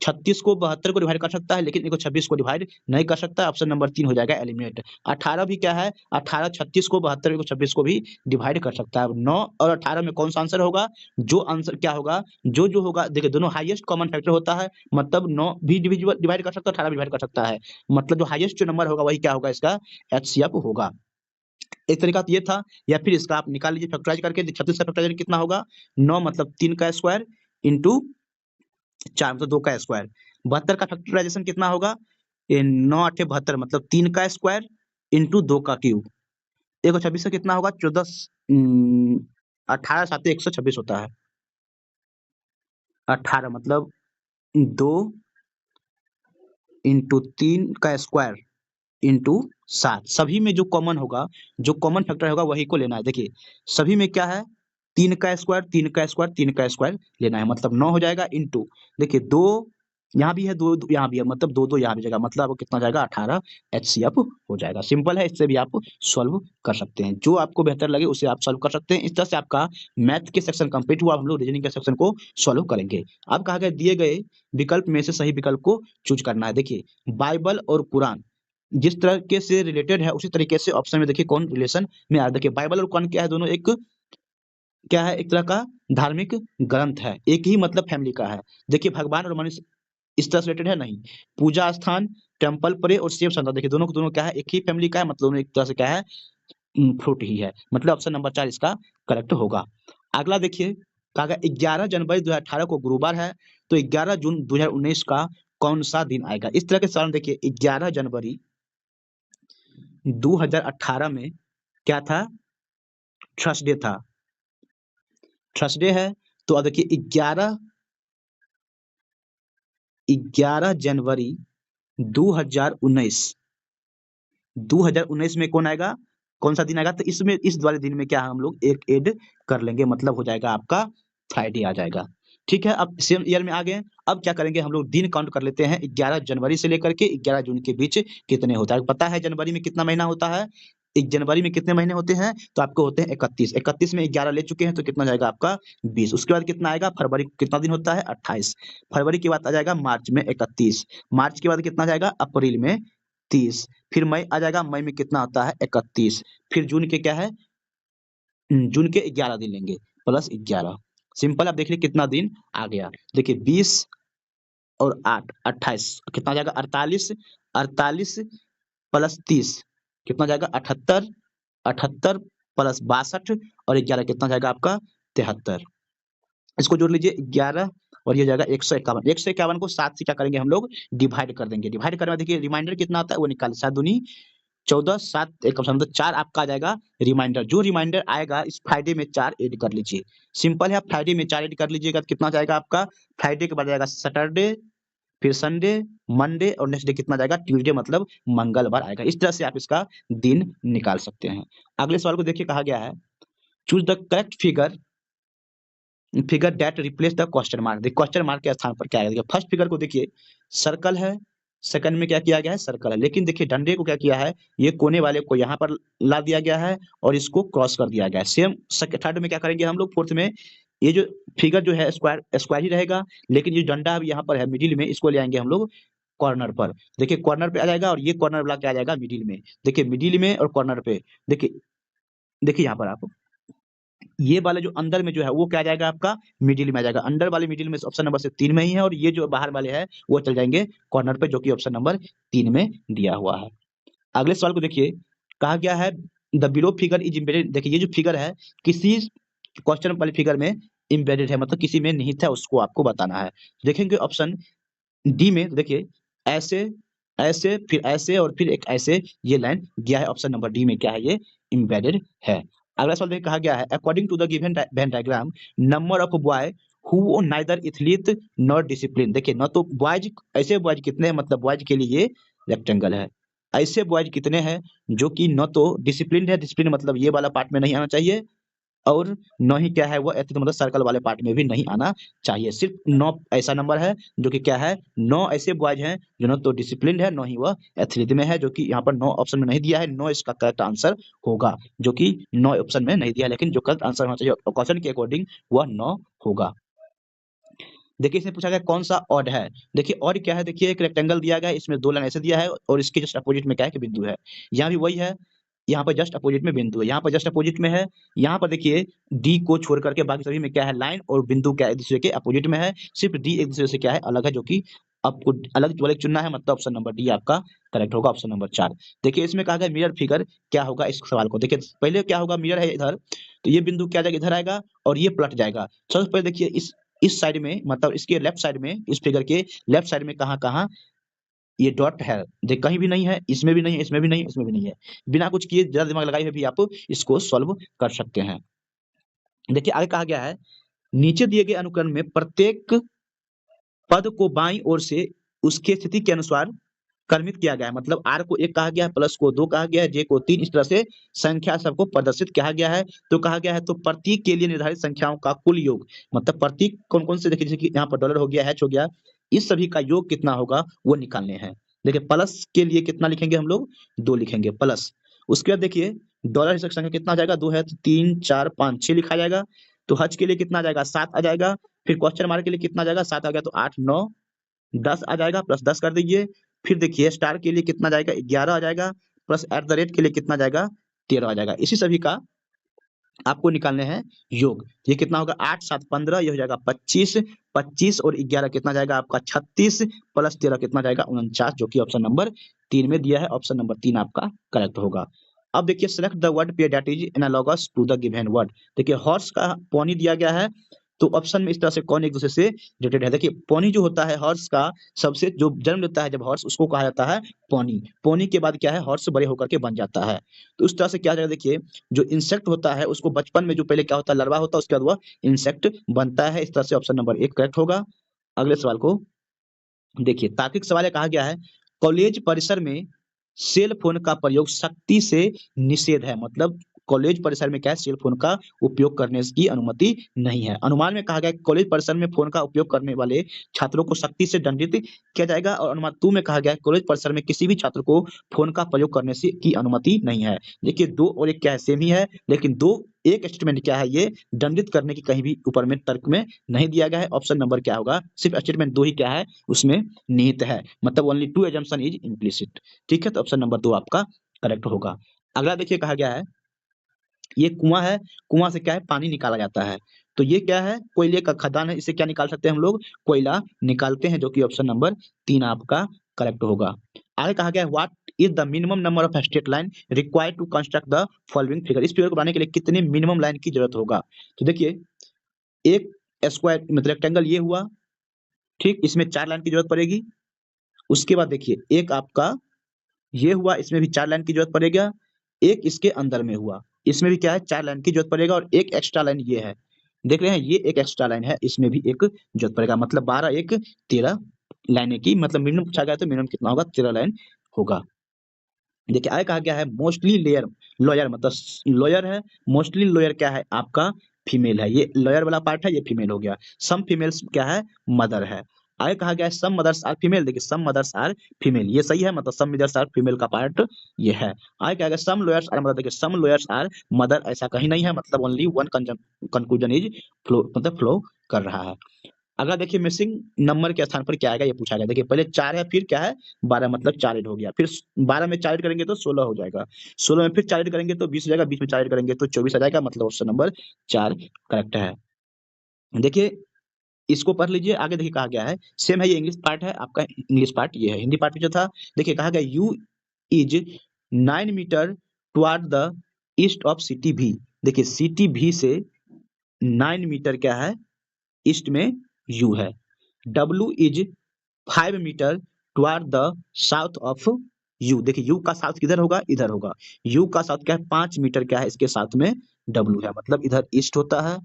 36 को 72 को डिवाइड कर सकता है, लेकिन इनको 26 को डिवाइड नहीं कर सकता। ऑप्शन नंबर 3 हो जाएगा एलिमिनेट। 18 भी क्या है 18 36 को 72 को 26 को भी डिवाइड कर सकता है। 9 और 18 में कौन सा आंसर होगा, जो आंसर क्या होगा जो होगा देखिए दोनों हाईएस्ट कॉमन फैक्टर होता है। मतलब 9 भी डिवाइड कर सकता है, 18 भी डिवाइड कर सकता है। मतलब जो हाईएस्ट जो नंबर होगा वही क्या होगा इसका एचसीएफ होगा। एक तरीका तो ये था, या फिर इसका आप निकाल लीजिए फैक्टराइज करके। 36 का फैक्टराइज कितना होगा 9, मतलब 3 का स्क्वायर इंटू 4 मतलब 2 का स्क्वायर। 72 का फैक्टराइजेशन कितना होगा? ये 9 8 72 मतलब 3 का स्क्वायर इंटू 2 का क्यूब। 126 का कितना होगा? 18 7 126 होता है। 18 मतलब 2 इंटू 3 का स्क्वायर इंटू 7। सभी में जो कॉमन होगा, जो कॉमन फैक्टर होगा वही को लेना है। देखिए सभी में क्या है? 3 का स्क्वायर 3 का स्क्वायर 3 का स्क्वायर लेना है, मतलब 9 हो जाएगा इंटू, देखिए 2 यहाँ भी है, 2 यहाँ भी है, मतलब 2 2 यहाँ भी जाएगा, मतलब आपको कितना जाएगा? 18 एचसीएफ हो जाएगा। सिंपल है, इससे भी आप सॉल्व कर सकते हैं। जो आपको बेहतर लगे उसे आप सॉल्व कर सकते हैं। इस तरह से आपका मैथ के सेक्शन कंप्लीट हुआ। हम लोग रीजनिंग के सेक्शन को सॉल्व करेंगे। अब कहा गया दिए गए विकल्प में से सही विकल्प को चूज करना है। देखिए बाइबल और कुरान जिस तरीके से रिलेटेड है उसी तरीके से ऑप्शन में देखिए कौन रिलेशन में आ रहा है। देखिए बाइबल और कुरान क्या है? दोनों एक क्या है? एक तरह का धार्मिक ग्रंथ है, एक ही मतलब फैमिली का है। देखिए भगवान और मनुष्य इस तरह से रिलेटेड है नहीं। पूजा स्थान, टेम्पल प्रे और सेव संता, देखिए दोनों को दोनों क्या है? एक ही फैमिली का है, मतलब दोनों एक तरह से क्या है? फ्रूट ही है, मतलब ऑप्शन नंबर 4 इसका करेक्ट होगा। अगला देखिए कहा गया 11 जनवरी 2018 को गुरुवार है, तो 11 जून 2019 का कौन सा दिन आएगा? इस तरह के सवाल देखिए 11 जनवरी 2018 में क्या था? थर्सडे था। थर्सडे है, तो अब देखिए 11 जनवरी 2019 2019 में कौन आएगा? कौन सा दिन आएगा? तो इसमें इस वाले दिन में क्या हम लोग एक ऐड कर लेंगे, मतलब हो जाएगा आपका फ्राइडे आ जाएगा। ठीक है, अब सेम ईयर में आ गए। अब क्या करेंगे हम लोग? दिन काउंट कर लेते हैं 11 जनवरी से लेकर के 11 जून के बीच कितने होता है? पता है जनवरी में कितना महीना होता है? एक जनवरी में कितने महीने होते हैं? तो आपको होते हैं 31। 31 में 11 ले चुके हैं तो कितना जाएगा आपका? 20। उसके बाद कितना आएगा? फरवरी कितना दिन होता है? 28। फरवरी के बाद आ जाएगा मार्च में 31। मार्च के बाद कितना जाएगा? अप्रैल में 30। फिर मई आ जाएगा, मई में कितना होता है? 31। फिर जून के क्या है? जून के 11 दिन लेंगे प्लस 11। सिंपल, आप देखिए कितना दिन आ गया। देखिए 20 और 8 28 कितना जाएगा? 48। 48 प्लस 30 कितना जाएगा? 78। 78 प्लस 62 और 11 कितना जाएगा आपका? 73। इसको जोड़ लीजिए 11 और ये जाएगा 151। 151 को 7 से क्या करेंगे हम लोग? डिवाइड कर देंगे। डिवाइड करने में देखिए रिमाइंडर कितना आता है वो निकाल, 7 दूनी 14 7 एक मतलब 4 आपका आ जाएगा रिमाइंडर। जो रिमाइंडर आएगा इस फ्राइडे में 4 ऐड कर लीजिए। सिंपल है, आप फ्राइडे में 4 ऐड कर लीजिएगा तो कितना जाएगा आपका? फ्राइडे के बाद जाएगा सैटरडे, फिर संडे, मंडे और नेक्स्ट डे कितना जाएगा? ट्यूसडे मतलब मंगलवार आएगा। इस तरह से आप इसका दिन निकाल सकते हैं। अगले सवाल को देखिए कहा गया है choose the correct figure that replace the question mark. देखिए क्वेश्चन मार्क के स्थान पर क्या आएगा? देखिए फर्स्ट फिगर को देखिए सर्कल है, सेकंड में क्या किया गया है? सर्कल है, लेकिन देखिए डंडे को क्या किया है? ये कोने वाले को यहाँ पर ला दिया गया है और इसको क्रॉस कर दिया गया है। सेम थर्ड में क्या करेंगे हम लोग? फोर्थ में ये जो फिगर जो है स्क्वायर स्क्वायर ही रहेगा, लेकिन ये डंडा अभी यहाँ पर है मिडिल में, इसको ले आएंगे हम लोग कॉर्नर पर। देखिए कॉर्नर पे आ जाएगा और ये कॉर्नर वाला क्या आ जाएगा? मिडिल में। देखिए मिडिल में और कॉर्नर पे देखिए, देखिए यहाँ पर आप ये वाला जो अंदर में जो है वो क्या आ जाएगा आपका? मिडिल में आ जाएगा। अंदर वाले मिडिल में ऑप्शन नंबर से 3 में ही है और ये जो बाहर वाले हैं वो चल जाएंगे कॉर्नर पे, जो कि ऑप्शन नंबर 3 में दिया हुआ है। अगले सवाल को देखिए कहा गया है the below figure is embedded. देखिए ये जो फिगर है किसी क्वेश्चन वाली फिगर में एम्बेडेड है, मतलब किसी में निहित है, उसको आपको बताना है। देखेंगे ऑप्शन डी में तो देखिए ऐसे ऐसे फिर ऐसे और फिर एक ऐसे ये लाइन गया है। ऑप्शन नंबर डी में क्या है? ये एम्बेडेड है। अगला सवाल देखिए कहा गया है according to the given Venn diagram number of boy who neither athlete not discipline. देखिए न तो बॉयज, ऐसे बॉयज कितने हैं? मतलब बॉयज के लिए ये रेक्टेंगल है। ऐसे बॉयज कितने हैं जो कि न तो डिसिप्लिन है, डिसिप्लिन मतलब ये वाला पार्ट में नहीं आना चाहिए, और न ही क्या है वो एथलीट मतलब सर्कल वाले पार्ट में भी नहीं आना चाहिए। सिर्फ 9 ऐसा नंबर है जो कि क्या है? 9 ऐसे बॉयज हैं जो न तो डिसिप्लिन है, न ही वह एथलीट में है, जो कि यहाँ पर 9 ऑप्शन में नहीं दिया है। 9 इसका करेक्ट आंसर होगा, जो कि 9 ऑप्शन में नहीं दिया, लेकिन जो करेक्ट आंसर होना चाहिए क्वेश्चन के अकॉर्डिंग वह 9 होगा। देखिए इसमें पूछा गया कौन सा ऑड है। देखिए ऑड क्या है? देखिए एक रेक्टेंगल दिया गया है, इसमें 2 लाइन ऐसे दिया है और इसके जस्ट अपोजिट में क्या है कि बिंदु है। यहाँ भी वही है, यहाँ पर जस्ट अपोजिट में बिंदु है, यहाँ पर जस्ट अपोजिट में है। यहाँ पर देखिए डी को छोड़ करके बाकी सभी में क्या है? लाइन और बिंदु क्या है? एक दूसरे के अपोजिट में है। सिर्फ डी एक दूसरे से क्या है? अलग है, जो कि आपको अलग वाले चुनना है, मतलब ऑप्शन नंबर डी आपका करेक्ट होगा, ऑप्शन नंबर 4। देखिए इसमें कहा गया मिरर फिगर क्या होगा? इस सवाल को देखिए पहले क्या होगा? मिरर है इधर, तो ये बिंदु क्या जाएगा? इधर आएगा और ये पलट जाएगा। सबसे पहले देखिए इस साइड में मतलब इसके लेफ्ट साइड में, इस फिगर के लेफ्ट साइड में कहाँ-कहाँ ये डॉट है, देख कहीं भी नहीं है, इसमें भी नहीं है, इसमें भी नहीं है, इसमें भी नहीं है। बिना कुछ किए ज़्यादा दिमाग लगाए हुए भी आप इसको सॉल्व कर सकते हैं। देखिए आगे कहा गया है, नीचे दिए गए अनुक्रम में प्रत्येक पद को बाईं ओर से उसकी स्थिति के अनुसार क्रमित किया गया है। मतलब आर को 1 कहा गया है, प्लस को 2 कहा गया है, जे को 3, इस तरह से संख्या सबको प्रदर्शित कहा गया है। तो कहा गया है तो प्रतीक के लिए निर्धारित संख्याओं का कुल योग, मतलब प्रतीक कौन-कौन से देखिए, जैसे कि यहाँ पर डॉलर हो गया, हैच हो गया, इस सभी का योग कितना होगा वो निकालने हैं। देखिए प्लस के लिए कितना लिखेंगे हम लोग, 2 लिखेंगे प्लस। उसके बाद देखिए डॉलर संख्या कितना आ जाएगा, 2 है तो 3, 4, 5, 6 लिखा जाएगा। तो हज के लिए कितना आ जाएगा, 7 आ जाएगा। फिर क्वेश्चन मार्क के लिए कितना आ जाएगा, 7 आ गया तो 8, 9, 10 आ जाएगा, प्लस 10 कर दीजिए। फिर देखिए स्टार के लिए कितना जाएगा, 11 आ जाएगा, प्लस एट द रेट के लिए कितना जाएगा, 13 आ जाएगा। इसी सभी का आपको निकालने हैं योग। ये कितना होगा, 8, 7, 15, ये हो जाएगा 25, 25 और 11 कितना जाएगा आपका 36, प्लस 13 कितना जाएगा 49, जो कि ऑप्शन नंबर 3 में दिया है। ऑप्शन नंबर 3 आपका करेक्ट होगा। अब देखिए select the word pair that is analogous to the given word. देखिए हॉर्स का पोनी दिया गया है, तो ऑप्शन में इस तरह से कौन एक दूसरे से रिलेटेड है। देखिए पोनी जो होता है हॉर्स का, सबसे जो जन्म लेता है जब हॉर्स, उसको कहा जाता है पोनी। पोनी के बाद क्या है, हॉर्स बड़े होकर के बन जाता है। तो उस तरह से क्या जाएगा, देखिए जो इंसेक्ट होता है उसको बचपन में जो पहले क्या होता है, लार्वा होता है, उसके बाद वह इंसेक्ट बनता है। इस तरह से ऑप्शन नंबर 1 करेक्ट होगा। अगले सवाल को देखिए, तार्किक सवाल है, कहा गया है कॉलेज परिसर में सेल फोन का प्रयोग सख्ती से निषेध है। मतलब कॉलेज परिसर में क्या है, सेल फोन का उपयोग करने की अनुमति नहीं है। अनुमान में कहा गया है कॉलेज परिसर में फोन का उपयोग करने वाले छात्रों को सख्ती से दंडित किया जाएगा। और अनुमान 2 में कहा गया है कॉलेज परिसर में किसी भी छात्र को फोन का प्रयोग करने से की अनुमति नहीं है। देखिए 2 और 1 क्या है, सेम ही है, लेकिन 2 एक स्टेटमेंट क्या है, ये दंडित करने की कहीं भी ऊपर में तर्क में नहीं दिया गया है। ऑप्शन नंबर क्या होगा, सिर्फ स्टेटमेंट 2 ही क्या है उसमें निहित है, मतलब ओनली 2 assumption इज इम्प्लिसिट। ठीक है, तो ऑप्शन नंबर 2 आपका करेक्ट होगा। अगला देखिए कहा गया है, ये कुआं है, कुआं से क्या है, पानी निकाला जाता है। तो ये क्या है, कोयले का खदान है, इससे क्या निकाल सकते हैं हम लोग, कोयला निकालते हैं, जो कि ऑप्शन नंबर 3 आपका करेक्ट होगा। आगे कहा गया है what is the minimum number of straight line required to construct the following figure. इस फिगर को बनाने के लिए कितने मिनिमम लाइन की जरूरत होगा। तो देखिए एक स्क्वायर मतलब रेक्टेंगल ये हुआ, ठीक, इसमें 4 लाइन की जरूरत पड़ेगी। उसके बाद देखिए एक आपका ये हुआ, इसमें भी 4 लाइन की जरूरत पड़ेगा। एक इसके अंदर में हुआ, इसमें भी क्या है, 4 लाइन की जरूरत पड़ेगा, और एक एक्स्ट्रा लाइन ये है, देख रहे हैं, ये एक एक्स्ट्रा लाइन है, इसमें भी एक जरूरत पड़ेगा। मतलब 12 1 13 लाइनें की, मतलब मिनिमम पूछा गया तो मिनिमम कितना होगा, 13 लाइन होगा। देखिए आगे कहा गया है मोस्टली लेयर, लॉयर मतलब लॉयर है, मोस्टली लॉयर क्या है आपका फीमेल है, ये लॉयर वाला पार्ट है, ये फीमेल हो गया। सम फीमेल्स क्या है, मदर है। आगे कहा गया है सम मदर्स आर फीमेल, देखिए सम मदर्स आर फीमेल, ये सही है, मतलब सम मदर्स आर फीमेल का पार्ट ये है। आगे कहा गया सम लॉयर्स आर मदर, देखिए सम लॉयर्स आर मदर ऐसा कहीं नहीं है, मतलब only one conclusion is flow, मतलब फ्लो कर रहा है। अगला देखिए मिसिंग नंबर के स्थान पर क्या आएगा, ये पूछा गया। देखिए पहले 4 है, फिर क्या है 12, मतलब 4 ऐड हो गया, फिर 12 में 4 ऐड करेंगे तो 16 हो जाएगा, 16 में फिर 4 ऐड करेंगे तो 20 हो जाएगा, 20 में 4 ऐड करेंगे तो 24 आ जाएगा, मतलब ऑप्शन नंबर 4 करेक्ट है। देखिए इसको पढ़ लीजिए। आगे देखिए कहा गया है, सेम है, ये इंग्लिश पार्ट है आपका, इंग्लिश पार्ट ये है, हिंदी पार्ट जो था। देखिए कहा गया U is 9 meter toward the east of city भी। देखिए सिटी भी से 9 मीटर क्या है, ईस्ट में यू है। W is 5 meter toward the south of U. देखिए यू का साउथ किधर होगा, इधर होगा। यू का साउथ क्या है, 5 मीटर क्या है, इसके साथ में W है, मतलब इधर ईस्ट होता है,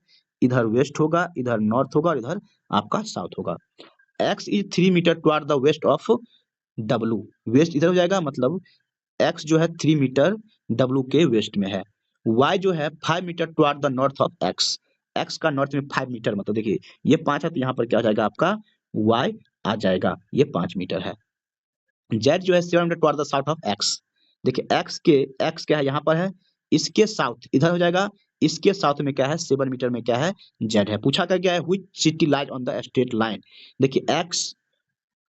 इधर वेस्ट होगा, इधर नॉर्थ होगा, और इधर आपका साउथ होगा। X is 3 meter toward the west of W। West इधर हो जाएगा, मतलब X जो है 3 मीटर W के वेस्ट में है। Y जो है 5 meter toward the north of X। X का नॉर्थ में 5 मीटर, मतलब देखिए ये 5 है, तो यहाँ पर क्या आ जाएगा आपका Y आ जाएगा, ये 5 मीटर है। Z जो है 7 meter toward the south of X। देखिए X क्या है, यहाँ पर है, इसके साउथ इधर हो जाएगा, इसके साउथ में क्या है, 7 मीटर में क्या है, Z है। पूछा क्या है, which city lies on the straight line. देखिए X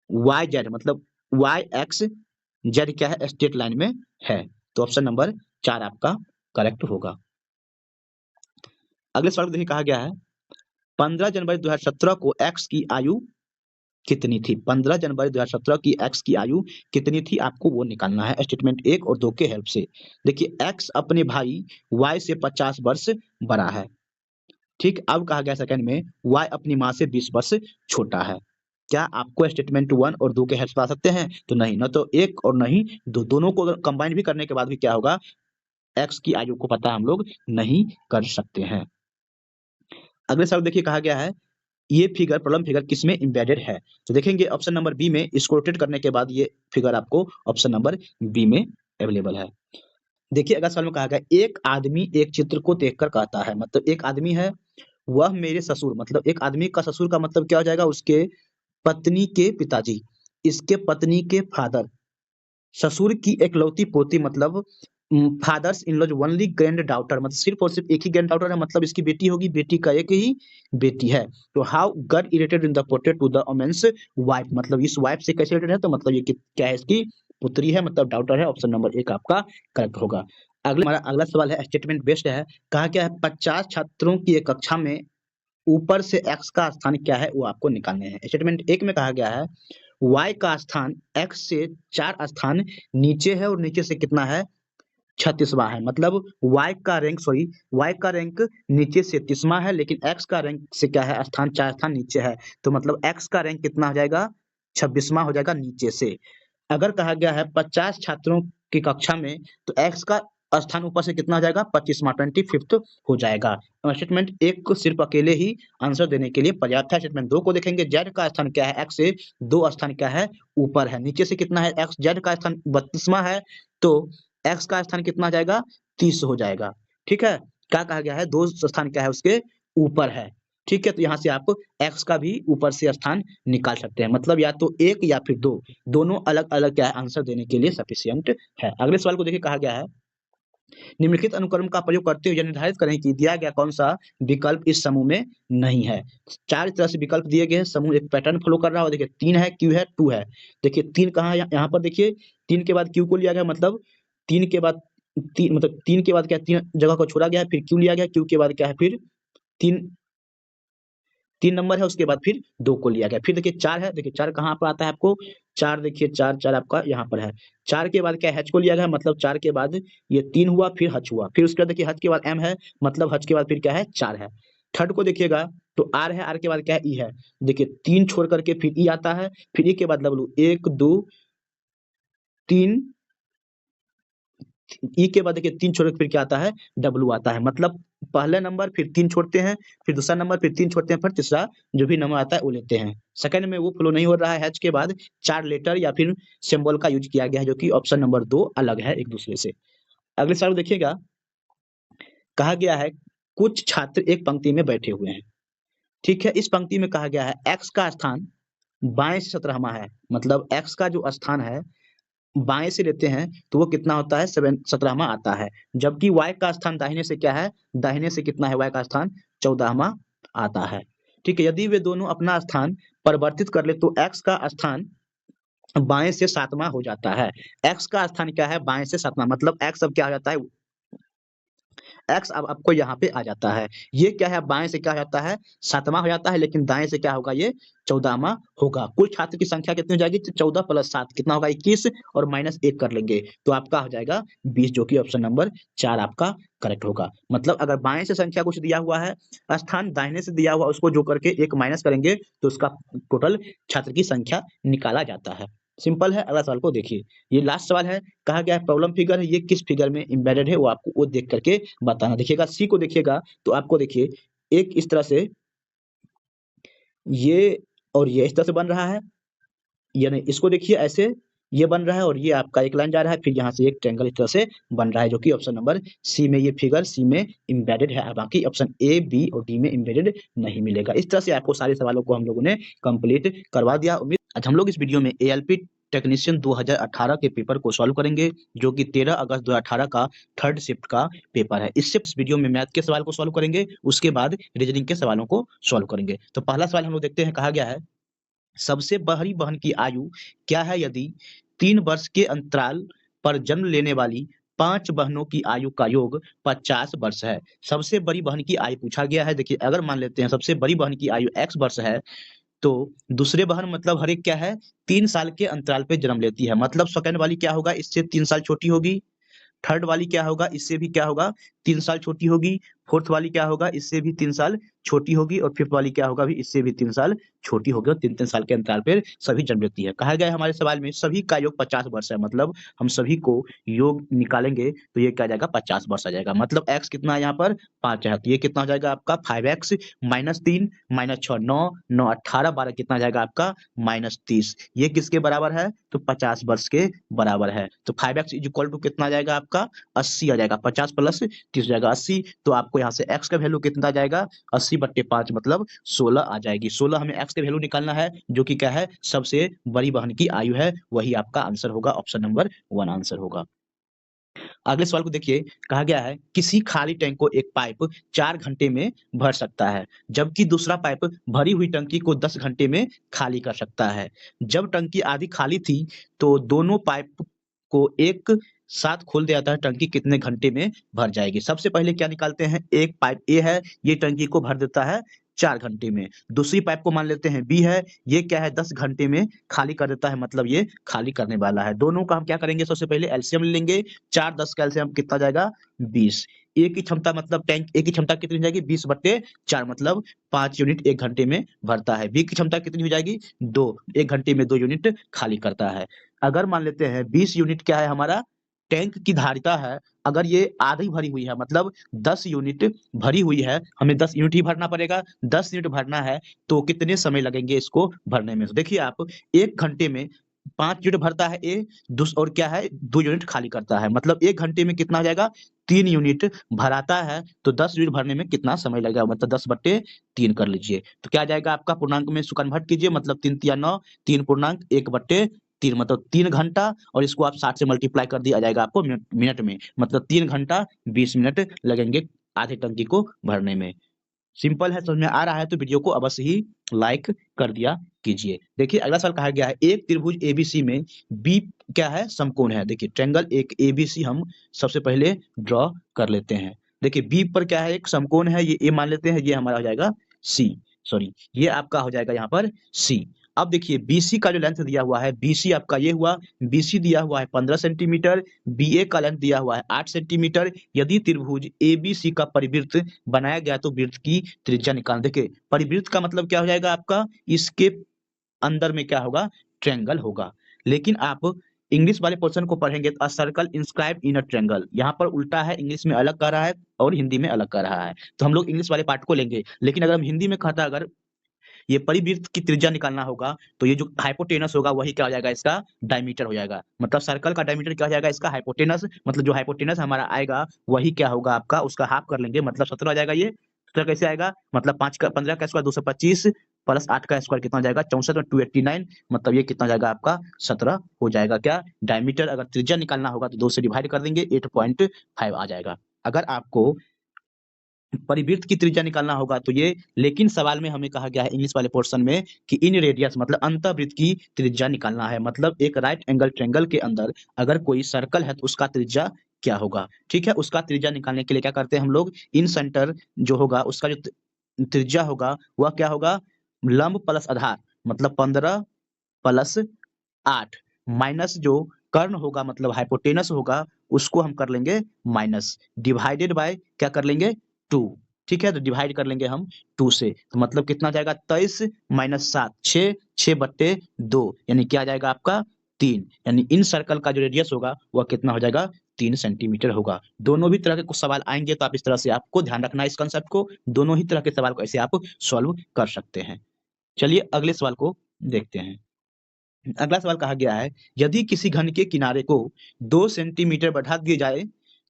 Y Z, मतलब Y X Z क्या है, स्ट्रेट लाइन में है, तो ऑप्शन नंबर 4 आपका करेक्ट होगा। अगले सवाल को देखिए कहा गया है 15 जनवरी 2017 को X की आयु कितनी थी। 15 जनवरी 2017 की X की आयु कितनी थी, आपको वो निकालना है स्टेटमेंट 1 और 2 के हेल्प से। देखिए X अपने भाई Y से 50 वर्ष बड़ा है, ठीक, अब कहा गया सेकंड में y अपनी माँ से 20 वर्ष छोटा है। क्या आपको स्टेटमेंट 1 और 2 के हेल्प से बता सकते हैं? तो नहीं, ना तो 1 और ना ही 2, दोनों को अगर कंबाइन भी करने के बाद भी क्या होगा, x की आयु को पता हम लोग नहीं कर सकते हैं। अगले सवाल देखिए कहा गया है ये फिगर प्रॉब्लम फिगर किसमें एम्बेडेड है? तो देखेंगे ऑप्शन नंबर बी में, इसको रोटेट करने के बाद ये फिगर आपको ऑप्शन नंबर बी में अवेलेबल है। देखिए अगला सवाल में कहा गया एक आदमी एक चित्र को देखकर कहता है, मतलब एक आदमी है, वह मेरे ससुर, मतलब एक आदमी का ससुर का मतलब क्या हो जाएगा, उसके पत्नी के पिताजी, इसके पत्नी के फादर, ससुर की एकलौती पोती, मतलब father's in law's only granddaughter, मतलब सिर्फ और सिर्फ एक ही ग्रैंड डॉटर है, मतलब इसकी बेटी होगी, बेटी का एक ही बेटी है। तो how got related in the portrait to the woman's wife, मतलब इस वाइफ से कैसे रिलेटेड है, तो मतलब ये क्या है, इसकी पुत्री है, मतलब डॉटर है। ऑप्शन नंबर एक आपका करेक्ट होगा। हमारा अगला सवाल है स्टेटमेंट बेस्ड है। कहा क्या है 50 छात्रों की एक कक्षा में ऊपर से x का स्थान क्या है वो आपको निकालने हैं। स्टेटमेंट एक में कहा गया है y का स्थान x से 4 स्थान नीचे है और नीचे से कितना है, 36वां है, मतलब y का रैंक नीचे से 30वां है, लेकिन x का रैंक से क्या है, स्थान 4 स्थान नीचे है, तो मतलब x का रैंक कितना हो जाएगा, 26वां हो जाएगा नीचे से। अगर कहा गया है 50 छात्रों की कक्षा में, तो x का स्थान ऊपर से कितना हो जाएगा, 25वां 25th हो जाएगा। स्टेटमेंट एक को सिर्फ अकेले ही आंसर देने के लिए पर्याप्त है। स्टेटमेंट दो को देखेंगे, z का स्थान क्या है, x से 2 स्थान क्या है, ऊपर है, नीचे से कितना है, x z का स्थान 32वां है, तो x का स्थान कितना जाएगा, 30 हो जाएगा। ठीक है, क्या कहा गया है, 2 स्थान क्या है उसके ऊपर है। ठीक है, तो यहाँ से आप x का भी ऊपर से स्थान निकाल सकते हैं, मतलब या तो 1 या फिर 2, दोनों अलग-अलग क्या है आंसर देने के लिए सफिशिएंट है। अगले सवाल को देखिए कहा गया है निम्नलिखित अनुक्रम का प्रयोग करते हुए यह निर्धारित करें कि दिया गया कौन सा विकल्प इस समूह में नहीं है। 4 तरह से विकल्प दिए गए हैं, समूह एक पैटर्न फॉलो कर रहा है, देखिए 3 है, Q है, 2 है। देखिए 3 कहाँ है, यहाँ पर देखिए 3 के बाद Q को लिया गया, मतलब 3 के बाद 3 के बाद क्या 3 जगह को छोड़ा गया है, फिर Q लिया गया, Q के बाद क्या है, फिर 3 3 नंबर है, उसके बाद फिर 2 को लिया गया। फिर देखिए 4 है, देखिए 4 कहाँ पर आता है आपको, 4 देखिए 4 आपका यहाँ पर है। 4 के बाद क्या है, H को लिया गया, मतलब 4 के बाद ये 3 हुआ, फिर H हुआ। फिर उसके बाद देखिए H के बाद M है, मतलब H के बाद फिर क्या है, 4 है। थर्ड को देखिएगा तो R है, R के बाद क्या है, E है। देखिए 3 छोड़ करके फिर E आता है, फिर E के बाद W, 1 2 3, ई के बाद देखिए 3 छोड़ के फिर क्या आता है, डब्ल्यू आता है, मतलब पहले नंबर फिर 3 छोड़ते हैं, फिर दूसरा नंबर फिर 3 छोड़ते हैं, फिर तीसरा जो भी नंबर आता है वो लेते हैं। सेकंड में वो फ्लो नहीं हो रहा है, एच के बाद 4 लेटर या फिर सिंबल का यूज किया गया है, जो कि ऑप्शन नंबर 2 अलग है एक दूसरे से। अगले सवाल देखिएगा, कहा गया है कुछ छात्र एक पंक्ति में बैठे हुए हैं। ठीक है, इस पंक्ति में कहा गया है एक्स का स्थान बाएं से 17वां है, मतलब एक्स का जो स्थान है बाएं से लेते हैं तो वो कितना होता है, 17वां आता है, जबकि y का स्थान दाहिने से क्या है, दाहिने से कितना है, y का स्थान 14वां आता है। ठीक है, यदि वे दोनों अपना स्थान परिवर्तित कर ले तो x का स्थान बाएं से 7वां हो जाता है। x का स्थान क्या है, बाएं से 7वां, मतलब x अब क्या हो जाता है, एक्स अब आपको यहाँ पे आ जाता है। ये क्या है, बाएं से क्या हो जाता है, 7वां हो जाता है, लेकिन दाएं से क्या होगा, ये 14वां होगा। कुल छात्र की संख्या कितनी हो जाएगी, 14 प्लस 7 कितना होगा, 21, और माइनस 1 कर लेंगे तो आपका हो जाएगा 20, जो कि ऑप्शन नंबर 4 आपका करेक्ट होगा। मतलब अगर बाएं से संख्या कुछ दिया हुआ है, स्थान दाहिने से दिया हुआ, उसको जो करके 1 माइनस करेंगे तो उसका टोटल छात्र की संख्या निकाला जाता है। सिंपल है। अगला सवाल को देखिए, ये लास्ट सवाल है, कहा गया है प्रॉब्लम फिगर है, ये किस फिगर में एम्बेडेड है वो आपको वो देख करके बताना। देखिएगा सी को देखिएगा तो आपको देखिए एक इस तरह से ये और ये इस तरह से बन रहा है, यानी इसको देखिए ऐसे ये बन रहा है और ये आपका एक लाइन जा रहा है, फिर यहाँ से एक ट्रायंगल इस तरह से बन रहा है, जो कि ऑप्शन नंबर सी में, ये फिगर सी में एम्बेडेड है। बाकी ऑप्शन ए, बी और डी में एम्बेडेड नहीं मिलेगा। इस तरह से आपको सारे सवालों को हम लोगों ने कंप्लीट करवा दिया। उम्मीद आज हम लोग इस वीडियो में एएलपी टेक्नीशियन 2018 के पेपर को सॉल्व करेंगे, जो कि 13 अगस्त 2018 का थर्ड शिफ्ट का पेपर है। इससे इस वीडियो में मैथ के सवाल को सॉल्व करेंगे, उसके बाद रीजनिंग के सवालों को सॉल्व करेंगे। तो पहला सवाल हम लोग देखते हैं, कहा गया है सबसे बड़ी बहन की आयु क्या है यदि 3 वर्ष के अंतराल पर जन्म लेने वाली 5 बहनों की आयु का योग 50 वर्ष है। सबसे बड़ी बहन की आयु पूछा गया है। देखिए अगर मान लेते हैं सबसे बड़ी बहन की आयु x वर्ष है, तो दूसरे बहन मतलब हर एक क्या है, 3 साल के अंतराल पे जन्म लेती है, मतलब सेकंड वाली क्या होगा, इससे 3 साल छोटी होगी। थर्ड वाली क्या होगा, इससे भी क्या होगा, 3 साल छोटी होगी। फोर्थ वाली क्या होगा, इससे भी 3 साल छोटी होगी, और फिफ्थ वाली क्या होगा भी, इससे भी 3 साल छोटी होगी, और 3-3 साल के अंतराल पे सभी जन्म लेती है। कहा गया है हमारे सवाल में सभी का योग 50 वर्ष है, मतलब हम सभी को योग निकालेंगे तो ये क्या आ जाएगा, 50 वर्ष आ जाएगा। मतलब x कितना है यहाँ पर 5 है, तो ये कितना हो जाएगा आपका 5x माइनस 3 माइनस 6 9 9 18 12 कितना आ जाएगा आपका माइनस 30। ये किसके बराबर है, तो 50 वर्ष के बराबर है। तो 5x इज इक्वल टू कितना आ जाएगा आपका 80 आ जाएगा, 50 प्लस 30 हो जाएगा 80। तो आपको यहाँ से x का वैल्यू कितना आ जाएगा 80/5 मतलब 16 आ जाएगी। 16 हमें x का वैल्यू निकालना है, जो कि क्या है, सबसे बड़ी बहन की आयु है, वही आपका आंसर होगा, ऑप्शन नंबर 1 आंसर होगा। अगले सवाल को देखिए, कहा गया है किसी खाली टैंक को एक पाइप 4 घंटे में भर सकता है, जबकि दूसरा पाइप भरी हुई टंकी को 10 घंटे में खाली कर सकता है। जब टंकी आधी खाली थी तो दोनों पाइप को एक साथ खोल दिया था, टंकी कितने घंटे में भर जाएगी। सबसे पहले क्या निकालते हैं, एक पाइप ए है, ये टंकी को भर देता है 4 घंटे में। दूसरी पाइप को मान लेते हैं बी है, ये क्या है 10 घंटे में खाली कर देता है, मतलब ये खाली करने वाला है। दोनों का हम क्या करेंगे, सबसे पहले एलसीएम ले लेंगे। 4 10 का एलसीएम कितना आ जाएगा 20। ए की क्षमता मतलब टैंक ए की क्षमता कितनी हो जाएगी 20/4 मतलब 5 यूनिट 1 घंटे में भरता है। बी की क्षमता कितनी हो जाएगी 2, 1 घंटे में 2 यूनिट खाली करता है। अगर मान लेते हैं 20 यूनिट क्या है हमारा टैंक की धारिता है, अगर ये आधी भरी हुई है मतलब 10 यूनिट भरी हुई है, हमें 10 यूनिट ही भरना पड़ेगा। 10 यूनिट भरना है तो कितने समय लगेंगे इसको भरने में। तो देखिए आप 1 घंटे में 5 यूनिट भरता है ए, दूस और क्या है 2 यूनिट खाली करता है, मतलब 1 घंटे में कितना हो जाएगा 3 यूनिट भराता है, तो 10 यूनिट भरने में कितना समय लगेगा, मतलब 10/3 कर लीजिए। तो क्या आ जाएगा आपका पूर्णांक में इसको कन्वर्ट कीजिए, मतलब 3 तिया 9, 3 पूर्णांक 1/3 मतलब 3 घंटा, और इसको आप 60 से मल्टीप्लाई कर दिया जाएगा आपको मिनट में, मतलब 3 घंटा 20 मिनट लगेंगे आधे टंकी को भरने में। सिंपल है, समझ में आ रहा है तो वीडियो को अवश्य ही लाइक कर दिया कीजिए। देखिए अगला सवाल कहा गया है एक त्रिभुज एबीसी में बी क्या है समकोण है। देखिए ट्रायंगल एक एबीसी हम सबसे पहले ड्रॉ कर लेते हैं। देखिए बी पर क्या है एक समकोण है, ये ए मान लेते हैं, ये हमारा हो जाएगा सी, सॉरी ये आपका हो जाएगा यहाँ पर सी। अब देखिए बीसी का जो लेंथ दिया हुआ है, बीसी आपका ये हुआ, बीसी दिया हुआ है 15 सेंटीमीटर, बीए का लेंथ दिया हुआ है 8 सेंटीमीटर। यदि त्रिभुज एबीसी का परिवृत्त बनाया गया तो वृत्त की त्रिज्या निकालना। देखिए परिवृत्त का मतलब क्या हो जाएगा आपका, इसके अंदर में क्या होगा ट्रायंगल होगा। लेकिन आप इंग्लिश वाले पोर्शन को पढ़ेंगे तो a circle inscribed in a triangle, यहाँ पर उल्टा है, इंग्लिश में अलग कर रहा है और हिंदी में अलग कर रहा है, तो हम लोग इंग्लिश वाले पार्ट को लेंगे। लेकिन अगर हम हिंदी में कहता अगर ये परिवृत्त की त्रिज्या निकालना होगा तो ये जो हाइपोटेनस होगा वही क्या हो जाएगा इसका डायमीटर हो जाएगा, मतलब सर्कल का डायमीटर क्या हो जाएगा इसका हाइपोटेनस, मतलब जो हाइपोटेनस हमारा आएगा वही क्या होगा आपका उसका हाफ कर लेंगे, मतलब 17 आ जाएगा। ये 17 कैसे आएगा, मतलब 5 का 15 का स्क्वायर 225 प्लस 8 का स्क्वायर कितना हो जाएगा 64 में 289, मतलब ये कितना हो जाएगा आपका 17 हो जाएगा क्या डायमीटर। अगर त्रिज्या निकालना होगा तो 2 से डिवाइड कर देंगे 8.5 आ जाएगा। अगर आपको परिवृत्त की त्रिज्या निकालना होगा तो ये, लेकिन सवाल में हमें कहा गया है इंग्लिश वाले पोर्शन में कि इन रेडियस मतलब अंतःवृत्त की त्रिज्या निकालना है, मतलब एक राइट एंगल ट्रायंगल के अंदर अगर कोई सर्कल है तो उसका त्रिज्या क्या होगा। ठीक है, उसका त्रिज्या निकालने के लिए क्या करते हैं हम लोग, इन सेंटर जो होगा उसका जो त्रिज्या होगा वह क्या होगा लंब प्लस आधार, मतलब 15 प्लस 8 माइनस जो कर्ण होगा मतलब हाइपोटेनस होगा उसको हम कर लेंगे माइनस, डिवाइडेड बाय क्या कर लेंगे 2। ठीक है, तो डिवाइड कर लेंगे हम 2 से, तो मतलब कितना जाएगा 23 माइनस 7 6 6/2 यानी क्या आ जाएगा आपका 3, यानी इन सर्कल का जो रेडियस होगा वह कितना हो जाएगा 3 सेंटीमीटर होगा। दोनों भी तरह के कुछ सवाल आएंगे तो आप इस तरह से आपको ध्यान रखना है इस कंसेप्ट को, दोनों ही तरह के सवाल को ऐसे आप सॉल्व कर सकते हैं। चलिए अगले सवाल को देखते हैं। अगला सवाल कहा गया है यदि किसी घन के किनारे को 2 सेंटीमीटर बढ़ा दिया जाए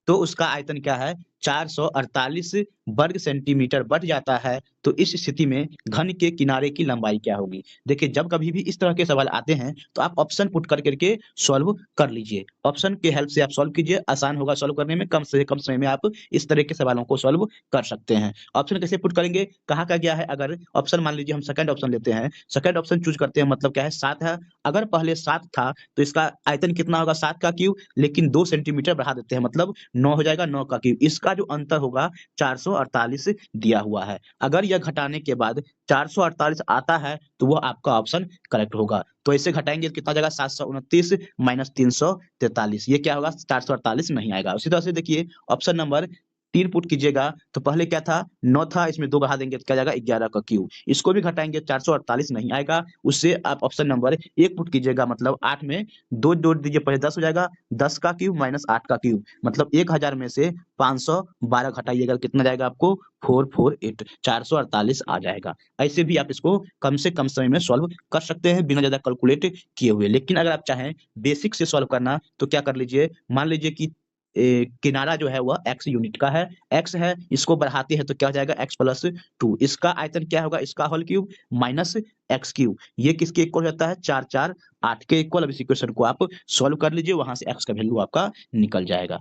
तो उसका आयतन क्या है 448 वर्ग सेंटीमीटर बढ़ जाता है, तो इस स्थिति में घन के किनारे की लंबाई क्या होगी। देखिए जब कभी भी इस तरह के सवाल आते हैं तो आप ऑप्शन पुट कर करके सॉल्व कर लीजिए, ऑप्शन के हेल्प से आप सॉल्व कीजिए, आसान होगा सॉल्व करने में, कम से कम समय में आप इस तरह के सवालों को सॉल्व कर सकते हैं। ऑप्शन कैसे पुट करेंगे, कहा क्या गया है, अगर ऑप्शन मान लीजिए हम सेकंड ऑप्शन लेते हैं, सेकंड ऑप्शन चूज करते हैं, मतलब क्या है 7 है, अगर पहले 7 था तो इसका आयतन कितना होगा 7 का क्यूब, लेकिन 2 सेंटीमीटर बढ़ा देते हैं मतलब 9 हो जाएगा 9 का क्यूब, इसका जो अंतर होगा 448 दिया हुआ है। अगर यह घटाने के बाद 448 आता है तो वह आपका ऑप्शन करेक्ट होगा। तो इसे घटाएंगे तो कितना हो जाएगा 729 माइनस 343, ये क्या होगा 448 नहीं आएगा। उसी तरह से देखिए ऑप्शन नंबर 3 पुट कीजिएगा तो पहले क्या था 9 था, इसमें 2 बढ़ा देंगे तो क्या जाएगा 11 का क्यूब। इसको भी घटाएंगे 448 नहीं आएगा, उससे आप ऑप्शन नंबर 1 पुट कीजिएगा, मतलब 8 में 2 जोड़ दीजिए, पहले 10 हो जाएगा, 10 का क्यूब माइनस 8 का क्यूब, मतलब 1000 में से 512 घटाइएगा, कितना जाएगा आपको 448, 448 आ जाएगा। ऐसे भी आप इसको कम से कम समय में सॉल्व कर सकते हैं बिना ज़्यादा कैलकुलेट किए हुए। लेकिन अगर आप चाहें बेसिक से सॉल्व करना तो क्या कर लीजिए, मान लीजिए कि किनारा जो है वह x यूनिट का है, x है, इसको बढ़ाते हैं तो क्या हो जाएगा x प्लस 2, इसका आयतन क्या होगा, इसका whole cube minus X cube, ये किसके इक्वल होता है 4 4 8 के इक्वल। अब इस इक्वेशन को आप सॉल्व कर लीजिए, वहां से x का वैल्यू आपका निकल जाएगा।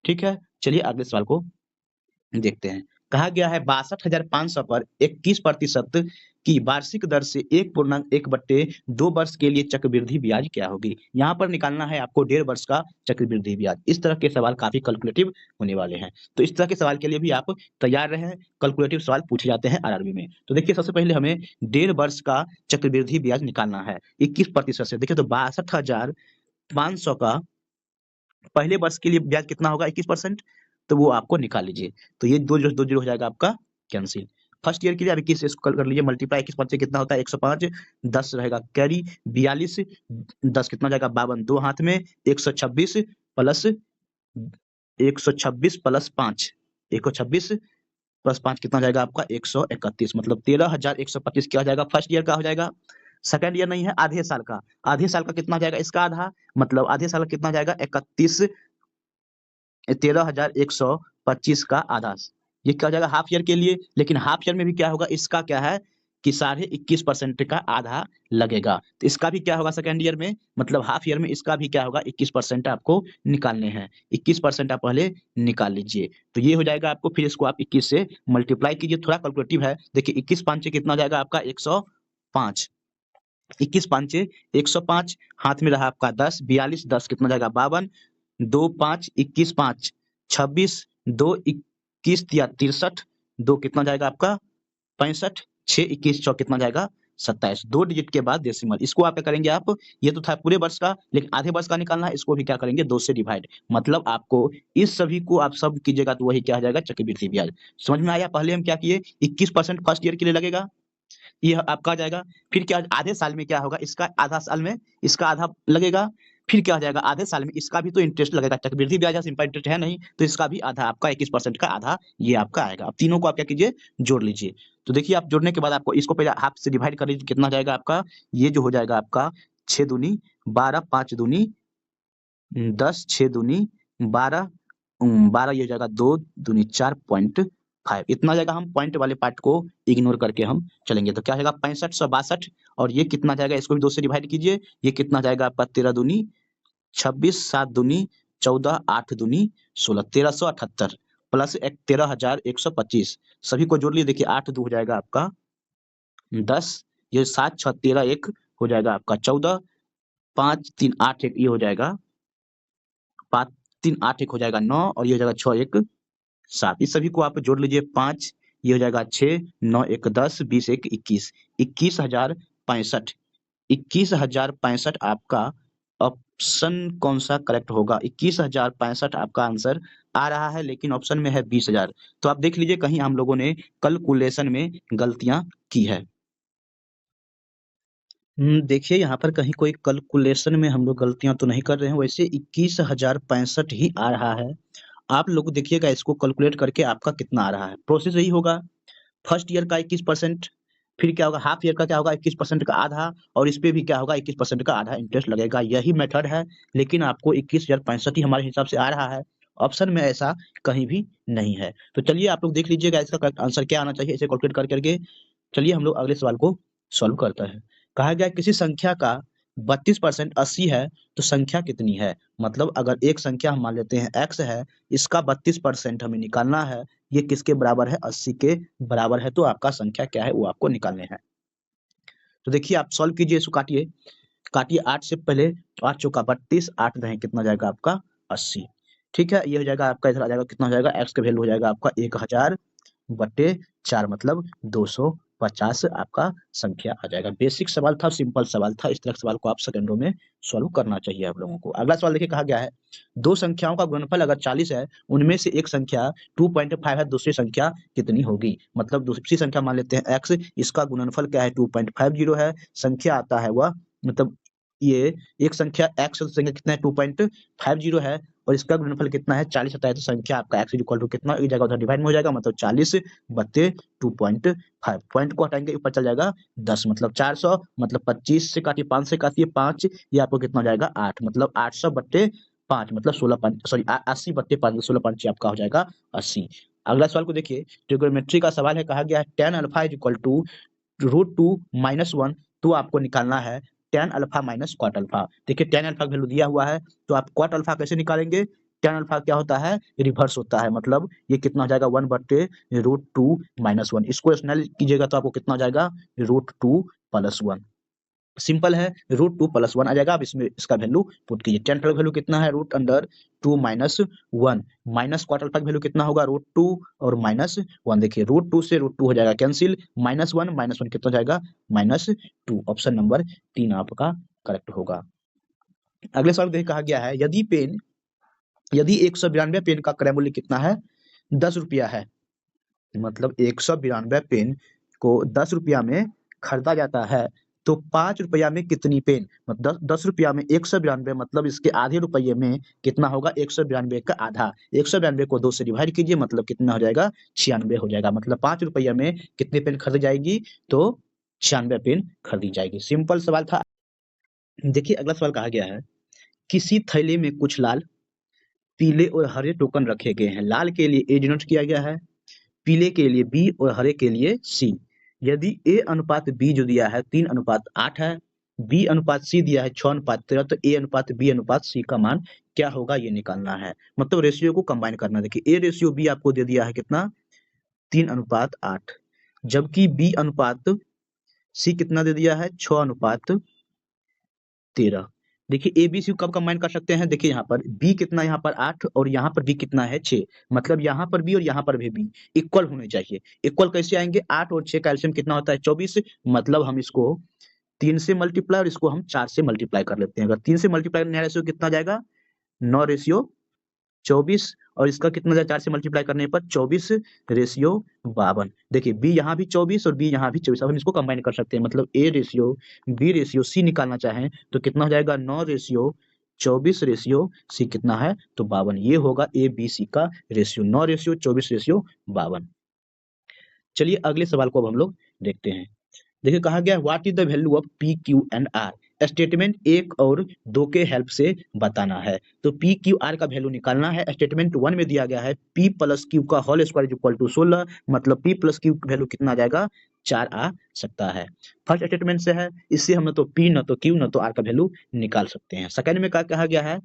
ठीक है, चलिए अगले सवाल को देखते हैं। कहा गया है 62,500 पर 21% की वार्षिक दर से 1.1/2 वर्ष के लिए चक्रवृद्धि ब्याज क्या होगी? यहाँ पर निकालना है आपको 1.5 वर्ष का चक्रवृद्धि ब्याज। इस तरह के सवाल काफी कैलकुलेटिव होने वाले हैं, तो इस तरह के सवाल के लिए भी आप तैयार रहें। कैलकुलेटिव सवाल पूछे जाते हैं आरआरबी में। तो देखिए सबसे पहले हमें 1.5 वर्ष का चक्रवृद्धि ब्याज निकालना है 21% से। देखिए तो 62,500 का पहले वर्ष के लिए ब्याज कितना होगा 21%, तो वो आपको निकाल लीजिए। तो ये 2 जीरो हो जाएगा आपका कैंसिल। फर्स्ट ईयर के लिए आप 21 से इसको कर लीजिए मल्टीप्लाई, 21 से कितना होता है 105, 10 रहेगा कैरी, 42 10 कितना जाएगा 52, 2 हाथ में 126 प्लस 126 प्लस 5, 126 प्लस 5 कितना जाएगा आपका 131, मतलब 13,125 क्या हो जाएगा फर्स्ट ईयर का हो जाएगा। सेकंड ईयर नहीं है, आधे साल का, आधे साल का कितना जाएगा इसका आधा, मतलब आधे साल का कितना जाएगा 31, 13,125 का आधा। ये क्या हो जाएगा हाफ ईयर के लिए, लेकिन हाफ ईयर में भी क्या होगा, इसका क्या है कि 21.5% का आधा लगेगा, तो इसका भी क्या होगा सेकंड ईयर में, मतलब हाफ ईयर में इसका भी क्या होगा 21% आपको निकालने हैं। 21% आप पहले निकाल लीजिए, तो ये हो जाएगा आपको, फिर इसको आप 21 से मल्टीप्लाई कीजिए, थोड़ा कैलकुलेटिव है। देखिए 21 पांचे कितना जाएगा आपका 105, 21 पांचे 105, हाथ में रहा आपका 10, 42 10 कितना जाएगा 52, 2 5 21 5 26, 2 21 या 63, 2 कितना जाएगा आपका 65, 6 21 चौ कितना जाएगा 27, 2 डिजिट के बाद डेसिमल। इसको आप क्या करेंगे आप, ये तो था पूरे वर्ष का, लेकिन आधे वर्ष का निकालना है, इसको भी क्या करेंगे 2 से डिवाइड, मतलब आपको इस सभी को आप सब कीजिएगा तो वही क्या आ जाएगा चक्रवृद्धि ब्याज। समझ में आया? पहले हम क्या किए 21% फर्स्ट ईयर के लिए लगेगा, ये आपका आ जाएगा। फिर क्या आधे साल में क्या होगा, इसका आधा साल में इसका आधा लगेगा, फिर क्या हो जाएगा आधे साल में इसका भी तो इंटरेस्ट लगेगा, चक्रवृद्धि ब्याज है, सिंपल इंटरेस्ट है नहीं, तो इसका भी आधा आपका 21% का आधा ये आपका आएगा। अब तीनों को आप क्या कीजिए जोड़ लीजिए। तो देखिए आप जोड़ने के बाद आपको इसको पहले हाफ से डिवाइड कर लीजिए, कितना जाएगा आपका, ये जो हो जाएगा आपका 6 दूनी 12, 5 दूनी 10, 6 दूनी 12, 12 ये हो जाएगा 2 दूनी 4.5, इतना जाएगा। हम पॉइंट वाले पार्ट को इग्नोर करके हम चलेंगे, तो क्या जाएगा 6562, और ये कितना जाएगा, इसको भी 2 से डिवाइड कीजिए, ये कितना जाएगा आपका 13 दूनी 26, 7 दूनी 14, 8 दूनी 16, 1378 प्लस 13,125, सभी को जोड़ लिए। देखिए 8 2 हो जाएगा आपका 10, ये 7 6 13, 1 हो जाएगा आपका 14, 5 3 8 1 ये हो जाएगा 5 3 8 1 हो जाएगा 9, और ये हो जाएगा 6 1 7, इस सभी को आप जोड़ लीजिए 5, ये हो जाएगा 6 9 1 10 20 1 21, 21,065, 21,065 आपका ऑप्शन कौन सा करेक्ट होगा, 21,065 आपका आंसर आ रहा है, लेकिन ऑप्शन में है 20,000। तो आप देख लीजिए कहीं हम लोगों ने कैलकुलेशन में गलतियां की है। देखिए यहाँ पर कहीं कोई कैलकुलेशन में हम लोग गलतियां तो नहीं कर रहे हैं, वैसे 21,065 ही आ रहा है। आप लोग देखिएगा इसको कैलकुलेट करके आपका कितना आ रहा है। प्रोसेस यही होगा, फर्स्ट ईयर का 21%, फिर क्या होगा हाफ ईयर का क्या होगा 21% का आधा, और इस पे भी क्या होगा 21% का आधा इंटरेस्ट लगेगा, यही मेथड है। लेकिन आपको 21,065 ही हमारे हिसाब से आ रहा है, ऑप्शन में ऐसा कहीं भी नहीं है। तो चलिए आप लोग देख लीजिएगा इसका करेक्ट आंसर क्या आना चाहिए, इसे कैलकुलेट कर करके। चलिए हम लोग अगले सवाल को सॉल्व करते हैं। कहा गया है, किसी संख्या का 32% 80 है तो संख्या कितनी है? मतलब अगर एक संख्या हम मान लेते हैं x है, इसका 32% हमें निकालना है, ये किसके बराबर है 80 के बराबर है, तो आपका संख्या क्या है वो आपको निकालने हैं। तो देखिए आप सॉल्व कीजिए, इसको काटिए, काटिए 8 से पहले, 8 चौका 32, 8 दहें कितना जाएगा आपका 80। ठीक है, ये हो जाएगा आपका, इधर आ जाएगा कितना हो जाएगा, x का वैल्यू हो जाएगा आपका 1000 बटे 4 मतलब 200 50 आपका संख्या आ जाएगा। बेसिक सवाल था, सिंपल सवाल था। इस तरह के सवाल को आप सेकंडों में सॉल्व करना चाहिए आप लोगों को। अगला सवाल देखिए कहा गया है, दो संख्याओं का गुणनफल अगर 40 है, उनमें से एक संख्या 2.5 है, दूसरी संख्या कितनी होगी? मतलब दूसरी संख्या मान लेते हैं x, इसका गुणनफल क्या है? 2.50 है। संख्या आता है वह, मतलब ये एक संख्या x, संख्या कितना है? 2.50 है, और इसका गुणनफल कितना है? 40 आता है। तो संख्या आपका x इक्वल टू कितना एक जगह उधर डिवाइड में हो जाएगा, मतलब 40 बट्टे 2.5। पॉइंट को हटाएंगे, ऊपर चल जाएगा 10, मतलब 400, मतलब 25 से काटिए, 5 से काटिए 5, ये आपको कितना हो जाएगा? 8, मतलब 800 बट्टे 5, मतलब 80 बट्टे 5, 16 5 आपका हो जाएगा 80। अगला सवाल को देखिए, ट्रिग्नोमेट्री का सवाल है। कहा गया है tan alpha is equal to √2 - 1, तो आपको निकालना है tan alpha minus cot alpha. देखिए tan अल्फा का वैल्यू दिया हुआ है, तो आप cot अल्फा कैसे निकालेंगे? tan अल्फा क्या होता है? रिवर्स होता है, मतलब ये कितना हो जाएगा? 1 बट्टे √2 - 1। इसको रैशनल कीजिएगा तो आपको कितना हो जाएगा? √2 + 1। सिंपल है, √2 + 1 आ जाएगा। अब इसमें इसका वैल्यू पुट कीजिए। tan का वैल्यू कितना है? √2 - 1 माइनस cot अल्फा का वैल्यू कितना होगा? √2 और -1। देखिए √2 से √2 हो जाएगा कैंसिल, -1 कितना हो जाएगा? -2। ऑप्शन नंबर 3 आपका करेक्ट होगा। अगले सवाल में कहा गया है, यदि 192 पेन का क्रय मूल्य कितना है? 10 रुपया है, मतलब 192 पेन को 10 रुपया में खरीदा जाता है, तो 5 रुपया में कितनी पेन? मतलब 10 रुपया में 192, मतलब इसके आधे रुपये में कितना होगा? 192 का आधा। 192 को 2 से डिवाइड कीजिए, मतलब कितना हो जाएगा? 96 हो जाएगा। मतलब 5 रुपया में कितनी पेन खरीदी जाएगी? तो 96 पेन खरीदी जाएगी। सिंपल सवाल था। देखिए अगला सवाल कहा गया है, किसी थैले में कुछ लाल, पीले और हरे टोकन रखे गए हैं। लाल के लिए ए डिनोट किया गया है, पीले के लिए बी और हरे के लिए सी। यदि ए अनुपात बी जो दिया है 3:8 है, बी अनुपात सी दिया है 6:13, तो ए अनुपात बी अनुपात सी का मान क्या होगा? ये निकालना है, मतलब रेशियो को कंबाइन करना है। देखिए ए रेशियो बी आपको दे दिया है कितना? 3:8, जबकि बी अनुपात सी कितना दे दिया है? 6:13। देखिए ए बी सी कब कंबाइन कर सकते हैं? देखिए यहाँ पर बी कितना, यहाँ पर 8 और यहाँ पर बी कितना है? 6, मतलब यहाँ पर बी और यहाँ पर भी बी इक्वल होने चाहिए। इक्वल कैसे आएंगे? 8 और 6 का एलसीएम कितना होता है? 24, मतलब हम इसको 3 से मल्टीप्लाई और इसको हम 4 से मल्टीप्लाई कर लेते हैं। अगर 3 से मल्टीप्लाई करने रेशियो कितना आ जाएगा? 9:24, और इसका कितना जाए 4 से मल्टीप्लाई करने पर? 24:52। देखिए बी यहाँ भी 24 और बी यहाँ भी 24। अब हम इसको कंबाइन कर सकते हैं, मतलब A ratio B ratio C निकालना चाहें तो कितना हो जाएगा? 9:24 रेशियो सी कितना है? तो 52। ये होगा ए बी सी का रेशियो, 9:24:52। चलिए अगले सवाल को अब हम लोग देखते हैं। देखिए कहा गया है, what is the value of P Q and R? Statement 1 और 2 के हेल्प से बताना है। तो पी क्यू आर का वैल्यू निकालना है। स्टेटमेंट 1 में दिया गया है पी प्लस क्यू का whole square is equal to 16, मतलब पी प्लस क्यू वैल्यू कितना आ जाएगा? 4 आ सकता है। फर्स्ट स्टेटमेंट से है, इससे हम न तो पी न तो क्यू न तो आर का वैल्यू निकाल सकते हैं। सेकंड में क्या कहा गया है?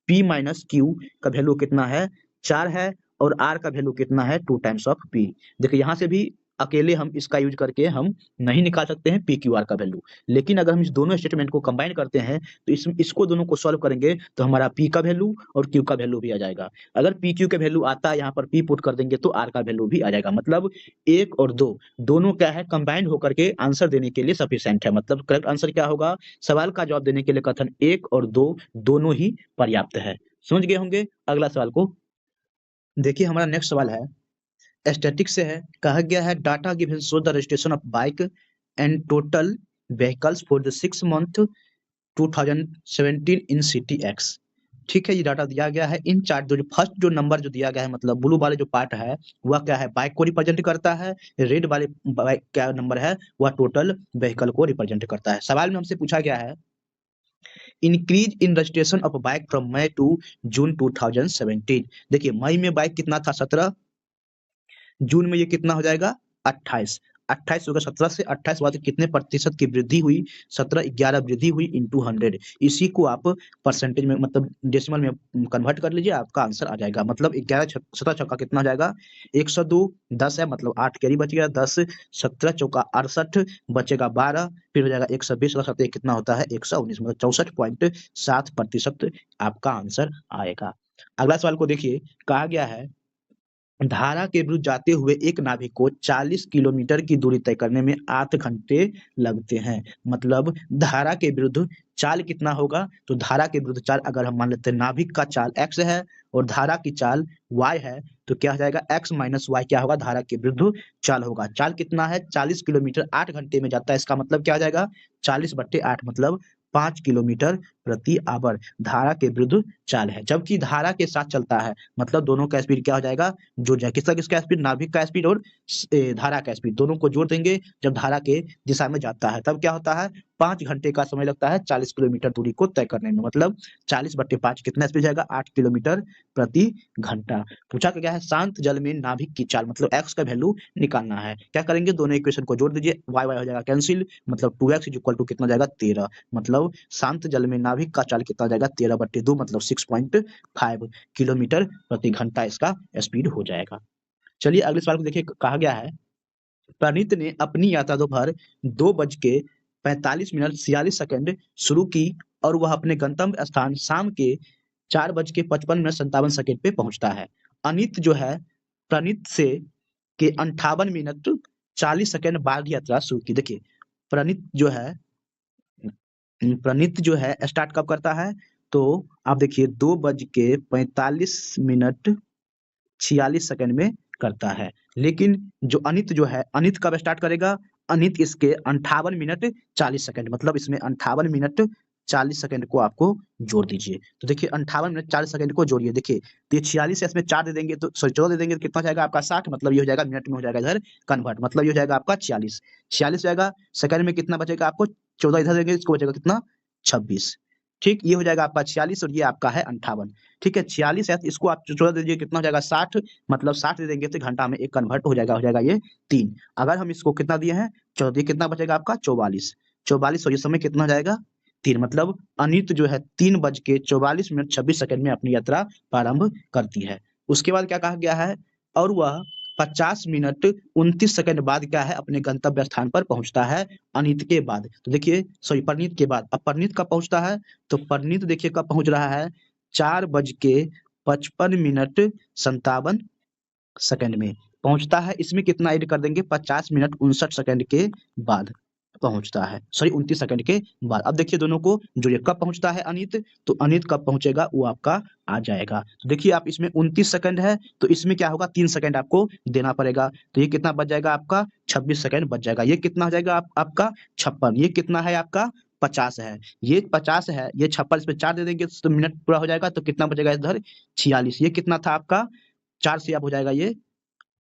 पी माइनस क्यू का वैल्यू कितना है? 4 है, और आर का वैल्यू कितना है? 2 टाइम्स ऑफ पी। देखिए यहाँ से भी अकेले हम इसका यूज करके हम नहीं निकाल सकते हैं पी क्यू आर का वैल्यू, लेकिन अगर हम इस दोनों स्टेटमेंट को कंबाइन करते हैं तो इसको दोनों को सॉल्व करेंगे तो हमारा पी का वैल्यू और क्यू का वैल्यू भी आ जाएगा। अगर पी क्यू का वैल्यू आता है, यहाँ पर पी पुट कर देंगे तो आर का वैल्यू भी आ जाएगा। मतलब 1 और 2 दोनों क्या है? कंबाइंड होकर के आंसर देने के लिए सफिशिएंट है। मतलब करेक्ट आंसर क्या होगा? सवाल का जवाब देने के लिए कथन 1 और 2 दोनों ही पर्याप्त है। समझ गए होंगे। अगला सवाल को देखिए, हमारा नेक्स्ट सवाल है, स्टैटिक से है। कहा गया है, data given show the registration of bike and total vehicles for the 6 month 2017 in city x. ठीक है, ये डाटा दिया गया है। इन चार्ट जो फर्स्ट जो नंबर जो दिया गया है, मतलब ब्लू वाले जो पार्ट है वह क्या है? बाइक को रिप्रेजेंट करता है। रेड वाले बाइक क्या नंबर है? वह टोटल व्हीकल को रिप्रेजेंट करता है। सवाल में हमसे पूछा गया है, increase in registration of bike from May to June 2017। देखिए मई में बाइक कितना था? 17, जून में ये कितना हो जाएगा? 28। 28 होगा, 17 से 28 बाद कितने प्रतिशत की वृद्धि हुई? 1711 वृद्धि हुई इंटू 100। इसी को आप परसेंटेज में, मतलब डेसिमल में कन्वर्ट कर लीजिए, आपका आंसर आ जाएगा। मतलब 11 17 चौका कितना हो जाएगा? 102। 10 है, मतलब 8 कैरी बच गया। 10 17 चौका 68, बचेगा 12, फिर हो जाएगा 120 का 7 कितना होता है? 119, मतलब 64.7% आपका आंसर आएगा। अगला सवाल को देखिए, कहा गया है धारा के विरुद्ध जाते हुए एक नाभिक को 40 किलोमीटर की दूरी तय करने में 8 घंटे लगते हैं। मतलब धारा के विरुद्ध चाल कितना होगा? तो धारा के विरुद्ध चाल अगर हम मान लेते हैं नाभिक का चाल x है और धारा की चाल y है, तो क्या हो जाएगा? x माइनस वाई क्या होगा? धारा के विरुद्ध चाल होगा। चाल कितना है? 40 किलोमीटर 8 घंटे में जाता है। इसका मतलब क्या हो जाएगा? 40/8 मतलब 5 किलोमीटर प्रति आवर धारा के विरुद्ध चाल है। जबकि धारा के साथ चलता है, मतलब दोनों का स्पीड क्या हो जाएगा? जुड़ जाए। किसका स्पीड? नाभिक का स्पीड और धारा का स्पीड, दोनों को जोड़ देंगे जब धारा के दिशा में जाता है, तब क्या होता है? 5 घंटे का समय लगता है 40 किलोमीटर दूरी को तय करने में। मतलब 40/5 कितना स्पीड जाएगा? 8 किलोमीटर प्रति घंटा। पूछा क्या है? शांत जल में नाभिक की चाल, मतलब एक्स का वैल्यू निकालना है। क्या करेंगे? दोनों इक्वेशन को जोड़ दीजिए, वाई वाई हो जाएगा कैंसिल, मतलब 2x इज इक्वल टू कितना जाएगा? 13। मतलब शांत जल में नाभिक का चाल कितना जाएगा? 13/2 मतलब 6.5 किलोमीटर प्रति घंटा इसका स्पीड हो जाएगा। चलिए अगले सवाल को देखिए, कहा गया है प्रणीत ने अपनी यात्रा दोपहर 2:45 शुरू की और वह अपने गंतव्य स्थान शाम के 4:55 पे पहुंचता है। अनित जो है प्रणीत से के 58 मिनट 40 सेकंड बाद यात्रा शुरू की। देखिए प्रणीत जो है स्टार्ट कब करता है? तो आप देखिए 2:45 46 में करता है। लेकिन जो अनित जो है, अनित कब स्टार्ट करेगा? अनित इसके 58 मिनट 40 सेकंड, मतलब इसमें 58 मिनट 40 सेकंड को आपको जोड़ दीजिए। तो देखिए 58 मिनट 40 सेकंड को जोड़िए। देखिए तो ये 46 है, इसमें 4 दे देंगे तो सॉरी 14 दे देंगे तो कितना जाएगा आपका? 60। मतलब ये हो जाएगा मिनट में हो जाएगा इधर कन्वर्ट, मतलब ये हो जाएगा आपका 46। 46 जाएगा सेकंड में कितना बचेगा आपको? 14 इधर देंगे, इसको बचेगा कितना? 26। ठीक, ये हो जाएगा आपका 46 और ये आपका है 58। ठीक है, 46 है, इसको आप 14 दे दीजिए, कितना हो जाएगा? 60। मतलब 60 दे देंगे तो घंटा में 1 कन्वर्ट हो जाएगा ये 3। अगर हम इसको कितना दिए हैं? 14, कितना बचेगा आपका? 44। 44 और ये समय कितना हो जाएगा? 3। मतलब अनित जो है 3:44 में अपनी यात्रा प्रारंभ करती है। उसके बाद क्या कहा गया है? और वह 50 मिनट 29 सेकंड बाद क्या है? अपने गंतव्य स्थान पर पहुंचता है अनित के बाद। तो देखिए सॉरी परनीत के बाद। अब परनीत कब पहुंचता है? तो परनीत देखिए कब पहुंच रहा है? 4:55 में पहुंचता है। इसमें कितना ऐड कर देंगे? 50 मिनट 59 सेकंड के बाद पहुंचता है, सॉरी 29 सेकंड के बाद। अब देखिए दोनों को जोड़िए, कब पहुंचता है अनित? तो अनित कब पहुंचेगा वो आपका आ जाएगा। तो देखिए आप इसमें 29 सेकंड है तो इसमें क्या होगा? 3 सेकंड आपको देना पड़ेगा। तो ये कितना बच जाएगा आपका? 26 सेकंड बच जाएगा। ये कितना हो जाएगा आपका? 56। ये कितना है आपका? 50 है। ये 50 है, ये 56 इसमें 4 दे देंगे तो मिनट पूरा हो जाएगा। तो कितना बचेगा इधर? 46। ये कितना था आपका? 4 से आप हो जाएगा ये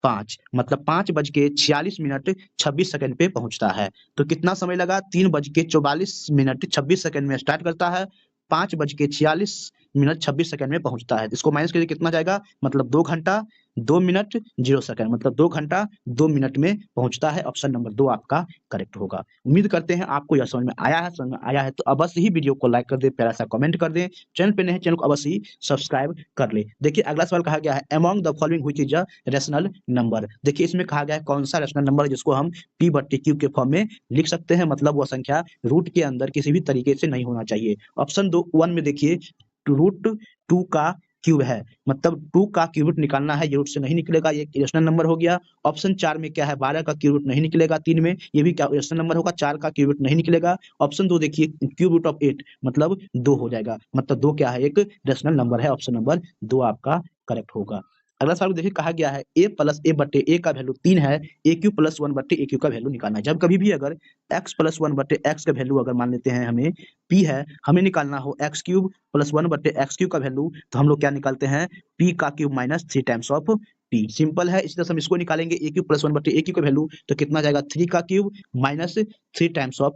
5, मतलब 5:46 पे पहुंचता है। तो कितना समय लगा? 3:44 में स्टार्ट करता है, 5:46 में पहुंचता है। इसको माइनस करिए, कितना जाएगा? मतलब 2 घंटा 2 मिनट 0 सेकंड, मतलब 2 घंटा 2 मिनट में पहुंचता है। ऑप्शन नंबर 2 आपका करेक्ट होगा। उम्मीद करते हैं आपको यह समझ में आया है। समझ में आया है तो अवश्य ही वीडियो को लाइक कर दें, प्यारा सा कमेंट कर दें। चैनल पे नए हैं, चैनल को अवश्य ही सब्सक्राइब कर ले। देखिए अगला सवाल कहा गया है among the following which is a rational number. देखिए इसमें कहा गया है कौन सा रैशनल नंबर है जिसको हम p/q के फॉर्म में लिख सकते हैं, मतलब वह संख्या रूट के अंदर किसी भी तरीके से नहीं होना चाहिए। ऑप्शन 1 में देखिए रूट 2 का क्यूब है, मतलब 2 का क्यूब रूट निकालना है, ये रूट से नहीं निकलेगा, ये इरेशनल नंबर हो गया। ऑप्शन 4 में क्या है? 12 का क्यूब रूट नहीं निकलेगा। 3 में ये भी क्या इरेशनल नंबर होगा, 4 का क्यूब रूट नहीं निकलेगा। ऑप्शन 2 देखिए क्यूब रूट ऑफ 8 मतलब 2 हो जाएगा, मतलब 2 क्या है? एक रेशनल नंबर है। ऑप्शन नंबर 2 आपका करेक्ट होगा। अगला सवाल देखिए कहा गया है a+a/a का वैल्यू 3 है, aq+1/aq का वैल्यू निकालना है। जब कभी भी अगर x+1/x का वैल्यू अगर मान लेते हैं हमें p है, हमें निकालना हो x³ +1/x³ का वैल्यू, तो हम लोग क्या निकालते हैं? p का cube minus 3 times of p। Simple है। इसी तरह से हम इसको निकालेंगे aq+1/aq का वैल्यू, तो कितना जाएगा? 3 का क्यूब माइनस 3 टाइम्स ऑफ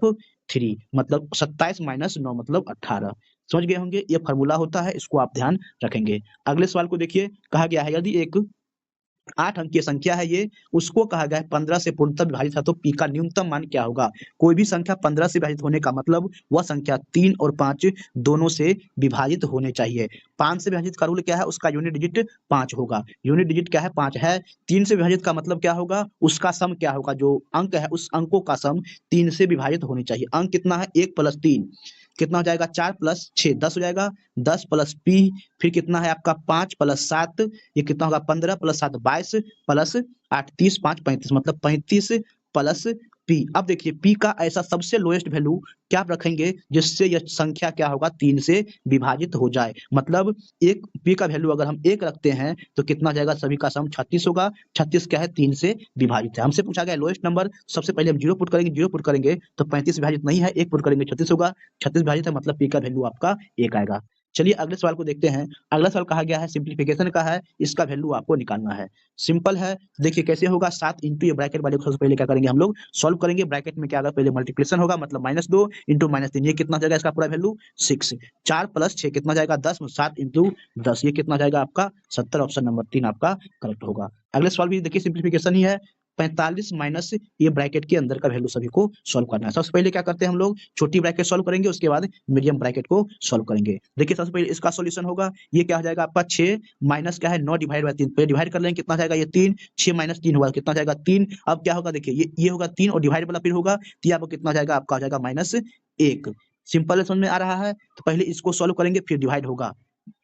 3, मतलब 27 माइनस 9 मतलब 18। समझ गए होंगे, ये फॉर्मूला होता है, इसको आप ध्यान रखेंगे। अगले सवाल को देखिए, कहा गया है यदि एक 8 अंक की संख्या है ये, उसको कहा गया है 15 से पूर्णतः विभाजित है, तो p का न्यूनतम मान क्या होगा? कोई भी संख्या 15 से विभाजित होने का मतलब वह संख्या 3 और 5 दोनों से विभाजित होने चाहिए। 5 से विभाजित का रूल क्या है? उसका यूनिट डिजिट 5 होगा। यूनिट डिजिट क्या है? 5 है। 3 से विभाजित का मतलब क्या होगा? उसका सम क्या होगा? जो अंक है उस अंकों का सम 3 से विभाजित होने चाहिए। अंक कितना है? 1 + 3, कितना हो जाएगा 4 प्लस 6 10 हो जाएगा, 10 प्लस पी, फिर कितना है आपका 5 प्लस 7, ये कितना होगा 15 प्लस 7 22 प्लस 8 30 5 35 मतलब 35 प्लस पी। अब देखिए पी का ऐसा सबसे लोएस्ट वैल्यू क्या आप रखेंगे जिससे यह संख्या क्या होगा 3 से विभाजित हो जाए। मतलब एक पी का वैल्यू अगर हम 1 रखते हैं तो कितना जाएगा, सभी का सम 36 होगा। 36 क्या है 3 से विभाजित है। हमसे पूछा गया लोएस्ट नंबर, सबसे पहले हम 0 पुट करेंगे, 0 पुट करेंगे तो 35 विभाजित नहीं है, 1 पुट करेंगे 36 होगा, 36 विभाजित है मतलब पी का वैल्यू आपका 1 आएगा। चलिए अगले सवाल को देखते हैं। अगला सवाल कहा गया है सिंप्लीफिकेशन का है, इसका वैल्यू आपको निकालना है। सिंपल है, देखिए कैसे होगा 7 इंटू ये ब्रैकेट वाले को सबसे पहले क्या करेंगे हम लोग सॉल्व करेंगे। ब्रैकेट में क्या होगा पहले मल्टीप्लिकेशन होगा मतलब -2 इंटू -3 ये कितना जाएगा इसका पूरा वैल्यू 6। 4 प्लस 6 कितना जाएगा 10, 7 इंटू 10 ये कितना जाएगा आपका 70। ऑप्शन नंबर 3 आपका करेक्ट होगा। अगले सवाल भी देखिए सिंप्लीफिकेशन ही है। 45 माइनस ये ब्रैकेट के अंदर का वैल्यू सभी को सॉल्व करना है। सबसे पहले क्या करते हैं हम लोग छोटी ब्रैकेट सॉल्व करेंगे, उसके बाद मीडियम ब्रैकेट को सॉल्व करेंगे। देखिए सबसे पहले इसका सॉल्यूशन होगा, ये क्या हो जाएगा आपका 6 माइनस क्या है 9 डिवाइड बाय 3, पहले डिवाइड कर लेंगे कितना जाएगा ये 3, 6 माइनस 3 हुआ कितना जाएगा 3। अब क्या होगा देखिए ये होगा 3 और डिवाइड वाला फिर होगा तो ये आपको कितना जाएगा आपका हो जाएगा -1। सिंपल समझ में आ रहा है, तो पहले इसको सॉल्व करेंगे फिर डिवाइड होगा,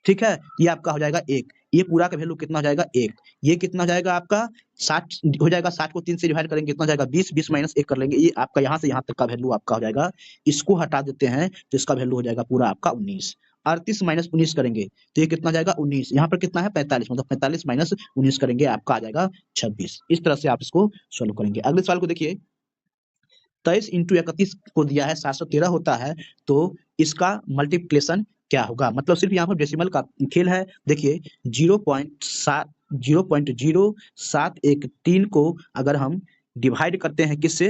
ठीक है। ये आपका हो जाएगा 1, ये पूरा का वैल्यू कितना हो जाएगा 1, ये कितना जाएगा आपका 60 हो जाएगा, 60 को 3 से डिवाइड करेंगे कितना जाएगा 20, 20 माइनस 1 कर लेंगे, ये आपका यहाँ से यहाँ तक का वैल्यू आपका हो जाएगा। इसको हटा देते हैं तो इसका वैल्यू हो जाएगा पूरा आपका 19। 38 माइनस 19 करेंगे तो ये कितना जाएगा 19, यहाँ पर कितना है 45 मतलब 45 माइनस 19 करेंगे आपका आ जाएगा 26। इस तरह से आप इसको सोल्व करेंगे। अगले सवाल को देखिए 23 इंटू 31 को दिया है 713 होता है, तो इसका मल्टीप्लिकेशन क्या होगा। मतलब सिर्फ यहाँ पर डेसिमल का खेल है। देखिए 0.0713 को अगर हम डिवाइड करते हैं किससे,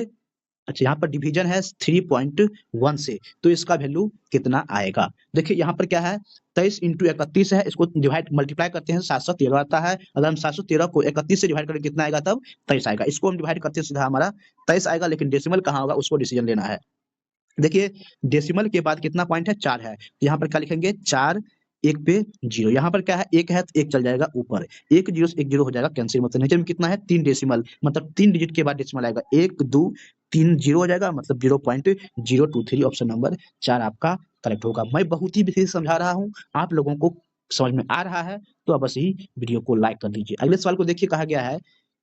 अच्छा यहाँ पर डिवीजन है 3.1 से, तो इसका वैल्यू कितना आएगा। देखिए यहाँ पर क्या है 23 इंटू 31 है, इसको डिवाइड मल्टीप्लाई करते हैं 713 आता है। अगर हम 713 को 31 से डिवाइड करें कितना आएगा तब 23 आएगा। इसको हम डिवाइड करते हैं सीधा हमारा 23 आएगा, लेकिन डेसिमल कहाँ होगा उसको डिसीजन लेना है। देखिए डेसिमल के बाद कितना पॉइंट है 4 है, तो यहाँ पर क्या लिखेंगे 4 1 पे 0, यहाँ पर क्या है 1 है तो 1 चल जाएगा ऊपर, 1 0 से 1 0 हो जाएगा कैंसिल। मतलब नीचे में कितना है 3 डेसिमल, मतलब 3 डिजिट के बाद डेसिमल आएगा 1 2 3 0 हो जाएगा मतलब 0.023। ऑप्शन नंबर 4 आपका करेक्ट होगा। मैं बहुत ही विशेष समझा रहा हूँ, आप लोगों को समझ में आ रहा है तो अब बस ही वीडियो को लाइक कर दीजिए। अगले सवाल को देखिए, कहा गया है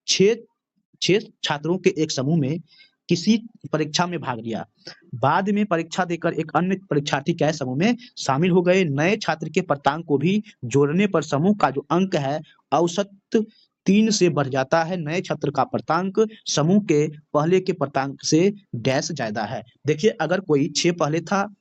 6 छात्रों के एक समूह में किसी परीक्षा में भाग लिया, बाद में परीक्षा देकर एक अन्य परीक्षार्थी क्या है समूह में शामिल हो गए। नए छात्र के प्राप्तांक को भी जोड़ने पर समूह का जो अंक है औसत 3 से बढ़ जाता है। नए छात्र का प्राप्तांक समूह के पहले के प्राप्तांक से डैश ज्यादा है। देखिए अगर कोई 6 पहले था,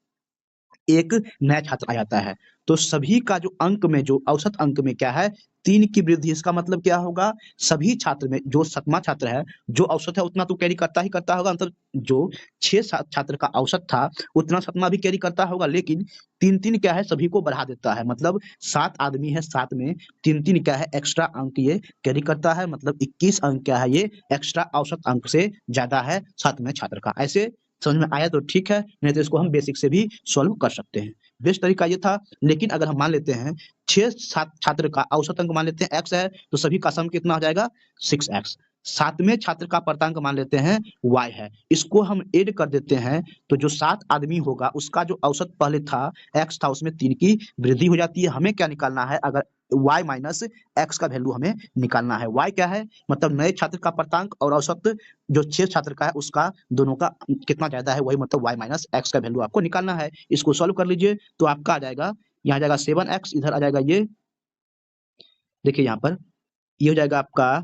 एक नया छात्र आ जाता है, तो सभी का जो अंक में जो औसत अंक में क्या है 3 की वृद्धि। इसका मतलब क्या होगा सभी छात्र में जो 7वां छात्र है जो औसत है उतना तो कैरी करता ही करता होगा, मतलब जो 6 छात्र का औसत था उतना 7वां भी कैरी करता होगा, लेकिन 3-3 क्या है सभी को बढ़ा देता है। मतलब 7 आदमी है, 7 में 3-3 क्या है एक्स्ट्रा अंक ये कैरी करता है, मतलब 21 अंक क्या है ये एक्स्ट्रा औसत अंक से ज्यादा है 7वें छात्र का। ऐसे समझ में आया तो ठीक है, नहीं तो इसको हम बेसिक से भी सॉल्व कर सकते हैं। बेस्ट तरीका ये था। लेकिन अगर हम मान लेते हैं 6 छात्र का औसत अंक मान लेते हैं x है, तो सभी का सम कितना हो जाएगा 6x। 7वें छात्र का प्राप्तांक मान लेते हैं y है, इसको हम ऐड कर देते हैं तो जो 7 आदमी होगा उसका जो औसत पहले था x था उसमें 3 की वृद्धि हो जाती है। हमें क्या निकालना है, अगर y माइनस x का वैल्यू हमें निकालना है। y क्या है मतलब नए छात्र का प्राप्तांक और औसत जो 6 छात्र का है उसका दोनों का कितना ज्यादा है, वही मतलब y माइनस x का वैल्यू आपको निकालना है। इसको सॉल्व कर लीजिए तो आपका आ जाएगा, यहाँ जाएगा 7x, इधर आ जाएगा ये देखिए यहाँ पर ये हो जाएगा आपका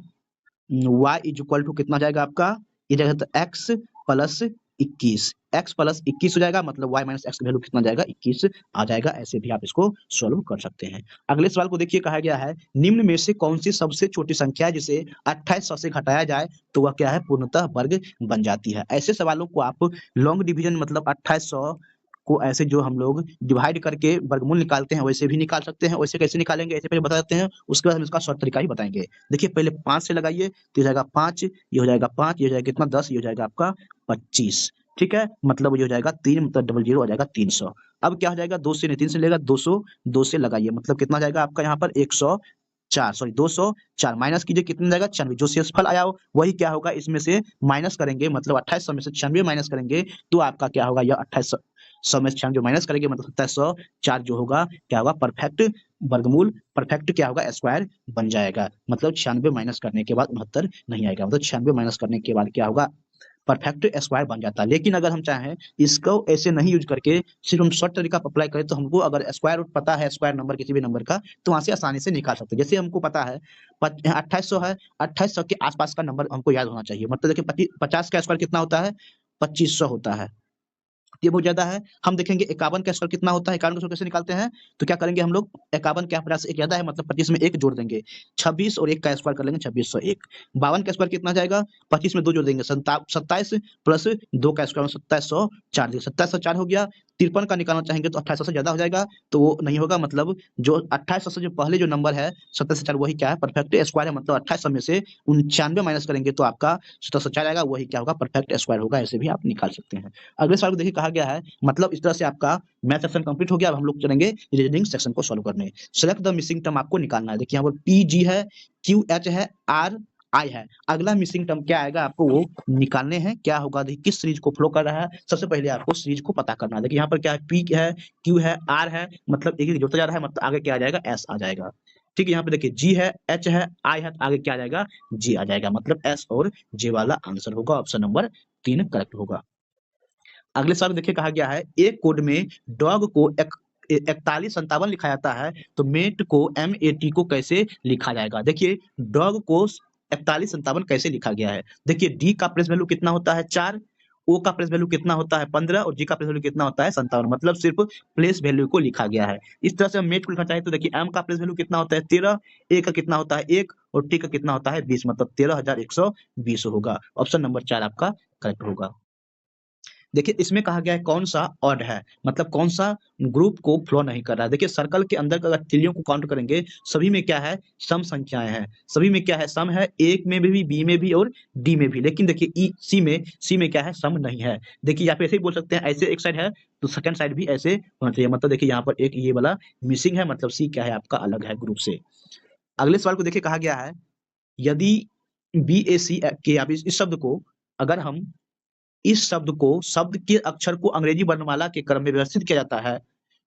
y इज इक्वल टू कितना जाएगा आपका ये जाएगा तो x प्लस 21, x प्लस 21 हो जाएगा, मतलब y माइनस एक्स का वैल्यू कितना जाएगा 21 आ जाएगा। ऐसे भी आप इसको सॉल्व कर सकते हैं। अगले सवाल को देखिए, कहा गया है निम्न में से कौन सी सबसे छोटी संख्या है जिसे 2800 से घटाया जाए तो वह क्या है पूर्णतः वर्ग बन जाती है। ऐसे सवालों को आप लॉन्ग डिवीजन मतलब 2800 को ऐसे जो हम लोग डिवाइड करके वर्गमूल निकालते हैं वैसे भी निकाल सकते हैं। वैसे कैसे निकालेंगे ऐसे पहले बता देते हैं, उसके बाद हम इसका शॉर्ट तरीका ही बताएंगे। देखिए पहले 5 से लगाइए तो ये जाएगा 5, ये हो जाएगा 5, ये हो जाएगा कितना 10, ये हो जाएगा आपका 25, ठीक है। मतलब ये हो जाएगा 3 मतलब डबल 0 हो जाएगा 300। अब क्या हो जाएगा 2 से नहीं 3 से लेगा 200, 2 से लगाइए मतलब कितना जाएगा आपका यहाँ पर 104, सॉरी 204 माइनस कीजिए कितना जाएगा 96। जो शेषफल आया हो वही क्या होगा इसमें से माइनस करेंगे, मतलब 2800 में से 96 माइनस करेंगे तो आपका क्या होगा यह 2800 100 में 96 माइनस करेंगे मतलब 2704 जो होगा क्या होगा परफेक्ट वर्गमूल, परफेक्ट क्या होगा स्क्वायर बन जाएगा। मतलब 96 माइनस करने के बाद 69 नहीं आएगा, मतलब 96 माइनस करने के बाद क्या होगा परफेक्ट स्क्वायर बन जाता है। लेकिन अगर हम चाहें इसको ऐसे नहीं यूज करके सिर्फ हम शॉर्ट तरीका अप्लाई करें तो हमको अगर स्क्वायर रूट पता है स्क्वायर नंबर किसी भी नंबर का तो वहां से आसानी से निकाल सकते हैं। जैसे हमको पता है 2800 है, 2800 के आसपास का नंबर हमको याद होना चाहिए। मतलब देखिए 50 का स्क्वायर कितना होता है 2500 होता है, ये बहुत ज्यादा है। हम देखेंगे 51 का स्क्वायर कितना होता है, 51 का स्क्वायर कैसे निकालते हैं तो क्या करेंगे हम लोग 51 क्या 50 से एक ज्यादा है मतलब 25 में एक जोड़ देंगे, 26 और एक का स्क्वायर कर लेंगे 2601। 52 का स्क्वायर कितना जाएगा 25 में दो जोड़ देंगे 27 प्लस 2 का स्क्वायर 2704, 2704 हो गया। 53 का निकालना चाहेंगे तो 2800 से ज्यादा हो जाएगा तो वो नहीं होगा। मतलब जो 2800 से जो पहले जो नंबर है 2704 वही क्या है परफेक्ट स्क्वायर है। मतलब 2800 में से 99 माइनस करेंगे तो आपका 2704 आएगा, वही क्या होगा परफेक्ट स्क्वायर होगा। ऐसे भी आप निकाल सकते हैं। अगले सवाल को देखिए कहा गया है मतलब इस तरह से आपका मैथ सेक्शन कंप्लीट हो गया। अब हम लोग चलेंगे रीजनिंग सेक्शन को सॉल्व करने। सेलेक्ट द मिसिंग टर्म आपको निकालना है। देखिए यहाँ पर पी जी है, क्यू एच है, आर आई है। अगला मिसिंग टर्म क्या आएगा आपको वो निकालने हैं। क्या होगा देखिए किस सीरीज को फ्लो कर रहा है, सबसे पहले आपको सीरीज को पता करना है। देखिए यहाँ पर क्या है पी है, क्यू है, आर है, मतलब एक एक जोड़ता जा रहा है, मतलब आगे क्या आ जाएगा एस आ जाएगा। ठीक है, यहाँ पे देखिए जी है, एच है, आई है, आगे क्या आ जाएगा जी आ जाएगा। मतलब एस और जे वाला आंसर होगा, ऑप्शन नंबर 3 करेक्ट होगा। अगले सवाल में देखिए कहा गया है एक कोड में डॉग को 4157 लिखा जाता है तो मेट को MAT को कैसे लिखा जाएगा। देखिए डॉग को 4157 कैसे लिखा गया है। देखिए डी का प्लेस वैल्यू कितना होता है 4, ओ का प्लेस वैल्यू कितना होता है 15 और जी का प्लेस वैल्यू कितना होता है 57, मतलब सिर्फ प्लेस वैल्यू को लिखा गया है। इस तरह से हम मेट को लिखना चाहे तो देखिए एम का प्लेस वैल्यू कितना होता है 13, ए का कितना होता है 1 और टी का कितना होता है 20, मतलब 13120 होगा। ऑप्शन नंबर 4 आपका करेक्ट होगा। देखिए इसमें कहा गया है कौन सा ऑड है, मतलब कौन सा ग्रुप को फ्लो नहीं कर रहा है। देखिए सर्कल के अंदर अगर तीलियों को काउंट करेंगे सभी में क्या है सम संख्याएं हैं, सभी में क्या है सम है, एक में भी, बी में भी और डी में भी। लेकिन देखिए ई सी में क्या है सम नहीं है। देखिए आप ऐसे ही बोल सकते हैं ऐसे एक साइड है तो सेकंड साइड भी ऐसे होना चाहिए। मतलब देखिए यहाँ पर एक ये वाला मिसिंग है, मतलब सी क्या है आपका अलग है ग्रुप से। अगले सवाल को देखिए कहा गया है यदि BAC के आप इस शब्द को अगर हम इस शब्द को शब्द के अक्षर को अंग्रेजी वर्णमाला के क्रम में व्यवस्थित किया जाता है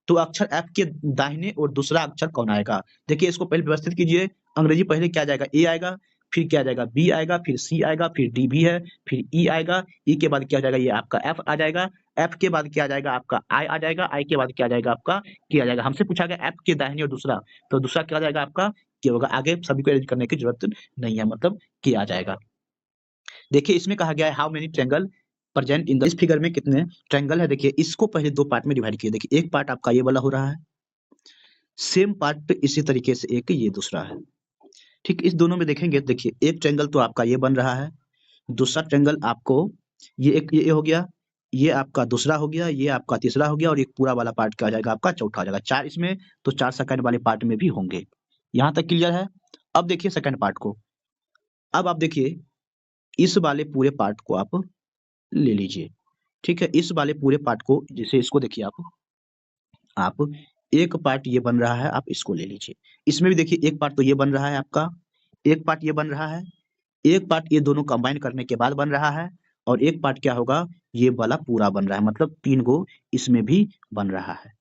तो अक्षर एफ के दाहिने और दूसरा अक्षर कौन आएगा। देखिए इसको पहले व्यवस्थित कीजिए। अंग्रेजी पहले क्या जाएगा ए आएगा, फिर क्या जाएगा बी आएगा, फिर सी आएगा, फिर डी भी है, फिर ई आएगा, ई के बाद क्या आ जाएगा ये आपका एफ आ जाएगा, एफ के बाद क्या आ जाएगा आपका आई आ जाएगा, आई के बाद क्या आ जाएगा आपका के आ जाएगा। हमसे पूछा गया एफ के दाहिने और दूसरा, तो दूसरा क्या आ जाएगा आपका के होगा। आगे सभी को अरेंज करने की जरूरत नहीं है, मतलब के आ जाएगा। देखिए इसमें कहा गया है how many triangle present in the, इस फिगर में कितने ट्रायंगल है। देखिए इसको पहले दो पार्ट में डिवाइड किए। देखिए एक पार्ट आपका ये वाला हो रहा है, सेम पार्ट इसी तरीके से एक ये दूसरा है। ठीक इस दोनों में देखेंगे देखिए एक ट्रायंगल तो आपका ये बन रहा है, दूसरा ट्रायंगल आपको ये एक ये हो गया, ये आपका दूसरा हो गया, ये आपका तीसरा हो गया और एक पूरा वाला पार्ट क्या हो जाएगा आपका चौथा हो जाएगा। चार इसमें तो चार सेकंड वाले पार्ट में भी होंगे। यहाँ तक क्लियर है। अब देखिए सेकंड पार्ट को, अब आप देखिए इस वाले पूरे पार्ट को आप ले लीजिए। ठीक है, इस वाले पूरे पार्ट को जैसे इसको देखिए आप एक पार्ट ये बन रहा है, आप इसको ले लीजिए। इसमें भी देखिए एक पार्ट तो ये बन रहा है आपका, एक पार्ट ये बन रहा है, एक पार्ट ये दोनों कंबाइन करने के बाद बन रहा है और एक पार्ट क्या होगा ये वाला पूरा बन रहा है, मतलब 3 गो इसमें भी बन रहा है।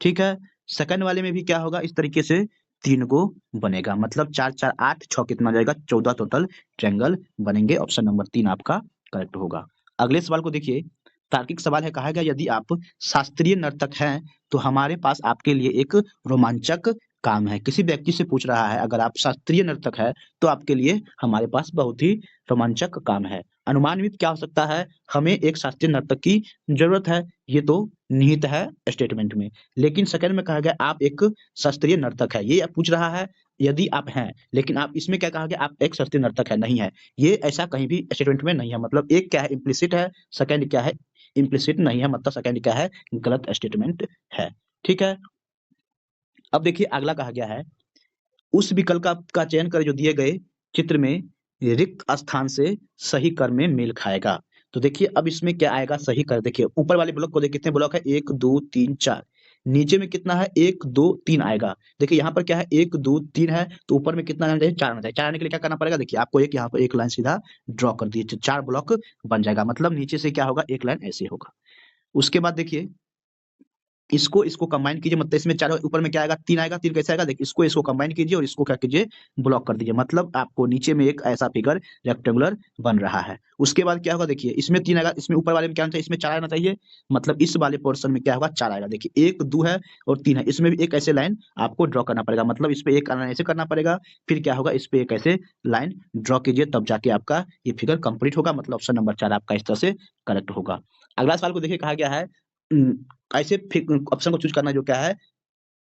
ठीक है, सेकंड वाले में भी क्या होगा इस तरीके से 3 गो बनेगा, मतलब 4 4 8 6 कितना आ जाएगा 14 टोटल ट्रायंगल बनेंगे। ऑप्शन नंबर 3 आपका करेक्ट होगा। अगले सवाल को देखिए, तार्किक सवाल है। कहा गया यदि आप शास्त्रीय नर्तक हैं तो हमारे पास आपके लिए एक रोमांचक काम है। किसी व्यक्ति से पूछ रहा है अगर आप शास्त्रीय नर्तक है तो आपके लिए हमारे पास बहुत ही रोमांचक काम है। अनुमानित क्या हो सकता है, हमें एक शास्त्रीय नर्तक की जरूरत है, ये तो निहित है स्टेटमेंट में। लेकिन सेकंड में कहा गया आप एक शास्त्रीय नर्तक है, ये पूछ रहा है यदि आप हैं, लेकिन आप इसमें क्या कहा गया आप एक शास्त्रीय नर्तक है नहीं है, ये ऐसा कहीं भी स्टेटमेंट में नहीं है। मतलब एक क्या है इम्प्लिसिट है, सेकंड क्या है इम्प्लिसिट नहीं है, मतलब सेकंड क्या है गलत स्टेटमेंट है। ठीक है, अब देखिए अगला कहा गया है उस विकल्प का चयन करें जो दिए गए चित्र में रिक्त स्थान से सही कर में मेल खाएगा। तो देखिए अब इसमें क्या आएगा सही कर। देखिए ऊपर वाले ब्लॉक को देखिए कितने ब्लॉक है 1 2 3 4, नीचे में कितना है 1 2 3 आएगा। देखिए यहाँ पर क्या है 1 2 3 है तो ऊपर में कितना आना चाहिए 4 आना चाहिए। 4 आने के लिए क्या करना पड़ेगा, देखिए आपको एक यहाँ पर एक लाइन सीधा ड्रॉ कर दीजिए, 4 ब्लॉक बन जाएगा। मतलब नीचे से क्या होगा एक लाइन ऐसे होगा। उसके बाद देखिए इसको कंबाइन कीजिए, मतलब इसमें चारों ऊपर में क्या आएगा, 3 आएगा। 3 कैसे आएगा, देखिए इसको कंबाइन कीजिए और इसको क्या कीजिए, ब्लॉक कर दीजिए, मतलब आपको नीचे में एक ऐसा फिगर रेक्टेंगुलर बन रहा है। उसके बाद क्या होगा, देखिए इसमें 3 आएगा, इसमें ऊपर वाले में क्या आना चाहिए, इसमें 4 आना चाहिए, मतलब इस वाले पोर्शन में क्या होगा, 4 आएगा। देखिए 1 2 है और 3 है, इसमें भी एक ऐसे लाइन आपको ड्रॉ करना पड़ेगा, मतलब इस पे एक लाइन ऐसे करना पड़ेगा, फिर क्या होगा, इस पे एक ऐसे लाइन ड्रॉ कीजिए, तब जाके आपका ये फिगर कंप्लीट होगा, मतलब ऑप्शन नंबर 4 आपका इस तरह से करेक्ट होगा। अगला सवाल को देखिए कहा गया है उम, ऐसे फिर ऑप्शन को चूज़ करना जो क्या है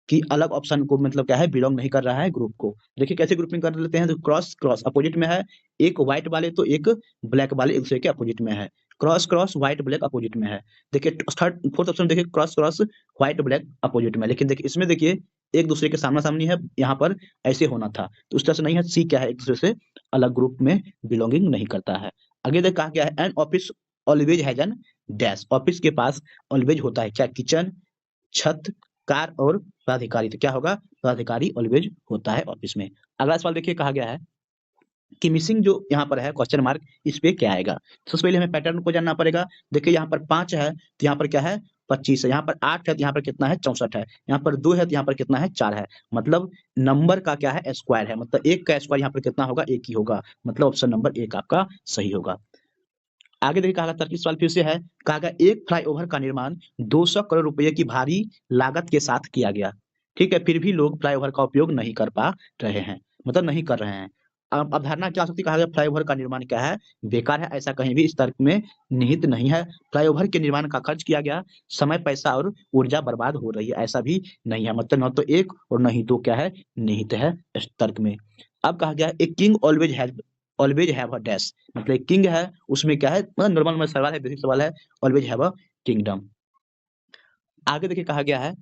कि अलग ऑप्शन को मतलब क्या है, बिलॉन्ग नहीं कर रहा है ग्रुप को। देखिए कैसे ग्रुपिंग कर लेते हैं, तो क्रॉस क्रॉस अपोजिट में है, एक व्हाइट वाले तो एक ब्लैक वाले एक दूसरे के अपोजिट में है। Cross cross white black opposite में है। देखिए थर्ड फोर्थ ऑप्शन देखिए cross cross white black opposite में है। लेकिन देखिए इसमें देखिए एक दूसरे के सामना-सामनी है, यहाँ पर ऐसे होना था। तो उस तरह से नहीं है, सी क्या है, एक दूसरे से अलग ग्रुप में बिलॉन्गिंग नहीं करता है। आगे देख कहा गया है an office always has an dash, office के पास ऑलवेज होता है क्या, किचन, छत, कार और पदाधिकारी। तो क्या होगा, पदाधिकारी ऑलवेज होता है ऑफिस में। अगला सवाल देखिए कहा गया है कि मिसिंग जो यहाँ पर है क्वेश्चन मार्क, इस पे क्या आएगा। सबसे पहले हमें पैटर्न को जानना पड़ेगा। देखिए यहाँ पर 5 है तो यहाँ पर क्या है, 25 है। यहाँ पर 8 है तो यहाँ पर कितना है, 64 है। यहाँ पर 2 है तो यहाँ पर कितना है, 4 है। मतलब नंबर का क्या है, स्क्वायर है, मतलब 1 का स्क्वायर यहाँ पर कितना होगा, 1 ही होगा। मतलब ऑप्शन नंबर 1 आपका सही होगा। आगे देखिए कहा गया 30 सवाल फिर से है, कहा गया एक फ्लाईओवर का निर्माण 200 करोड़ रुपए की भारी लागत के साथ किया गया। ठीक है, फिर भी लोग फ्लाईओवर का उपयोग नहीं कर पा रहे हैं, मतलब नहीं कर रहे हैं। अब अवधारणा क्या हो सकती है, कहा गया फ्लाईओवर का निर्माण क्या है, बेकार है, ऐसा कहीं भी इस तर्क में निहित नहीं है। फ्लाईओवर के निर्माण का खर्च किया गया समय, पैसा और ऊर्जा बर्बाद हो रही है, ऐसा भी नहीं है। मतलब न तो 1 और न ही 2 क्या है, निहित है इस तर्क में। अब कहा गया है a king always have a dash, मतलब एक किंग है उसमें क्या है, मतलब नॉर्मल सवाल है, बेसिक सवाल है, ऑलवेज हैव अ किंगडम। आगे देखिए कहा गया है,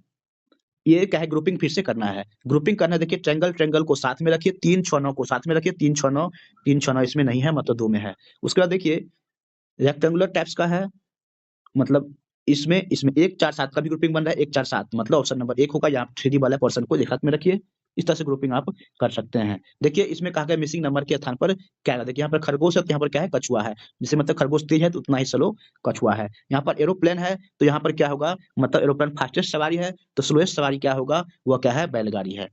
ये क्या है, ग्रुपिंग फिर से करना है। ग्रुपिंग करना है, देखिए ट्रायंगल ट्रायंगल को साथ में रखिए, 3 6 9 को साथ में रखिए, 3 6 9 इसमें नहीं है, मतलब 2 में है। उसके बाद देखिए रेक्टेंगुलर टाइप्स का है, मतलब इसमें इसमें 1 4 7 का भी ग्रुपिंग बन रहा है, 1 4 7 मतलब ऑप्शन नंबर 1 होगा। यहाँ 3D वाला पोर्शन को एक हाथ में रखिए, इस तरह से ग्रुपिंग आप कर सकते हैं। देखिए इसमें कहा गया मिसिंग नंबर के स्थान पर क्या है, देखिए यहाँ पर खरगोश है तो यहाँ पर क्या है, कछुआ है। जैसे मतलब खरगोश तेज है तो उतना ही स्लो कछुआ है। यहाँ पर एरोप्लेन है तो यहाँ पर क्या होगा, मतलब एरोप्लेन फास्टेस्ट सवारी है तो स्लोएस्ट सवारी क्या होगा, वह क्या है, बैलगाड़ी है।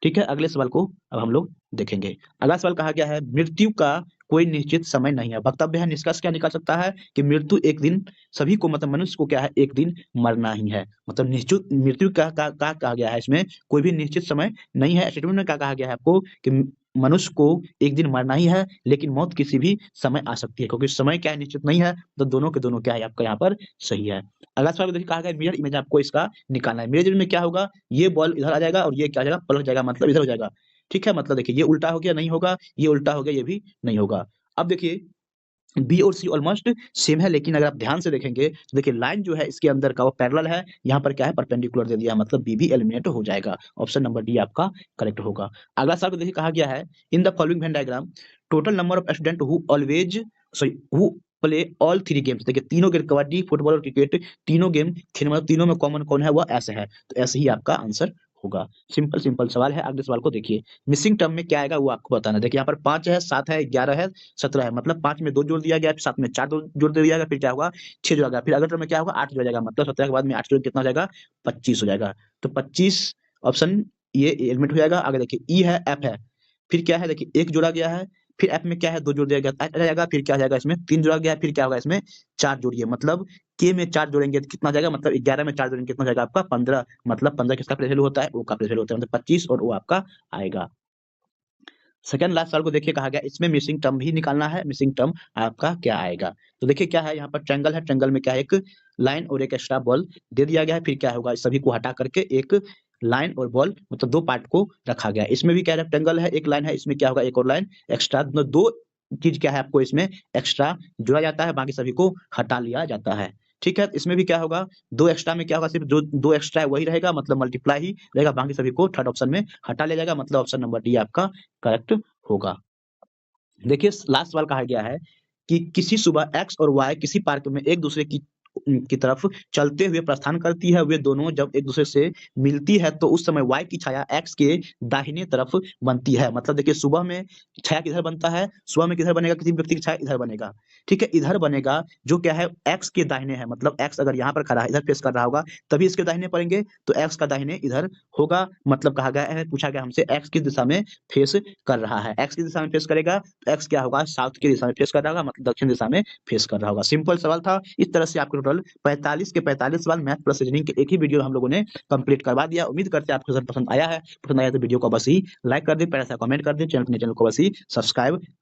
ठीक है, अगले सवाल को अब हम लोग देखेंगे। अगला सवाल कहा गया है मृत्यु का कोई निश्चित समय नहीं है। वक्तव्य है, निष्कर्ष क्या निकाल सकता है कि मृत्यु एक दिन सभी को, मतलब मनुष्य को क्या है, एक दिन मरना ही है। मतलब निश्चित मृत्यु का कहा गया है, इसमें कोई भी निश्चित समय नहीं है। स्टेटमेंट में क्या कहा गया है आपको कि मनुष्य को एक दिन मरना ही है, लेकिन मौत किसी भी समय आ सकती है, क्योंकि समय क्या है, निश्चित नहीं है। तो दोनों के दोनों क्या है आपका यहाँ पर सही है। अगला सवाल देखिए कहा गया मिरर इमेज आपको इसका निकालना है। मिरर इमेज में क्या होगा, ये बॉल इधर आ जाएगा और ये क्या हो जाएगा, पलट जाएगा, मतलब इधर हो जाएगा। ठीक है, मतलब देखिए ये उल्टा हो गया, नहीं होगा, ये उल्टा हो गया, ये भी नहीं होगा। अब देखिए बी और सी ऑलमोस्ट सेम है, लेकिन अगर आप ध्यान से देखेंगे तो देखिए लाइन जो है इसके अंदर का वो पैरेलल है, यहाँ पर क्या है, परपेंडिकुलर दे दिया है, मतलब बी भी एलिमिनेट हो जाएगा। ऑप्शन नंबर डी आपका करेक्ट होगा। अगला सवाल को देखिए कहा गया है in the following Venn diagram total number of student who play all 3 games. देखिए तीनों गेम, कबड्डी, फुटबॉल और क्रिकेट, तीनों गेम खेलने, मतलब तीनों में कॉमन कौन है, वह ऐसे है। तो ऐसे ही आपका आंसर होगा। सिंपल सिंपल सवाल है। अगले सवाल को देखिए मिसिंग टर्म में क्या आएगा वो आपको बताना है। देखिए यहाँ पर 5 है, 7 है, 11 है, 17 है, मतलब 5 में 2 जोड़ दिया गया, फिर 7 में 4 जोड़ दिया गया, फिर क्या होगा, 6 जोड़ा गया, फिर अगले टर्म में क्या होगा, 8 जोड़ा जाएगा, मतलब 17 के बाद में 8 जोड़ कितना हो जाएगा, 25 हो जाएगा। तो 25 ऑप्शन ये एलिमिनेट हो जाएगा। आगे देखिए ई है, एफ है, फिर क्या है, देखिए 1 जोड़ा गया है, फिर एफ में क्या है, 2 जोड़ दिया गया आ जाएगा, फिर क्या हो जाएगा, इसमें 3 जोड़ा गया है, फिर क्या होगा, इसमें 4 जोड़िए, मतलब के में 4 जोड़ेंगे तो कितना हो जाएगा, मतलब 11 में 4 जोड़ेंगे कितना हो जाएगा आपका, 15, मतलब 15 किसका प्लेस वैल्यू होता है, ओ का प्लेस वैल्यू होता है, मतलब 25 और ओ आपका आएगा। सेकंड लास्ट सवाल को देखिए कहा गया इसमें मिसिंग टर्म भी निकालना है, मिसिंग टर्म आपका क्या आएगा। तो देखिए क्या है, यहाँ पर ट्रायंगल है, ट्रायंगल में क्या है, एक लाइन और एक एक्स्ट्रा बॉल दे दिया गया है, फिर क्या होगा, इस सभी को हटा करके एक लाइन और बॉल, मतलब 2 पार्ट को रखा गया है। इसमें भी क्या है, रेक्टेंगल है, एक लाइन है, इसमें क्या होगा, एक और लाइन एक्स्ट्रा, मतलब 2 चीज क्या है आपको इसमें एक्स्ट्रा जोड़ा जाता है, बाकी सभी को हटा लिया जाता है। ठीक है, इसमें भी क्या होगा, 2 एक्स्ट्रा में क्या होगा, सिर्फ जो 2 एक्स्ट्रा है वही रहेगा, मतलब मल्टीप्लाई ही रहेगा, बाकी सभी को थर्ड ऑप्शन में हटा लिया जाएगा, मतलब ऑप्शन नंबर डी आपका करेक्ट होगा। देखिए लास्ट सवाल कहा गया है कि किसी सुबह एक्स और वाई किसी पार्क में एक दूसरे की की तरफ चलते हुए प्रस्थान करती है, वे दोनों जब एक-दूसरे से मिलती है तो उस समय Y की छाया X के दाहिने तरफ बनती है। मतलब देखिए सुबह में छाया किधर बनता है? सुबह में किधर बनेगा किसी व्यक्ति की छाया? इधर बनेगा, ठीक है? इधर बनेगा जो क्या है X के दाहिने है, मतलब X अगर यहाँ पर खड़ा है, इधर फेस कर रहा होगा, तभी इसके दाहिने पड़ेंगे, तो X का दाहिने इधर होगा। मतलब कहा गया है, पूछा गया हमसे X किस दिशा में फेस कर रहा है। X किस दिशा में फेस करेगा? तो X क्या होगा? साउथ की दिशा में फेस कर रहा होगा, मतलब दक्षिण दिशा में फेस कर रहा होगा। सिंपल सवाल था। इस तरह से आपको टोटल 45 के 45 सवाल मैथ प्लस रीजनिंग के एक ही वीडियो हम लोगों ने कंप्लीट करवा दिया। उम्मीद करते हैं आपको सर पसंद आया है। पसंद आया तो वीडियो को बस ही लाइक कर दें, प्यारा सा कमेंट कर दें, चैनल को बस ही सब्सक्राइब